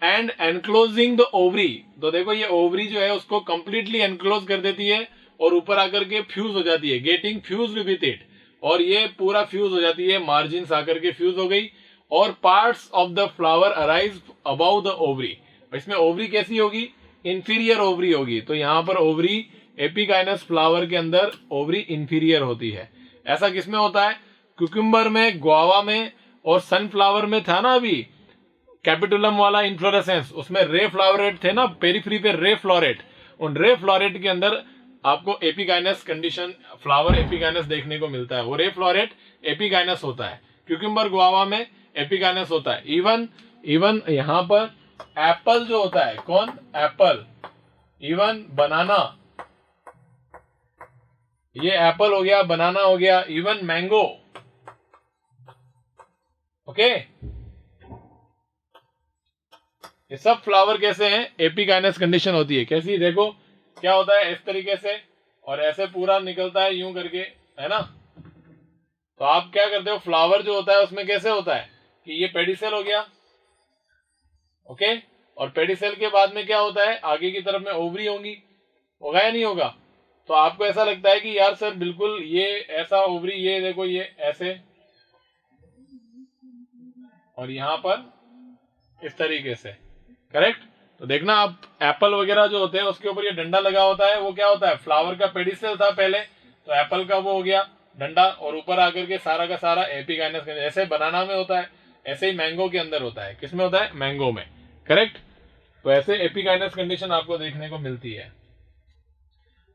and enclosing the ovary. तो देखो ये ओवरी जो है उसको कंप्लीटली एनक्लोज कर देती है, और ऊपर आकर के फ्यूज हो जाती है, गेटिंग फ्यूज विथ इट, और ये पूरा फ्यूज हो जाती है, मार्जिन आकर के फ्यूज हो गई, और parts of the flower arise about the ovary. इसमें ओवरी कैसी होगी? इंफीरियर ओवरी होगी। तो यहां पर ओवरी, एपीगाइनस फ्लावर के अंदर ओवरी इंफीरियर होती है। ऐसा किसमें होता है? क्यूकम्बर में, गुआवा में, और सनफ्लावर में था ना अभी कैपिटुलम वाला इन्फ्लोरेसेंस, उसमें रे फ्लावरेट थे ना, पेरिफ्री पे रे फ्लोरेट। उन रे फ्लोरेट के अंदर आपको एपीगाइनस कंडीशन, फ्लावर एपीगाइनस देखने को मिलता है। वो रे फ्लोरेट एपीगाइनस होता है। क्यूकम्बर, गुआवा में एपीगाइनस होता है। इवन यहां पर एप्पल जो होता है, कौन? एप्पल, इवन बनाना, ये एप्पल हो गया, बनाना हो गया, इवन मैंगो। ओके, ये सब फ्लावर कैसे हैं? एपीगाइनस कंडीशन होती है। कैसी? देखो क्या होता है, इस तरीके से, और ऐसे पूरा निकलता है यूं करके, है ना। तो आप क्या करते हो, फ्लावर जो होता है उसमें कैसे होता है कि ये पेडिसेल हो गया, ओके, और पेडिसेल के बाद में क्या होता है, आगे की तरफ में ओवरी होंगी, होगा या नहीं होगा? तो आपको ऐसा लगता है कि यार सर बिल्कुल ये ऐसा ओवरी, ये देखो ये ऐसे, और यहां पर इस तरीके से, करेक्ट। तो देखना आप एप्पल वगैरह जो होते हैं उसके ऊपर ये डंडा लगा होता है, वो क्या होता है, फ्लावर का पेडिस्टल था पहले, तो एप्पल का वो हो गया डंडा, और ऊपर आकर के सारा का सारा एपिकाइनस, ऐसे बनाना में होता है, ऐसे ही मैंगो के अंदर होता है। किसमें होता है, मैंगो में, करेक्ट। तो ऐसे एपिकाइनस कंडीशन आपको देखने को मिलती है।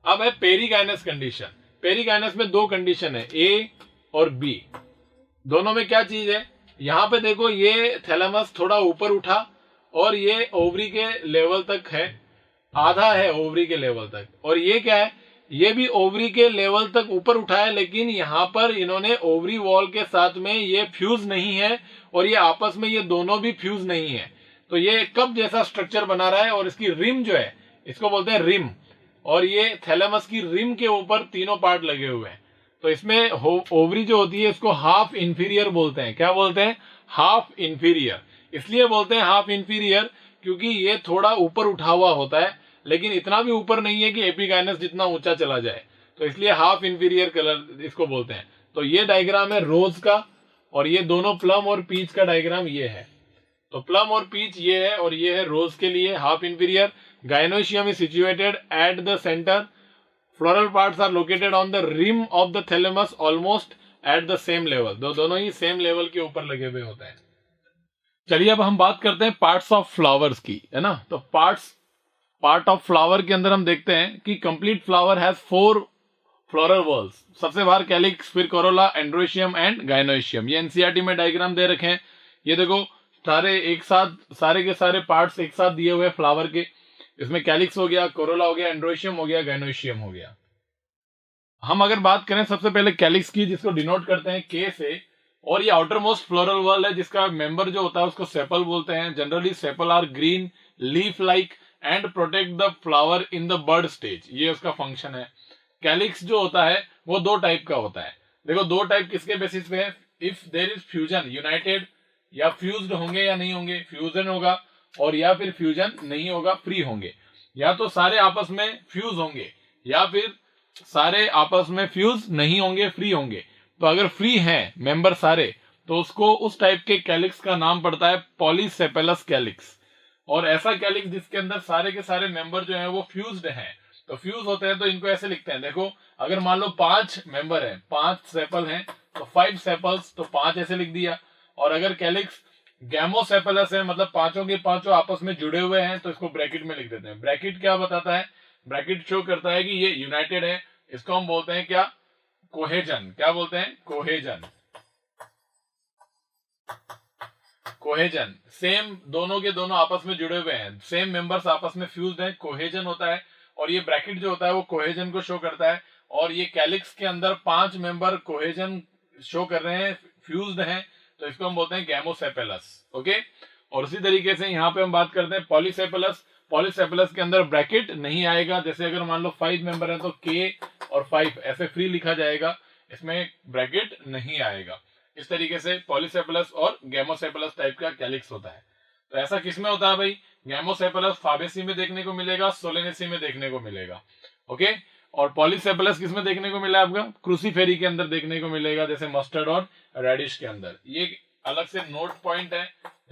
अब है पेरिकाइनस कंडीशन। पेरिकाइनस में दो कंडीशन है, ए और बी। दोनों में क्या चीज है, यहां पे देखो ये थैलेमस थोड़ा ऊपर उठा और ये ओवरी के लेवल तक है, आधा है ओवरी के लेवल तक, और ये क्या है, ये भी ओवरी के लेवल तक ऊपर उठा है, लेकिन यहां पर इन्होंने ओवरी वॉल के साथ में ये फ्यूज नहीं है, और ये आपस में ये दोनों भी फ्यूज नहीं है। तो ये कप जैसा स्ट्रक्चर बना रहा है, और इसकी रिम जो है इसको बोलते हैं रिम, और ये थैलेमस की रिम के ऊपर तीनों पार्ट लगे हुए हैं। तो इसमें ओवरी जो होती है इसको हाफ इंफीरियर बोलते हैं। क्या बोलते हैं, हाफ इंफीरियर। इसलिए बोलते हैं हाफ इंफीरियर क्योंकि ये थोड़ा ऊपर उठा हुआ होता है, लेकिन इतना भी ऊपर नहीं है कि एपिकाइनस जितना ऊंचा चला जाए, तो इसलिए हाफ इंफीरियर कलर इसको बोलते हैं। तो ये डायग्राम है रोज का, और ये दोनों प्लम और पीच का डायग्राम ये है। तो प्लम और पीच ये है, और ये है रोज के लिए half inferior. Gynoecium is situated at the centre, floral parts are located on the rim of the thalamus almost at the same level. दोनों ही सेम लेवल के ऊपर लगे हुए होते हैं। चलिए अब हम बात करते हैं पार्ट्स ऑफ फ्लावर्स की, है ना। तो पार्ट ऑफ फ्लावर के अंदर हम देखते हैं कि complete flower has 4 floral walls. सबसे बाहर कैलिक्स, फिर कोरोला, एंड्रोशियम एंड गायनोशियम। ये एनसीईआरटी में डायग्राम दे रखे हैं। ये देखो सारे एक साथ, सारे के सारे पार्ट्स एक साथ दिए हुए फ्लावर के। इसमें कैलिक्स हो गया, कोरोला हो गया, एंड्रोशियम हो गया, गायनोशियम हो गया। हम अगर बात करें सबसे पहले कैलिक्स की, जिसको डिनोट करते हैं के से, और ये आउटर मोस्ट फ्लोरल वॉल है जिसका मेंबर जो होता है उसको सेपल बोलते हैं। Generally sepal are green, leaf like and protect the flower in the bud stage. ये उसका फंक्शन है। कैलिक्स जो होता है वो दो टाइप का होता है। देखो दो टाइप किसके बेसिस पे है, if there is fusion, united, या फ्यूज्ड होंगे या नहीं होंगे, फ्यूजन होगा, और या फिर फ्यूजन नहीं होगा, फ्री होंगे। या तो सारे आपस में फ्यूज होंगे, या फिर सारे आपस में फ्यूज नहीं होंगे, फ्री होंगे। तो अगर फ्री हैं मेंबर सारे, तो उसको उस टाइप के कैलिक्स का नाम पड़ता है पॉलीसेपेलस कैलिक्स। और ऐसा कैलिक्स जिसके अंदर सारे के सारे मेंबर जो हैं वो फ्यूज्ड हैं। तो फ्यूज होते हैं तो इनको ऐसे लिखते हैं, देखो अगर मान लो 5 मेंबर हैं, 5 सेपल हैं, तो 5 सेपल्स, तो 5 ऐसे लिख दिया। और अगर कैलिक्स गैमोसेपेलस है, मतलब पांचों के पांचों आपस में जुड़े हुए हैं, तो इसको ब्रैकेट में लिख देते हैं। ब्रैकेट क्या बताता है, ब्रैकेट शो करता है कि ये यूनाइटेड है। इसको हम बोलते हैं क्या, कोहेजन। क्या बोलते हैं, कोहेजन। कोहेजन, सेम, दोनों के दोनों आपस में जुड़े हुए हैं, सेम मेंबर्स आपस में फ्यूज्ड हैं, कोहेजन होता है। और ये ब्रैकेट जो होता है वो कोहेजन को शो करता है। और ये कैलिक्स के अंदर 5 मेंबर कोहेजन शो कर रहे हैं, फ्यूज्ड हैं, तो इसको हम बोलते हैं गैमोसेपेलस। ओके। और उसी तरीके से यहाँ पे हम बात करते हैं पॉलीसेपेलस। पॉलीसेपेलस के अंदर ब्रैकेट नहीं आएगा। जैसे अगर मान लो 5 मेंबर है तो के और 5 ऐसे फ्री लिखा जाएगा, इसमें ब्रैकेट नहीं आएगा। इस तरीके से पॉलीसेपेलस और गैमोसेपेलस टाइप का कैलिक्स होता है। तो ऐसा किसमें होता है भाई, गैमोसेपेलस फाबेसी में देखने को मिलेगा, सोलेनेसी में देखने को मिलेगा। ओके। और पॉलीसेपेलस किसमें देखने को मिला है आपका, क्रूसीफेरी के अंदर देखने को मिलेगा, जैसे मस्टर्ड और रेडिश के अंदर। ये अलग से नोट पॉइंट है,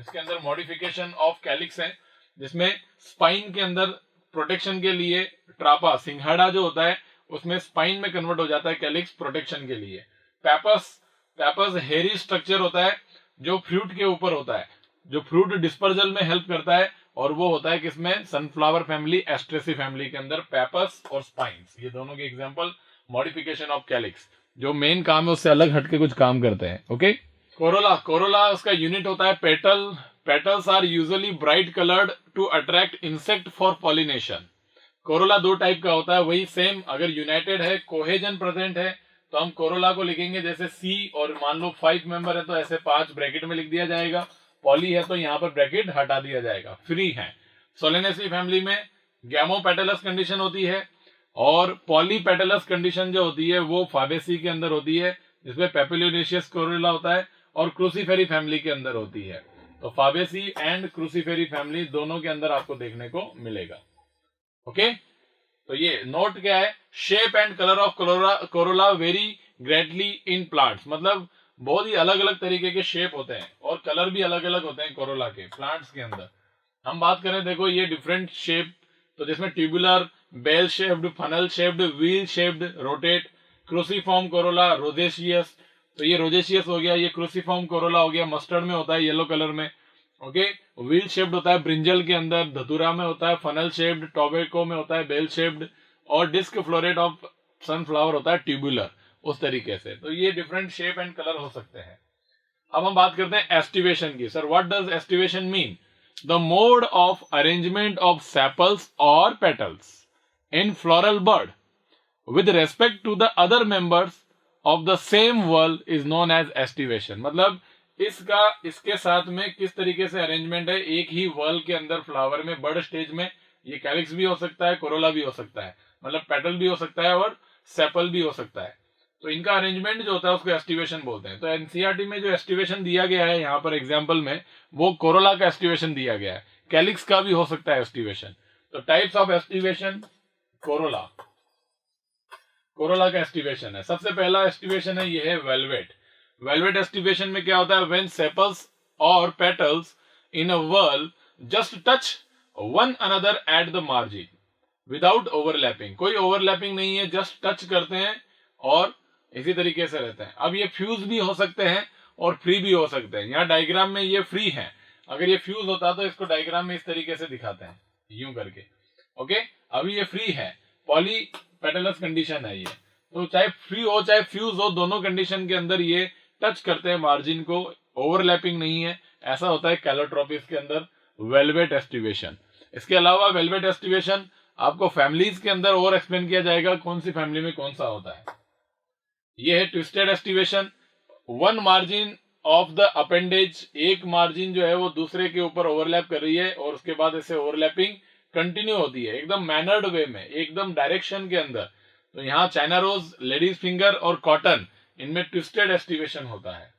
इसके अंदर मॉडिफिकेशन ऑफ कैलिक्स है, जिसमें स्पाइन के अंदर प्रोटेक्शन के लिए ट्रापा, सिंघाड़ा जो होता है उसमें स्पाइन में कन्वर्ट हो जाता है कैलिक्स प्रोटेक्शन के लिए। पैपस हेरी स्ट्रक्चर होता है जो फ्रूट के ऊपर होता है, जो फ्रूट डिस्पर्जल में हेल्प करता है, और वो होता है किसमें, सनफ्लावर फैमिली, एस्ट्रेसी फैमिली के अंदर पैपस और स्पाइन्स। ये दोनों के एग्जांपल मॉडिफिकेशन ऑफ कैलिक्स, जो मेन काम है उससे अलग हटके कुछ काम करते हैं। ओके। कोरोला उसका यूनिट होता है petal. Petals are usually bright coloured to attract insect for pollination. Corolla दो टाइप का होता है, वही सेम, अगर यूनाइटेड है, कोहेजन प्रेजेंट है, तो हम कोरोला को लिखेंगे जैसे सी, और मान लो 5 मेंबर है तो ऐसे 5 ब्रैकेट में लिख दिया जाएगा। पॉली है तो यहाँ पर ब्रैकेट हटा दिया जाएगा। फ्री है। सोलेनेसी फैमिली में गैमोपेटलस कंडीशन होती है, और पॉलीपेटलस कंडीशन जो होती है वो फाबेसी के अंदर होती है, जिसमें पेपिलोनेशियस कोरोला होता है, और क्रूसीफेरी फैमिली के अंदर होती है। तो फाबेसी एंड क्रूसीफेरी फैमिली दोनों के अंदर आपको देखने को मिलेगा। ओके। तो ये नोट क्या है, shape and colour of Corolla very greatly in plants. मतलब बहुत ही अलग अलग तरीके के शेप होते हैं और कलर भी अलग अलग होते हैं कोरोला के, प्लांट्स के अंदर। हम बात करें, देखो ये डिफरेंट शेप, तो जिसमें tubular, bell shaped, funnel shaped, wheel shaped, rotate, cruciform corolla, rosaceous, तो ये रोजेशियस हो गया, ये क्रूसीफॉर्म कोरोला हो गया, मस्टर्ड में होता है, येलो कलर में। ओके, व्हील शेप्ड होता है ब्रिंजल के अंदर, धतूरा में होता है, फनल शेप्ड टोबैको में होता है, बेल शेप्ड, और डिस्क फ्लोरेट ऑफ सनफ्लावर होता है ट्यूबुलर, उस तरीके से। तो ये डिफरेंट शेप एंड कलर हो सकते हैं। अब हम बात करते हैं एस्टिवेशन की। Sir what does aestivation mean? The mode of arrangement of sepals और petals in floral bud with respect to the other members of the same whorl is known as estivation। मतलब इसके साथ में किस तरीके से अरेंजमेंट है एक ही वर्ल के अंदर, फ्लावर में, बर्ड स्टेज में। ये कैलिक्स भी हो सकता है, कोरोला भी हो सकता है, मतलब पेटल भी हो सकता है और सेपल भी हो सकता है। तो इनका अरेंजमेंट जो होता है उसको एस्टिवेशन बोलते हैं। तो एनसीईआरटी में जो एस्टिवेशन दिया गया है यहाँ पर एग्जाम्पल में, वो कोरोला का एस्टिवेशन दिया गया है, कैलिक्स का भी हो सकता है एस्टिवेशन। तो टाइप्स ऑफ एस्टिवेशन, कोरोला का एस्टिवेशन है। सबसे पहला एस्टिवेशन है, ये है वेलवेट। वेलवेट एस्टिवेशन में क्या होता है? व्हेन सेपल्स और petals in a whorl just touch one another at the margin without overlapping. कोई ओवरलैपिंग नहीं है, जस्ट टच करते हैं और इसी तरीके से रहते हैं। अब ये फ्यूज भी हो सकते हैं और फ्री भी हो सकते हैं। यहाँ डायग्राम में ये फ्री है, अगर ये फ्यूज होता तो इसको डायग्राम में इस तरीके से दिखाते हैं, यूं करके। ओके, अभी ये फ्री है, पॉली पेटलस कंडीशन है ये। तो चाहे फ्री हो चाहे फ्यूज हो, दोनों कंडीशन के अंदर ये टच करते हैं मार्जिन को, ओवरलैपिंग नहीं है। ऐसा होता है कैलोट्रोपिस के अंदर वेलवेट एस्टिवेशन। इसके अलावा वेलवेट एस्टिवेशन आपको फैमिलीज के अंदर और एक्सप्लेन किया जाएगा, कौन सी फैमिली में कौन सा होता है। ये है twisted aestivation. One margin of the appendage, एक मार्जिन जो है वो दूसरे के ऊपर ओवरलैप कर रही है और उसके बाद ऐसे ओवरलैपिंग कंटिन्यू होती है एकदम मैनर्ड वे में, एकदम डायरेक्शन के अंदर। तो यहाँ चाइना रोज, लेडीज फिंगर और कॉटन, इनमें ट्विस्टेड एस्टिवेशन होता है।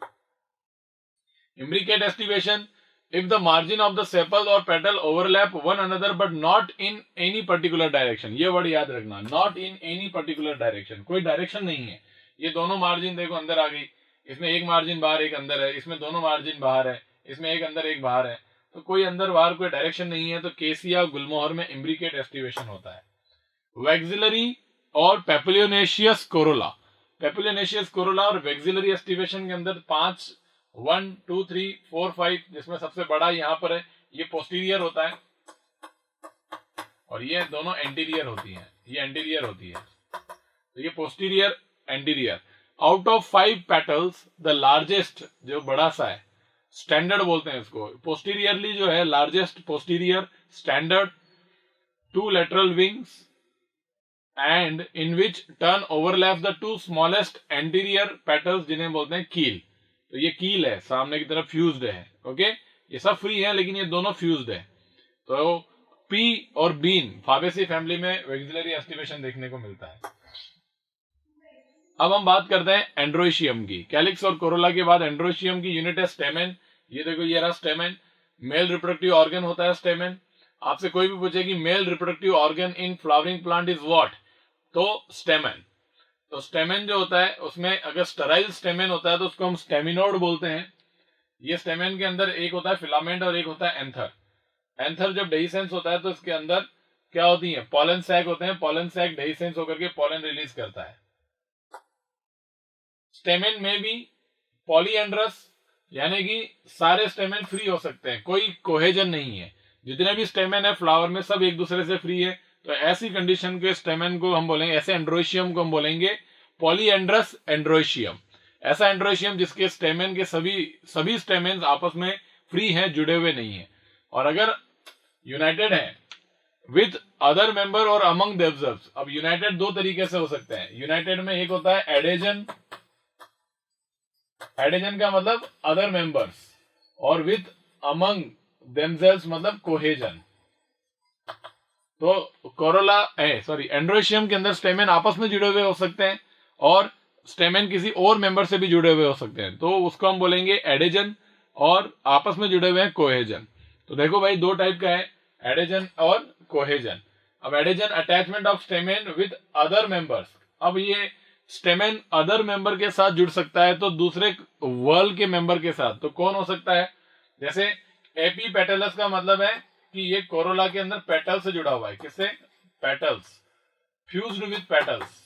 Imbricate aestivation, if the margin of the sepal और petal overlap one another but not in any particular direction. ये वर्ड याद रखना, not in any particular direction, कोई direction नहीं है। ये दोनों मार्जिन देखो अंदर आ गई, इसमें एक मार्जिन बाहर एक अंदर है, इसमें दोनों मार्जिन बाहर है, इसमें एक अंदर एक बाहर है, तो कोई अंदर बाहर कोई डायरेक्शन नहीं है। तो केसिया गुलमोहर में इम्ब्रिकेट एस्टिवेशन होता है। वैक्सिलरी और पेपिलियोनेशियस कोरोला, पेपिलियोनेशियस कोरोला और वैक्सिलरी एस्टिवेशन के अंदर 5, 1, 2, 3, 4, 5, जिसमें सबसे बड़ा यहाँ पर है, ये पोस्टीरियर होता है और ये दोनों एंटीरियर होती हैं, ये एंटीरियर होती है। तो ये posterior, anterior. Out of 5 petals the largest, जो बड़ा सा है, स्टैंडर्ड बोलते हैं इसको, पोस्टीरियरली जो है largest posterior, standard, 2 lateral wings and in which turn overlap the 2 smallest anterior petals, जिन्हें बोलते हैं कील। तो ये कील है, सामने की तरफ फ्यूज्ड है। ओके, ये सब फ्री है लेकिन ये दोनों फ्यूज्ड है। तो पी और बीन, फाबेसी फैमिली में वैक्सिलरी एस्टिवेशन देखने को मिलता है। अब हम बात करते हैं एंड्रोशियम की। कैलिक्स और कोरोला के बाद एंड्रोशियम की यूनिट है स्टेमेन। ये देखो, ये रहा स्टेमेन, मेल रिप्रोडक्टिव ऑर्गन होता है स्टेमेन। आपसे कोई भी पूछे कि male reproductive organ in flowering plant is what, तो स्टेमेन। तो स्टेमेन जो होता है उसमें अगर स्टेराइल स्टेमेन होता है तो उसको हम स्टेमिनोड बोलते हैं। ये स्टेमेन के अंदर एक होता है फिलामेंट और एक होता है एंथर। एंथर जब डेहिसेंस होता है तो इसके अंदर क्या होती है, पॉलन सैक होते हैं। पॉलन सैक डेहिसेंस होकर के पॉलन रिलीज करता है। स्टेमेन में भी पॉलीएंड्रस, यानी कि सारे स्टेमेन फ्री हो सकते हैं, कोई कोहेजन नहीं है। जितने भी स्टेमेन है फ्लावर में सब एक दूसरे से फ्री है। तो ऐसी कंडीशन के स्टेमेन को हम बोलेंगे, ऐसे एंड्रोशियम को हम बोलेंगे पॉलीएंड्रस एंड्रोशियम। ऐसा एंड्रोशियम जिसके स्टेमेन के सभी स्टेमेन आपस में फ्री हैं, जुड़े हुए नहीं है। और अगर यूनाइटेड है विथ अदर मेंबर और अमंग देमसेल्व्स, अब यूनाइटेड 2 तरीके से हो सकते हैं। यूनाइटेड में एक होता है एडेजन, एडेजन का मतलब अदर मेंबर्स, और विथ अमंग देमसेल्व्स मतलब कोहेजन। तो कोरोला एंड्रोशियम के अंदर स्टेमेन आपस में जुड़े हुए हो सकते हैं और स्टेमेन किसी और मेंबर से भी जुड़े हुए हो सकते हैं, तो उसको हम बोलेंगे एडेजन, और आपस में जुड़े हुए हैं कोहेजन। तो देखो भाई, 2 टाइप का है, एडेजन और कोहेजन। अब adhesion attachment of stamen with other members. अब ये स्टेमेन अदर मेंबर के साथ जुड़ सकता है तो दूसरे वर्ल के मेंबर के साथ, तो कौन हो सकता है? जैसे एपी पेटलस का मतलब है कि ये कोरोला के अंदर पेटल से जुड़ा हुआ है। किससे? Petals, fused with petals,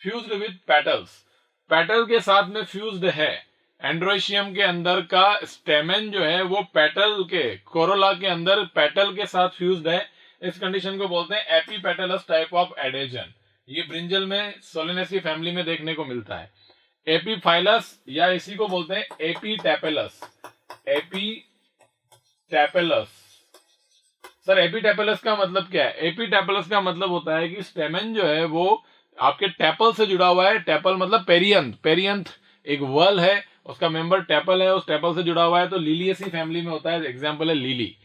fused with petals, petal के साथ में फ्यूज्ड है। एंड्रोशियम के अंदर का स्टेमेन जो है वो पेटल के, कोरोला के अंदर पेटल के साथ फ्यूज्ड है। इस कंडीशन को बोलते हैं एपीपेटलस टाइप ऑफ एडेजन। ये ब्रिंजल में सोलेनेसी फैमिली में देखने को मिलता है। एपीफाइलस या इसी को बोलते हैं एपीटेपेलस। एपीटेपेलस, सर एपीटेपेलस का मतलब क्या है? एपीटेपेलस का मतलब होता है कि स्टेमेन जो है वो आपके टेपल से जुड़ा हुआ है। टेपल मतलब पेरियंथ, पेरियंथ एक वल है, उसका मेंबर टेपल है, उस टेपल से जुड़ा हुआ है, तो लिलियसी फैमिली में होता है। एग्जांपल है लिली।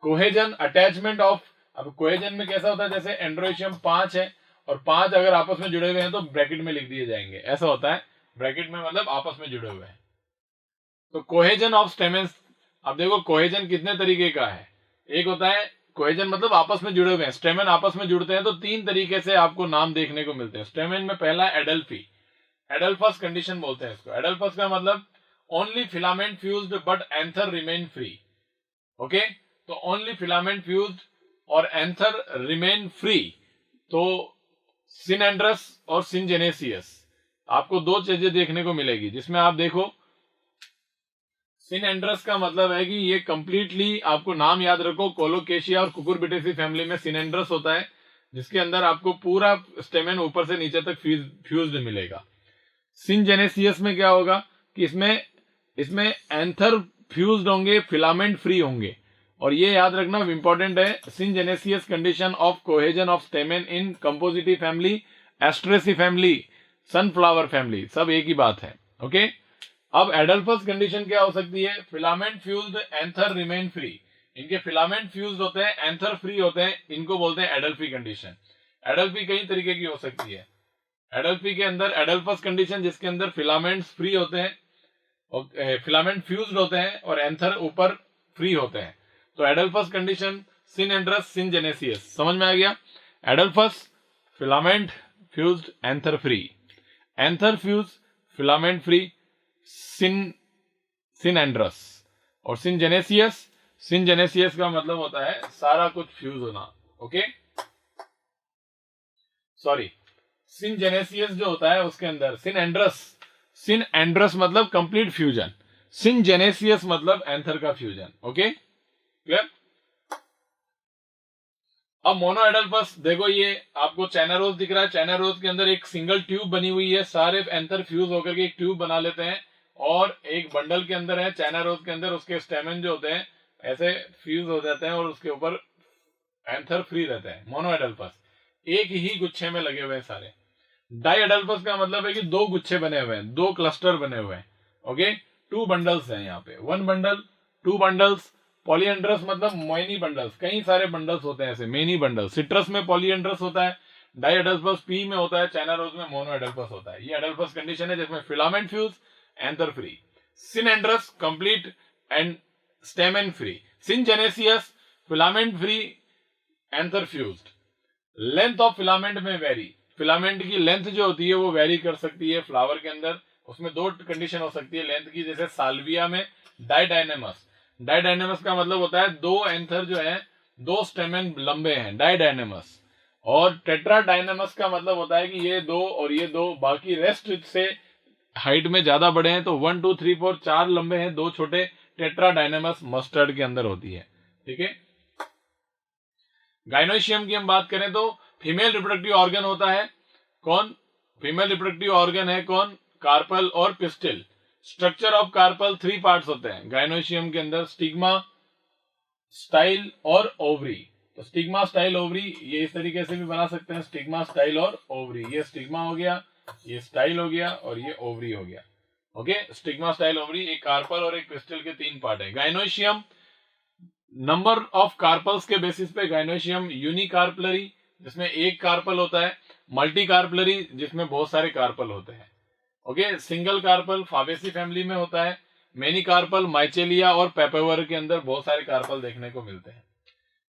कोहेजन, अटैचमेंट ऑफ, अब कोहेजन में कैसा होता है, जैसे एंड्रोशियम 5 है और 5 अगर आपस में जुड़े हुए हैं तो ब्रैकेट में लिख दिए जाएंगे, ऐसा होता है। ब्रैकेट में मतलब आपस में जुड़े हुए हैं। तो कोहेजन ऑफ स्टेमेन्स, अब देखो कोहेजन कितने तरीके का है। एक होता है कोहेजन मतलब आपस में जुड़े हुए हैं, स्टेमेन आपस में जुड़ते हैं, तो 3 तरीके से आपको नाम देखने को मिलते हैं। स्टेमेन में पहला एडल्फी, एडल्फस कंडीशन बोलते हैं इसको। एडल्फस का मतलब only filament fused but anther remain free. Okay, तो ओनली फिलामेंट फ्यूज्ड और एंथर रिमेन फ्री। तो सिनेंड्रस और सिनजेनेसियस, आपको 2 चीजें देखने को मिलेगी, जिसमें आप देखो सिनेंड्रस का मतलब है कि ये कंप्लीटली, आपको नाम याद रखो, कोलोकेशिया और कुकुरबिटेसी फैमिली में सिनेंड्रस होता है, जिसके अंदर आपको पूरा स्टेमेन ऊपर से नीचे तक फ्यूज्ड मिलेगा। सिनजेनेसियस में क्या होगा कि इसमें एंथर फ्यूज्ड होंगे, फिलामेंट फ्री होंगे। और ये याद रखना इंपॉर्टेंट है, syngenesious condition of cohesion of stamen in compositae family, asteraceae family, sunflower family, सब एक ही बात है। ओके, अब एडल्फस कंडीशन क्या हो सकती है? Filament fused, anther remain free. इनके फिलामेंट फ्यूज्ड होते हैं, एंथर फ्री होते हैं, इनको बोलते हैं एडल्फी कंडीशन। एडल्फी कई तरीके की हो सकती है। एडल्फी के अंदर एडल्फस कंडीशन जिसके अंदर फिलामेंट्स फ्री होते हैं, फिलामेंट फ्यूज्ड होते हैं और एंथर ऊपर फ्री होते हैं। तो एडल्फस कंडीशन, सिनेंड्रस, सिनजेनेसियस, समझ में आ गया? Adelphous filament fused, anther free, anther fuse filament free, सिनेंड्रस। और सिनजेनेसियस, सिनजेनेसियस का मतलब होता है सारा कुछ फ्यूज होना। ओके, सॉरी, सिनजेनेसियस जो होता है उसके अंदर सिनेंड्रस, सिनेंड्रस मतलब कंप्लीट फ्यूजन, सिनजेनेसियस मतलब एंथर का फ्यूजन। Okay, clear? अब मोनोएडल्फस देखो, ये आपको चैनारोज दिख रहा है। चैनारोज के अंदर एक सिंगल ट्यूब बनी हुई है, सारे एंथर फ्यूज होकर के एक ट्यूब बना लेते हैं और एक बंडल के अंदर है चैनारोज के अंदर, उसके स्टेमेन जो होते हैं ऐसे फ्यूज हो जाते हैं और उसके ऊपर एंथर फ्री रहते हैं। मोनोएडल्फस एक ही गुच्छे में लगे हुए हैं सारे। डाइएडल्फस का मतलब है कि 2 गुच्छे बने हुए हैं, 2 क्लस्टर बने हुए हैं। ओके, 2 बंडल्स हैं यहाँ पे, 1 बंडल, 2 बंडल्स। पॉलीएंड्रस मतलब मेनी बंडल्स, कई सारे बंडल्स होते हैं ऐसे, मेनी बंडल। सिट्रस में पॉलीएंड्रस होता है, डाइएडल्फस पी में होता है, चाइनारोज में मोनोएडल्फस होता है। ये एडल्फस कंडीशन है जिसमें filament fuse, anther free. Synandrous complete and stamen free. Syngenesious filament free, anther fused. Length of filament में वेरी, फिलामेंट की लेंथ जो होती है वो वेरी कर सकती है फ्लावर के अंदर। उसमें 2 कंडीशन हो सकती है लेंथ की, जैसे साल्विया में डाइडायनेमस। डाइडायनेमस का मतलब होता है 2 एंथर जो है, 2 स्टेमेन लंबे हैं, डाइडायनेमस। और टेट्राडायनेमस का मतलब होता है कि ये 2 और ये 2, बाकी रेस्ट से हाइट में ज्यादा बड़े हैं, तो 1 2 3 4 4 लंबे हैं, 2 छोटे। टेट्राडायनेमस मस्टर्ड के अंदर होती है। ठीक है, गाइनोशियम की हम बात करें तो फीमेल रिप्रोडक्टिव ऑर्गन होता है कौन? फीमेल रिप्रोडक्टिव ऑर्गन है कौन? कार्पल और pistil. Structure of carpel 3 parts होते हैं गाइनोशियम के अंदर, स्टिग्मा, स्टाइल और ओवरी। तो स्टिग्मा, स्टाइल, ओवरी, ये इस तरीके से भी बना सकते हैं, स्टिग्मा, स्टाइल और ओवरी। ये स्टिग्मा हो गया, ये स्टाइल हो गया और ये ओवरी हो गया। ओके, स्टिग्मा, स्टाइल, ओवरी, एक कार्पल और एक पिस्टिल के 3 पार्ट है। गाइनोशियम नंबर ऑफ कार्पल्स के बेसिस पे गाइनोशियम यूनिकार्पलरी, जिसमें एक कार्पल होता है, मल्टी कार्पलरी जिसमें बहुत सारे कार्पल होते हैं। Okay, single carpel Fabaceae family में होता है, मेनी कार्पल माइचेलिया और पेपेवर के अंदर बहुत सारे कार्पल देखने को मिलते हैं।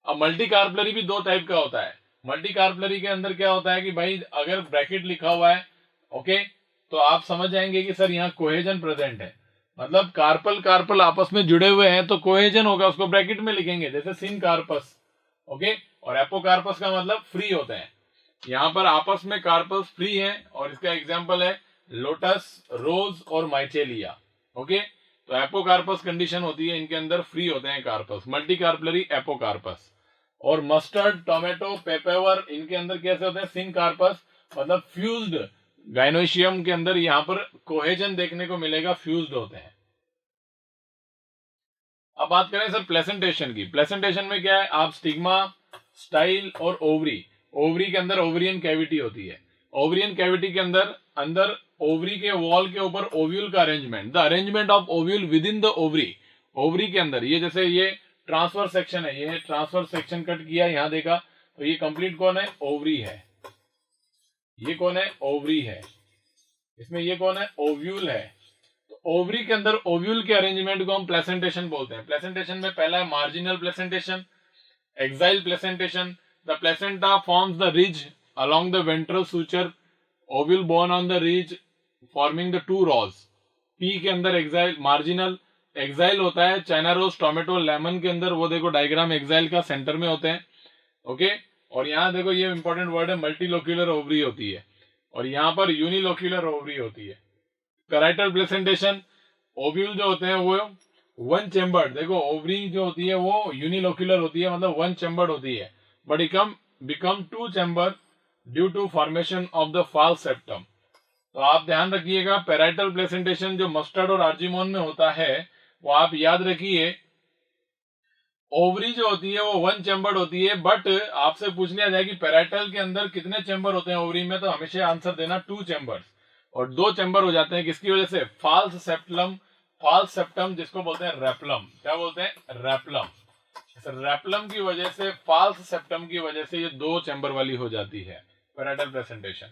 अब मल्टी कार्पलरी भी 2 टाइप का होता है। मल्टी कार्पलरी के अंदर क्या होता है कि भाई अगर ब्रैकेट लिखा हुआ है, ओके, तो आप समझ जाएंगे कि सर यहाँ कोहेजन प्रेजेंट है। मतलब कार्पल कार्पल आपस में जुड़े हुए हैं तो कोहेजन होगा, उसको ब्रैकेट में लिखेंगे, जैसे सिनकार्पस। ओके, और एपोकार्पस का मतलब फ्री होते हैं। यहां पर आपस में कार्पस फ्री है, और इसका एग्जांपल है लोटस, रोज और माइचेलिया। ओके, तो एपोकार्पस कंडीशन होती है, इनके अंदर फ्री होते हैं कार्पस, मल्टी कार्पलरी एपोकार्पस। और मस्टर्ड, टोमेटो, पेपेवर, इनके अंदर कैसे होते हैं, सिनकार्पस, मतलब फ्यूज्ड। गाइनोशियम के अंदर यहां पर कोहेजन देखने को मिलेगा, फ्यूज्ड होते हैं। अब बात करें सर प्लेसेंटेशन की। प्लेसेंटेशन में क्या है, आप स्टिग्मा, स्टाइल और ओवरी, ओवरी के अंदर ओवरियन कैविटी होती है। ओवरियन कैविटी के अंदर अंदर ओवरी के वॉल के ऊपर ओव्यूल का arrangement, the arrangement of ovule with in the ovary. Ovary के अंदर ये जैसे ये ट्रांसफर सेक्शन है, ये ट्रांसफर सेक्शन कट किया, यहां देखा तो ये कंप्लीट कौन है, ओवरी है। ये कौन है, ओवरी है। इसमें ये कौन है, ओव्यूल है। तो ओवरी के अंदर ओव्यूल के अरेंजमेंट को हम प्लेसेंटेशन बोलते हैं। प्लेसेंटेशन में पहला है marginal placentation, exile placentation. The placenta forms the ridge along the ventral suture, ovule born on the ridge forming the two rows। P के अंदर एक्साइल, मार्जिनल एक्साइल होता है, चाइना रोज, टोमेटो, लेमन के अंदर वो देखो डायग्राम एक्साइल का centre में होते हैं। ओके, और यहाँ देखो ये इंपॉर्टेंट वर्ड है, मल्टीलोक्यूलर ओवरी होती है, और यहाँ पर यूनिलोक्यूलर ओवरी होती है। पैराइटल प्लेसेंटेशन, ओव्यूल जो होते हैं वो वन चेम्बर्ड, देखो ओवरी जो होती है वो यूनिलोक्यूलर होती है, मतलब वन चेम्बर्ड होती है, but become two chamber due to formation of the false septum. तो आप ध्यान रखिएगा, पैराइटल प्लेसेंटेशन जो मस्टर्ड और आर्जिमोन में होता है वो आप याद रखिए, ओवरी जो होती है वो वन चेम्बर्ड होती है, बट आपसे पूछ लिया जाए कि पैराइटल के अंदर कितने चेम्बर होते हैं ओवरी में, तो हमेशा आंसर देना टू चेम्बर्स, और दो चेम्बर हो जाते हैं किसकी वजह से, फाल्स सेप्टम, फाल्स सेप्टम जिसको बोलते हैं रेपलम। क्या बोलते हैं, रेपलम। रेपलम की वजह से, फाल्स सेप्टम की वजह से ये दो चेम्बर वाली हो जाती है पैराइटल प्रेजेंटेशन।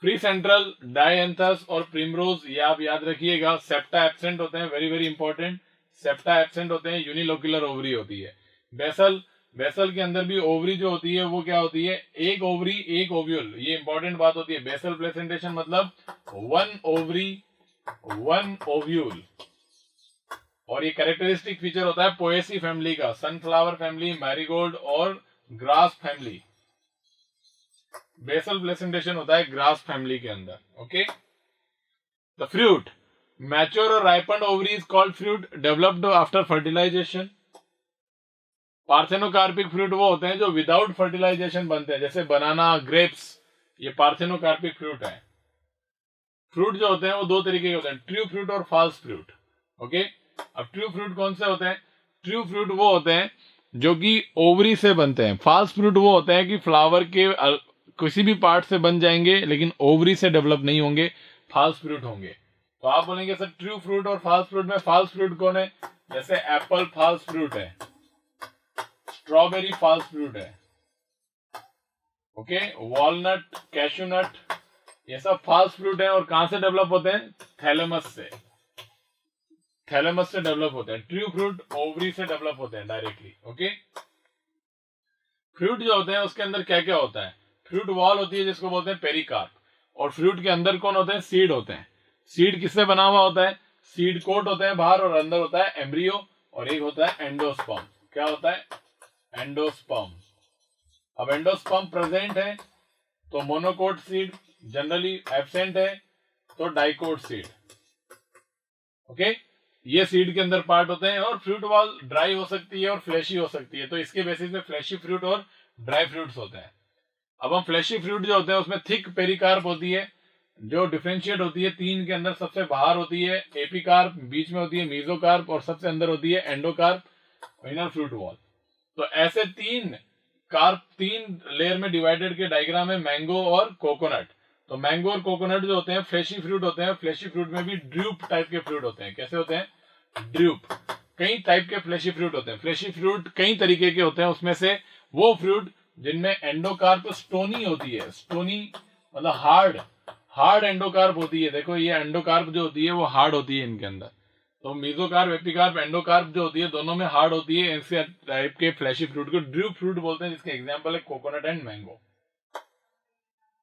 फ्री सेंट्रल, डायएंथस और प्रिमरोज, ये आप याद रखिएगा। सेप्टा एब्सेंट होते हैं, very very important, septa absent होते हैं, यूनिलोक्यूलर ओवरी होती है। बेसल, बेसल के अंदर भी ओवरी जो होती है वो क्या होती है, एक ओवरी एक ओव्यूल, ये इंपॉर्टेंट बात होती है। बेसल प्रेजेंटेशन मतलब वन ओवरी वन ओव्यूल, और ये कैरेक्टरिस्टिक फीचर होता है पोएसी फैमिली का, सनफ्लावर फैमिली, मैरीगोल्ड और ग्रास फैमिली। बेसल प्रेजेंटेशन होता है ग्रास फैमिली के अंदर। ओके, द फ्रूट, मैच्योर और ripened ovary is called fruit, developed after fertilization. Parthenocarpic fruit वो होते हैं जो विदाउट फर्टिलाइजेशन बनते हैं, जैसे बनाना, ग्रेप्स, ये पार्थेनोकार्पिक फ्रूट है। फ्रूट जो होते हैं वो दो तरीके के होते हैं, ट्रू फ्रूट और फॉल्स फ्रूट। ओके, अब ट्रू फ्रूट कौन से होते हैं, ट्रू फ्रूट वो होते हैं जो कि ओवरी से बनते हैं। फॉल्स फ्रूट वो होते हैं कि फ्लावर के किसी भी पार्ट से बन जाएंगे लेकिन ओवरी से डेवलप नहीं होंगे, फॉल्स फ्रूट होंगे। तो आप बोलेंगे सर ट्रू फ्रूट और फॉल्स फ्रूट में फॉल्स फ्रूट कौन है, जैसे एप्पल फॉल्स फ्रूट है, स्ट्रॉबेरी फॉल्स फ्रूट है। ओके, वॉलनट, कैशूनट, ये सब फॉल्स फ्रूट है, और कहां से डेवलप होते हैं, थैलेमस से, थैलेमस से डेवलप होते हैं। ट्रू फ्रूट ओवरी से डेवलप होते हैं डायरेक्टली। ओके, फ्रूट जो होते हैं उसके अंदर क्या क्या होता है, फ्रूट वॉल होती है जिसको बोलते हैं पेरिकार्प, और फ्रूट के अंदर कौन होते हैं, सीड होते हैं। सीड किससे बना हुआ होता है, सीड कोट होते हैं बाहर, और अंदर होता है एम्ब्रियो, और एक होता है एंडोस्पर्म। क्या होता है, एंडोस्पर्म। अब एंडोस्पर्म प्रेजेंट है तो मोनोकोट सीड, जनरली एब्सेंट है तो डाइकोट सीड। ओके, ये सीड के अंदर पार्ट होते हैं, और फ्रूट वॉल ड्राई हो सकती है और फ्लैशी हो सकती है, तो इसके बेसिस पे फ्लैशी फ्रूट और ड्राई फ्रूट्स होते हैं। अब हम फ्लैशी फ्रूट जो होते हैं उसमें थिक पेरिकार्प होती है जो डिफरेंशिएट होती है तीन के अंदर, सबसे बाहर होती है एपिकार्प, बीच में होती है मीजोकार्प, और सबसे अंदर होती है एंडोकार्प, इनर फ्रूट वॉल। तो ऐसे तीन कार्प, तीन लेयर में डिवाइडेड के डायग्राम है मैंगो और कोकोनट। तो मैंगो और कोकोनट जो होते हैं फ्लैशी फ्रूट होते हैं, फ्लैशी फ्रूट में भी ड्रूप टाइप के फ्रूट होते हैं। कैसे होते हैं, ड्रूप, कई टाइप के फ्लैशी फ्रूट होते हैं। फ्लैशी फ्रूट कई तरीके के होते हैं, उसमें से वो फ्रूट जिनमें एंडोकार्प स्टोनी होती है, स्टोनी मतलब हार्ड, हार्ड एंडोकार्प होती है। देखो ये एंडोकार्प जो होती है वो हार्ड होती है इनके अंदर, तो मीजोकार्प, एपिकार्प, एंडोकार्प जो होती है दोनों में हार्ड होती है। ऐसे टाइप के फ्लैशी फ्रूट को ड्रूप फ्रूट बोलते हैं, जिसके एग्जांपल है coconut and mango.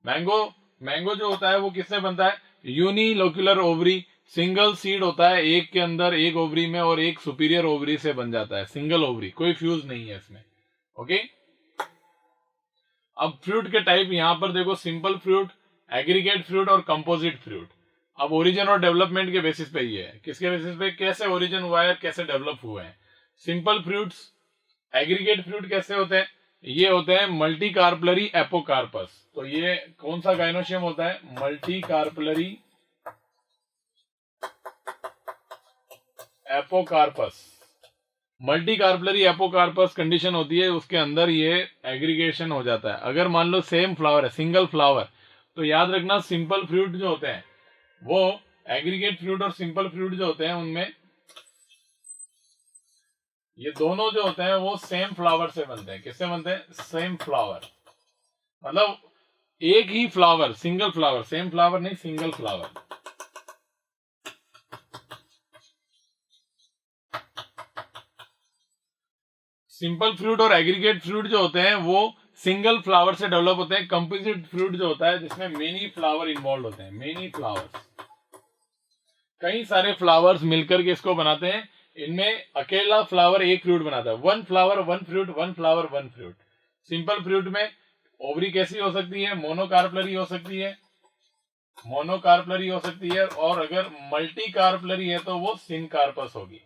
Mango, mango जो होता है वो किससे बनता है, यूनिलोक्यूलर ओवरी, सिंगल सीड होता है, एक के अंदर एक ओवरी में और एक सुपीरियर ओवरी से बन जाता है, सिंगल ओवरी, कोई फ्यूज नहीं है इसमें। ओके, अब फ्रूट के टाइप यहां पर देखो, सिंपल फ्रूट, एग्रीगेट फ्रूट और कंपोजिट फ्रूट। अब ओरिजिन और डेवलपमेंट के बेसिस पे ये है, किसके बेसिस पे, कैसे ओरिजिन हुआ है, कैसे डेवलप हुए हैं। सिंपल फ्रूट्स, एग्रीगेट फ्रूट कैसे होते हैं, ये होते हैं मल्टी कार्पलरी एपोकार्पस। तो ये कौन सा गाइनोशियम होता है, multi carpellary apocarpous. Multi carpellary apocarpous condition होती है, उसके अंदर ये एग्रीगेशन हो जाता है। अगर मान लो सेम फ्लावर है, सिंगल फ्लावर, तो याद रखना सिंपल फ्रूट जो होते हैं वो एग्रीगेट फ्रूट और सिंपल फ्रूट जो होते हैं उनमें ये दोनों जो होते हैं वो सेम फ्लावर से बनते हैं। किससे बनते हैं, सेम फ्लावर, मतलब एक ही flower, single flower, same flower नहीं, सिंगल फ्लावर। सिंपल फ्रूट और एग्रीगेट फ्रूट जो होते हैं वो सिंगल फ्लावर से डेवलप होते हैं। कंपोजिट फ्रूट जो होता है जिसमें मेनी फ्लावर इन्वॉल्व होते हैं, मेनी फ्लावर्स, कई सारे फ्लावर्स मिलकर के इसको बनाते हैं। इनमें अकेला फ्लावर एक फ्रूट बनाता है, one flower one fruit, one flower one fruit. Simple fruit में ओवरी कैसी हो सकती है, मोनोकार्पलरी हो सकती है, मोनोकार्पलरी हो सकती है, और अगर मल्टी कार्पलरी है तो वो सिनकार्पस होगी।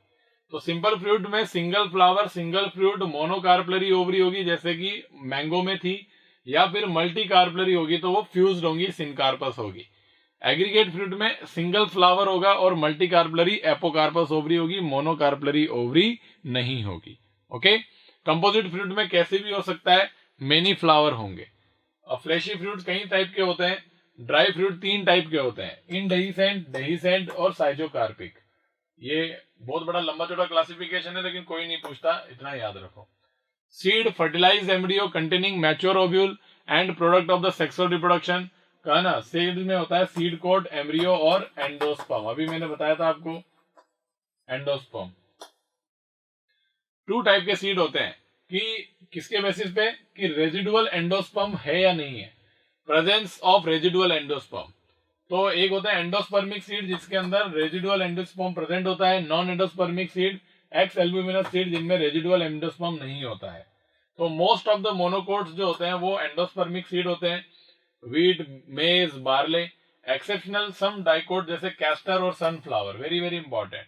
तो सिंपल फ्रूट में single flower, single fruit, monocarpellary ovary होगी जैसे कि मैंगो में थी, या फिर मल्टी कार्पलरी होगी तो वो फ्यूज्ड होगी, सिनकार्पस होगी। एग्रीगेट फ्रूट में सिंगल फ्लावर होगा और मल्टी कार्पलरी एपोकार्पस ओवरी होगी, मोनोकार्पलरी ओवरी नहीं होगी। ओके, कंपोजिट फ्रूट में कैसे भी हो सकता है, मेनी फ्लावर होंगे। और फ्लैशी फ्रूट कई टाइप के होते हैं, ड्राई फ्रूट 3 टाइप के होते हैं, इनडेhiscent, dehiscent और साइजोकार्पिक। ये बहुत बड़ा लंबा चौड़ा क्लासिफिकेशन है लेकिन कोई नहीं पूछता, इतना याद रखो। Seed, fertilised embryo containing mature ovule and product of the sexual reproduction. कहा ना, सीड में होता है सीड कोट, एम्ब्रियो और एंडोस्पर्म। अभी मैंने बताया था आपको एंडोस्पर्म। 2 टाइप के सीड होते हैं कि किसके बेसिस पे, कि रेजिडुअल एंडोस्पर्म है या नहीं है, प्रेजेंस ऑफ रेजिडुअल एंडोस्पर्म। तो एक होता है एंडोस्पर्मिक सीड जिसके अंदर रेजिडुअल एंडोस्पर्म प्रेजेंट होता है, non endospermic seed, x albuminous seed जिनमें रेजिडुअल एंडोस्पर्म नहीं होता है। तो मोस्ट ऑफ द मोनोकोट्स जो होते हैं वो एंडोस्पर्मिक सीड होते हैं, वीट, मेज, बार्ले। एक्सेप्शनल सम डाइकोट जैसे कैस्टर और sunflower, very very important.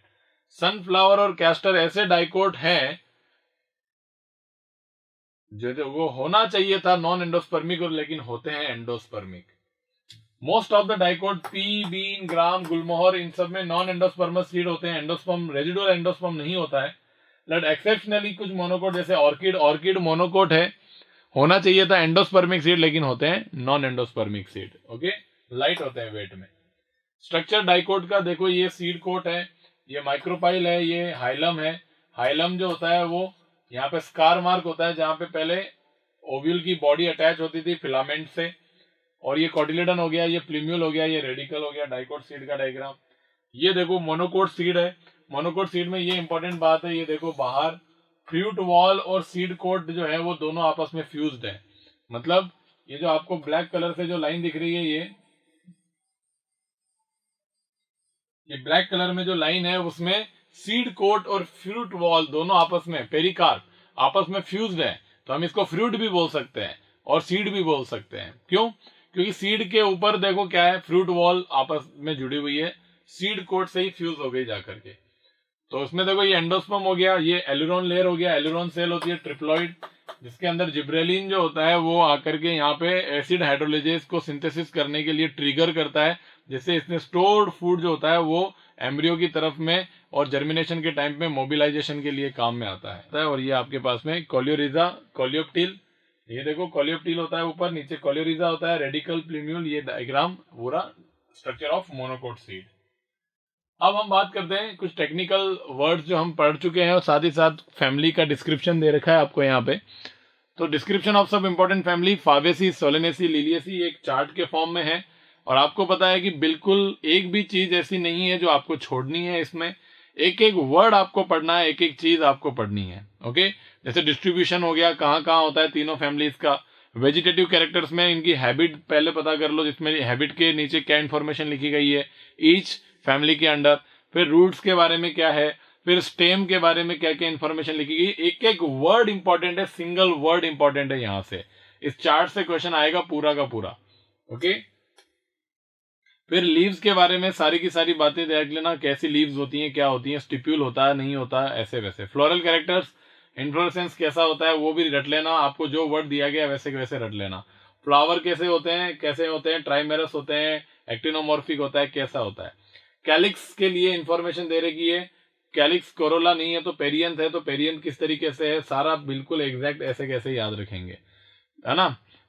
Sunflower और कैस्टर ऐसे डाइकोट हैं जो वो होना चाहिए था नॉन एंडोस्पर्मिक और लेकिन होते हैं endospermic. Most of the dicot, pea, bean, gram, gulmohar, इन सब में नॉन एंडोस्पर्मस सीड होते हैं, एंडोस्पर्म, रेजिडुअल एंडोस्पर्म नहीं होता है। बट एक्सेप्शनली कुछ मोनोकोट जैसे ऑर्किड, ऑर्किड मोनोकोट है, होना चाहिए था एंडोस्पर्मिक सीड लेकिन होते हैं non endospermic seed. Okay, light होते हैं वेट में। स्ट्रक्चर डाइकोट का देखो, ये सीड कोट है, ये माइक्रोपाइल है, ये हाइलम है। हाइलम जो होता है वो यहाँ पे स्कार मार्क होता है जहां पे पहले ओव्यूल की बॉडी अटैच होती थी फिलामेंट से, और ये कॉटिलेडन हो गया, ये प्लूम्यूल हो गया, ये रेडिकल हो गया। डाइकोट सीड का डायग्राम ये देखो, मोनोकोट सीड है। मोनोकोट सीड में ये इंपॉर्टेंट बात है, ये देखो बाहर फ्रूट वॉल और सीड कोट जो है वो दोनों आपस में फ्यूज्ड है। मतलब ये जो आपको ब्लैक कलर से जो लाइन दिख रही है, ये ब्लैक कलर में जो लाइन है उसमें सीड कोट और फ्रूट वॉल दोनों आपस में, पेरिकार्प आपस में फ्यूज्ड है। तो हम इसको फ्रूट भी बोल सकते हैं और सीड भी बोल सकते हैं। क्यों? क्योंकि सीड के ऊपर देखो क्या है, फ्रूट वॉल आपस में जुड़ी हुई है, सीड कोट से ही फ्यूज हो गई जाकर के। तो उसमें देखो ये एंडोस्पर्म हो गया, ये एलुरोन लेयर हो गया, एलुरोन सेल होती है ट्रिप्लॉइड, जिसके अंदर जिब्रेलिन जो होता है वो आकर के यहाँ पे एसिड हाइड्रोलिजेज को सिंथेसिस करने के लिए ट्रिगर करता है, जिससे इसमें स्टोर्ड फूड जो होता है वो एम्ब्रियो की तरफ में और जर्मिनेशन के टाइम में मोबिलाइजेशन के लिए काम में आता है। और ये आपके पास में कोलियोरिजा, कोलियोप्टिल, ये देखो कोलियोप्टिल होता है ऊपर, नीचे कोलियोरिजा होता है, रेडिकल, प्लूम्यूल, ये डायग्राम पूरा स्ट्रक्चर ऑफ मोनोकोट सीड। अब हम बात करते हैं कुछ टेक्निकल वर्ड्स जो हम पढ़ चुके हैं और साथ ही साथ फैमिली का डिस्क्रिप्शन दे रखा है आपको यहाँ पे। तो डिस्क्रिप्शन ऑफ सब important family, Fabaceae, Solanaceae, Liliaceae, एक चार्ट के फॉर्म में है। और आपको पता है कि बिल्कुल एक भी चीज ऐसी नहीं है जो आपको छोड़नी है, इसमें एक एक वर्ड आपको पढ़ना है, एक एक चीज आपको पढ़नी है। ओके, जैसे डिस्ट्रीब्यूशन हो गया, कहाँ कहाँ होता है तीनों फैमिलीज का। वेजिटेटिव कैरेक्टर्स में इनकी हैबिट पहले पता कर लो, जिसमें हैबिट के नीचे क्या इन्फॉर्मेशन लिखी गई है। ईच फैमिली के अंडर, फिर रूट्स के बारे में क्या है, फिर स्टेम के बारे में क्या क्या इन्फॉर्मेशन लिखी गई, एक एक वर्ड इंपॉर्टेंट है, सिंगल वर्ड इंपॉर्टेंट है। यहां से इस चार्ट से क्वेश्चन आएगा पूरा का पूरा। ओके, फिर लीव्स के बारे में सारी की सारी बातें देख लेना, कैसी लीव्स होती हैं, क्या होती हैं, स्टिप्यूल होता है नहीं होता, ऐसे वैसे। फ्लोरल कैरेक्टर्स, इन्फ्लोरेसेंस कैसा होता है वो भी रट लेना, आपको जो वर्ड दिया गया वैसे के वैसे रट लेना। फ्लावर कैसे होते हैं, ट्राइमेरस होते हैं, एक्टिनोमॉर्फिक होता है, कैसा होता है। कैलिक्स के लिए इंफॉर्मेशन दे रखी है, कैलिक्स कोरोला नहीं है तो पेरियंथ है, तो पेरियंथ किस तरीके से है, सारा बिल्कुल एग्जैक्ट ऐसे कैसे याद रखेंगे, है ना।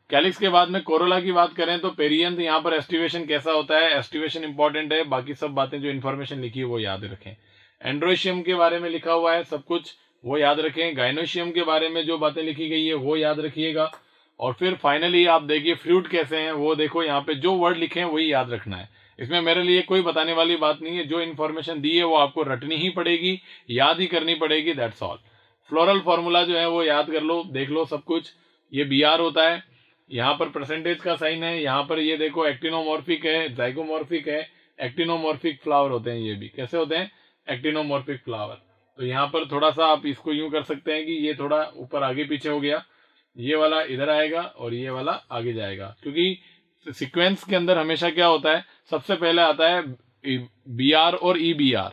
कैलिक्स के बाद में कोरोला की बात करें तो पेरियंथ, यहाँ पर एस्टिवेशन कैसा होता है, एस्टिवेशन इंपॉर्टेंट है, बाकी सब बातें जो इन्फॉर्मेशन लिखी है वो याद रखें। एंड्रोशियम के बारे में लिखा हुआ है सब कुछ, वो याद रखें। गाइनोशियम के बारे में जो बातें लिखी गई है वो याद रखिएगा। और फिर फाइनली आप देखिए फ्रूट कैसे हैं, वो देखो, यहाँ पे जो वर्ड लिखे हैं वही याद रखना है। इसमें मेरे लिए कोई बताने वाली बात नहीं है, जो इन्फॉर्मेशन दी है वो आपको रटनी ही पड़ेगी, याद ही करनी पड़ेगी, दैट्स ऑल। फ्लोरल फॉर्मूला जो है वो याद कर लो, देख लो सब कुछ। ये BR होता है, यहाँ पर परसेंटेज का साइन है, यहाँ पर ये देखो एक्टिनोमॉर्फिक है, जाइगोमॉर्फिक है, एक्टिनोमॉर्फिक फ्लावर होते हैं। ये भी कैसे होते हैं, एक्टिनोमॉर्फिक फ्लावर। तो यहाँ पर थोड़ा सा आप इसको यूं कर सकते हैं कि ये थोड़ा ऊपर आगे पीछे हो गया, ये वाला इधर आएगा और ये वाला आगे जाएगा, क्योंकि सीक्वेंस के अंदर हमेशा क्या होता है, सबसे पहले आता है BR और EBR,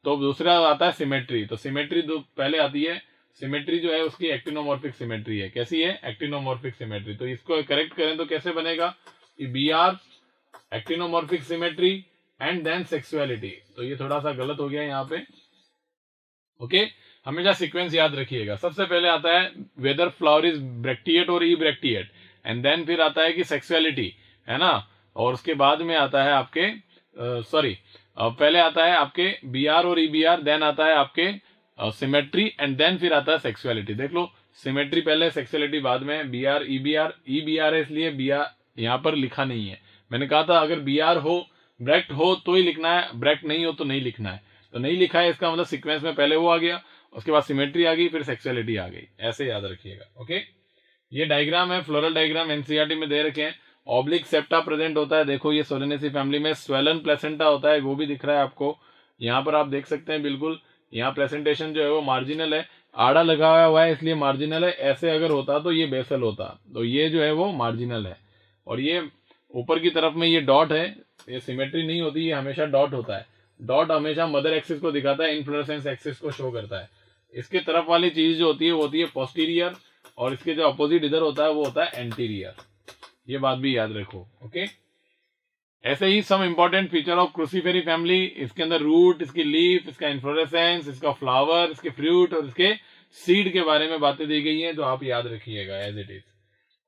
तो दूसरा आता है सिमेट्री। तो सिमेट्री पहले आती है, सिमेट्री जो है उसकी एक्टिनोमॉर्फिक सिमेट्री है। कैसी है, एक्टिनोमॉर्फिक सिमेट्री। तो इसको करेक्ट करें तो कैसे बनेगा, BR actinomorphic symmetry and then sexuality. तो ये थोड़ा सा गलत हो गया यहाँ पे। ओके, हमेशा सीक्वेंस याद रखिएगा। सबसे पहले आता है वेदर फ्लावर इज ब्रैक्टिएट और इब्रैक्टिएट, एंड देन फिर आता है कि सेक्सुअलिटी, है ना। और उसके बाद में आता है आपके पहले आता है आपके BR और EBR, देन आता है आपके सिमेट्री, एंड देन फिर आता है सेक्सुअलिटी। देख लो, सिमेट्री पहले, सेक्सुअलिटी बाद में, BR EBR है, इसलिए BR यहाँ पर लिखा नहीं है। मैंने कहा था अगर BR हो, ब्रैक्ट हो तो ही लिखना है, ब्रैक्ट नहीं हो तो नहीं लिखना है। तो नहीं लिखा है, इसका मतलब सीक्वेंस में पहले वो आ गया, उसके बाद सिमेट्री आ गई, फिर सेक्सुअलिटी आ गई, ऐसे याद रखिएगा। ओके, ये डायग्राम है, फ्लोरल डायग्राम एनसीईआरटी में दे रखे हैं। ऑब्लिक सेप्टा प्रेजेंट होता है, देखो ये सोलेनेसी फैमिली में। स्वेलन प्लेसेंटा होता है, वो भी दिख रहा है आपको, यहाँ पर आप देख सकते हैं बिल्कुल। यहाँ प्लेसेंटेशन जो है वो मार्जिनल है, आड़ा लगाया हुआ है इसलिए मार्जिनल है, ऐसे अगर होता तो ये बेसल होता, तो ये जो है वो मार्जिनल है। और ये ऊपर की तरफ में ये डॉट है, ये सिमेट्री नहीं होती, ये हमेशा डॉट होता है। डॉट हमेशा मदर एक्सिस को दिखाता है, इन्फ्लोरेसेंस एक्सिस को शो करता है। इसके तरफ वाली चीज जो होती है वो होती है पोस्टीरियर, और इसके जो अपोजिट इधर होता है वो होता है एंटीरियर। ये बात भी याद रखो। ओके, ऐसे ही some important feature of Cruciferae family, इसके अंदर रूट, इसकी लीफ, इसका इन्फ्लोरेसेंस, इसका फ्लावर, इसके फ्रूट और इसके सीड के बारे में बातें दी गई हैं, जो आप याद रखिएगा एज इट इज।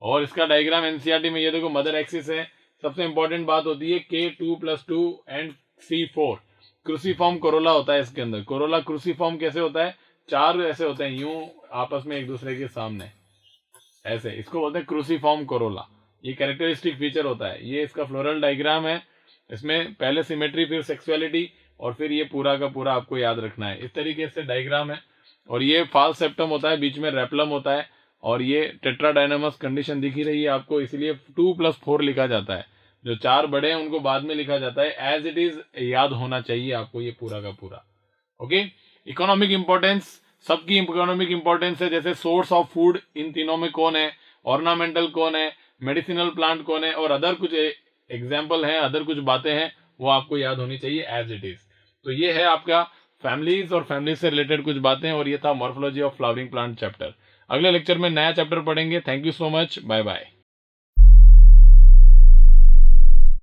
और इसका डायग्राम एनसीईआरटी में ये देखो, मदर एक्सिस है। सबसे इंपॉर्टेंट बात होती है K2+2 and C4, cruciform Corolla होता है इसके अंदर। कोरोला क्रूसीफॉर्म कैसे होता है, चार ऐसे होते हैं यूं आपस में एक दूसरे के सामने, ऐसे, इसको बोलते हैं क्रूसीफॉर्म कोरोला। ये कैरेक्टरिस्टिक फीचर होता है। ये इसका फ्लोरल डायग्राम है, इसमें पहले सिमेट्री, फिर सेक्सुअलिटी, और फिर ये पूरा का पूरा आपको याद रखना है। इस तरीके से डायग्राम है। और ये फाल्स सेप्टम होता है, बीच में रेपलम होता है, और ये टेट्राडायनामस कंडीशन दिख ही रही है आपको, इसलिए 2+4 लिखा जाता है। जो चार बड़े हैं उनको बाद में लिखा जाता है, एज इट इज याद होना चाहिए आपको ये पूरा का पूरा। ओके, इकोनॉमिक इंपॉर्टेंस, सबकी इकोनॉमिक इंपॉर्टेंस है, जैसे सोर्स ऑफ फूड इन तीनों में कौन है, ऑर्नामेंटल कौन है, मेडिसिनल प्लांट कौन है, और अदर कुछ एग्जाम्पल हैं, अदर कुछ बातें हैं, वो आपको याद होनी चाहिए एज इट इज। तो ये है आपका फैमिलीज और फैमिली से रिलेटेड कुछ बातें, और ये था morphology of flowering plant chapter. अगले लेक्चर में नया चैप्टर पढ़ेंगे। Thank you so much, bye bye.